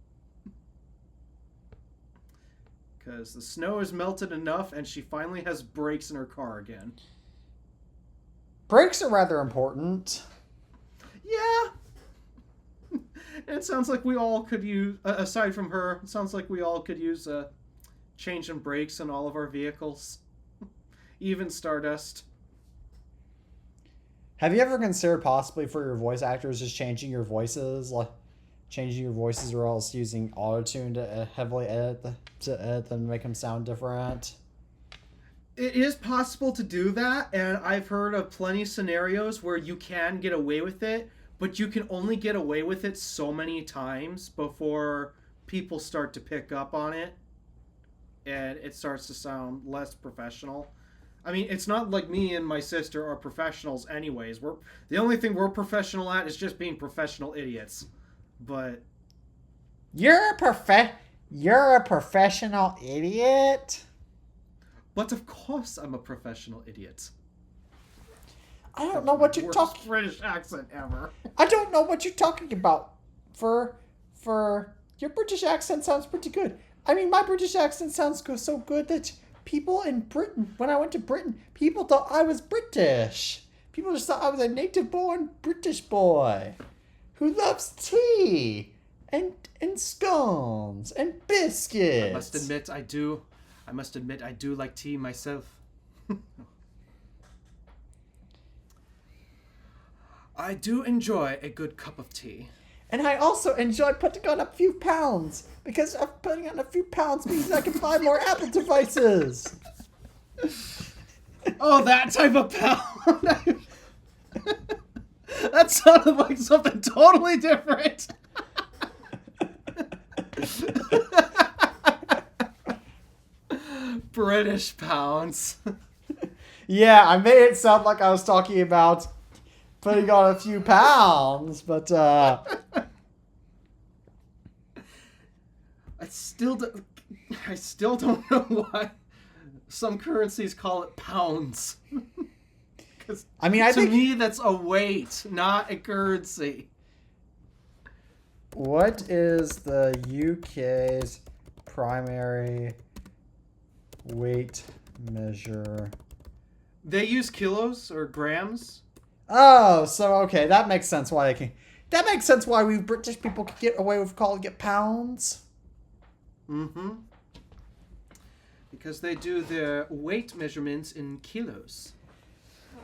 Because the snow has melted enough and she finally has brakes in her car again. Brakes are rather important. Yeah. It sounds like we all could use, aside from her, it sounds like we all could use a change in brakes in all of our vehicles. Even Stardust. Have you ever considered possibly for your voice actors just changing your voices, or else using auto-tune to heavily edit them and make them sound different? It is possible to do that, and I've heard of plenty of scenarios where you can get away with it, but you can only get away with it so many times before people start to pick up on it, and it starts to sound less professional. I mean, it's not like me and my sister are professionals anyways. The only thing we're professional at is just being professional idiots. But You're a professional idiot? But of course I'm a professional idiot. I don't know what you're talking. British accent ever. I don't know what you're talking about. For your British accent sounds pretty good. I mean, my British accent sounds so good that people in Britain, when I went to Britain, people thought I was British. People just thought I was a native-born British boy who loves tea and scones and biscuits. I must admit I do like tea myself. I do enjoy a good cup of tea. And I also enjoy putting on a few pounds because putting on a few pounds means I can buy more Apple devices. Oh, that type of pound. That sounded like something totally different. British pounds. Yeah, I made it sound like I was talking about putting on a few pounds, but I still don't know why some currencies call it pounds. Because I mean, I to think me that's a weight, not a currency. what is the UK's primary weight measure? They use kilos or grams. Oh, so okay, that makes sense why that makes sense why we British people could get away with calling it pounds. Mm-hmm. Because they do their weight measurements in kilos.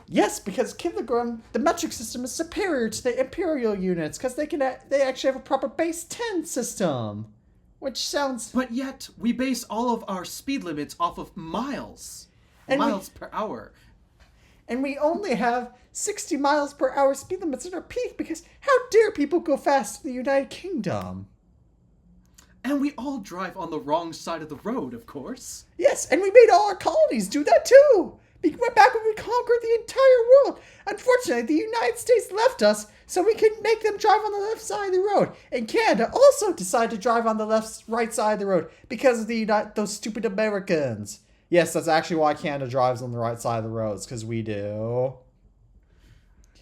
Yes, because kilogram, the metric system is superior to the imperial units because they actually have a proper base 10 system, which sounds. But yet we base all of our speed limits off of miles, And miles per hour. And we only have 60 miles per hour speed limits at our peak because how dare people go fast in the United Kingdom? And we all drive on the wrong side of the road, of course. Yes, and we made all our colonies do that too. We went back when we conquered the entire world. Unfortunately, the United States left us so we could make them drive on the left side of the road. And Canada also decided to drive on the right side of the road because of those stupid Americans. Yes, that's actually why Canada drives on the right side of the roads, because we do.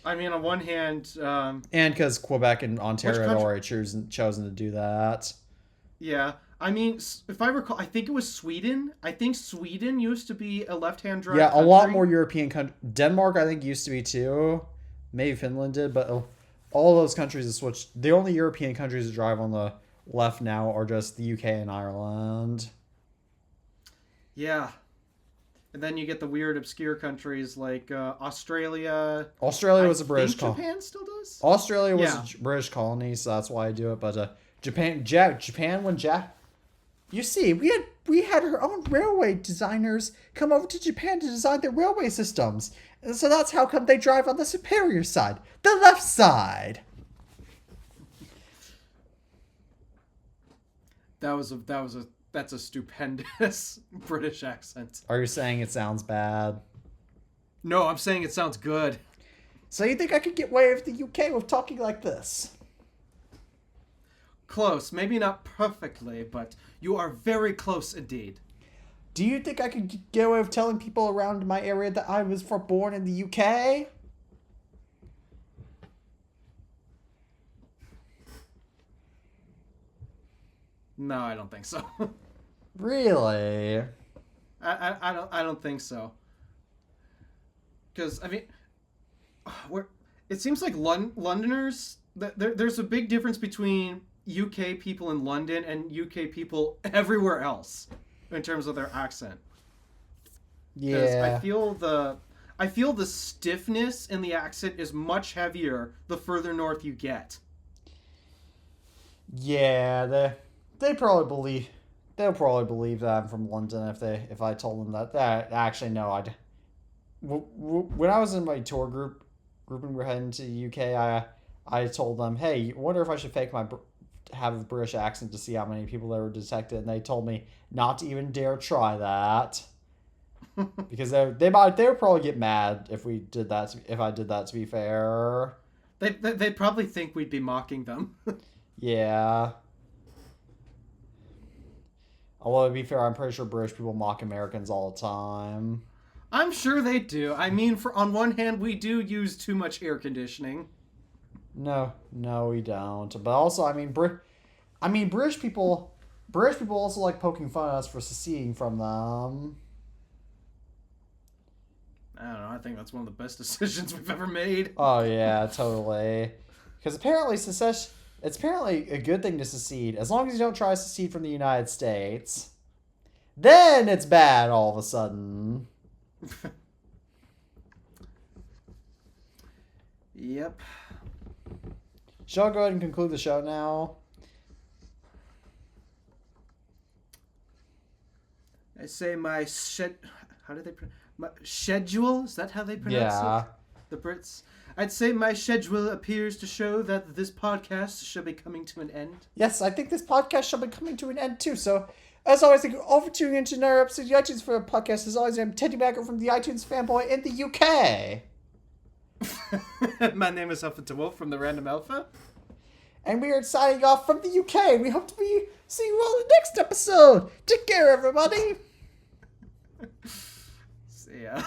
I mean, on one hand, and because Quebec and Ontario had already chosen to do that. Yeah. I mean, if I recall, I think it was Sweden. I think Sweden used to be a left-hand drive country. A lot more European countries. Denmark, I think, used to be too. Maybe Finland did, but all those countries have switched. The only European countries that drive on the left now are just the UK and Ireland. Yeah. And then you get the weird, obscure countries like Australia. Australia was a British colony. Japan still does? Australia was a British colony, so that's why I do it. But Japan, when you see, we had our own railway designers come over to Japan to design their railway systems. And so that's how come they drive on the superior side, the left side. That's a stupendous British accent. Are you saying it sounds bad? No, I'm saying it sounds good. So you think I could get away with the UK with talking like this? Close. Maybe not perfectly, but you are very close indeed. Do you think I could get away with telling people around my area that I was born in the UK? No, I don't think so. Really? I don't think so. Because I mean, it seems like Londoners. There's a big difference between UK people in London and UK people everywhere else in terms of their accent. Yeah. I feel the stiffness in the accent is much heavier the further north you get. Yeah, they'll probably believe that I'm from London if I told them that. Actually, no, when I was in my tour group and we're heading to the UK, I told them, hey, I wonder if I should have a British accent to see how many people there were detected, and they told me not to even dare try that. Because they would probably get mad if I did that, to be fair. They'd probably think we'd be mocking them. Yeah. Although, to be fair, I'm pretty sure British people mock Americans all the time. I'm sure they do. I mean, on one hand, we do use too much air conditioning. No, we don't. But also, I mean, British people also like poking fun at us for seceding from them. I don't know. I think that's one of the best decisions we've ever made. Oh yeah, totally. Because apparently it's apparently a good thing to secede, as long as you don't try to secede from the United States. Then it's bad all of a sudden. Yep. Shall I go ahead and conclude the show now? I say my how do they my schedule? Is that how they pronounce it? The Brits. I'd say my schedule appears to show that this podcast should be coming to an end. Yes, I think this podcast shall be coming to an end too. So, as always, thank you all for tuning into another episode of the iTunes for a podcast. As always, I'm Teddy Bagger from the iTunes Fanboy in the UK. My name is Alpha Wolf from the Random Alpha. And we are signing off from the UK. We hope to see you all in the next episode. Take care, everybody.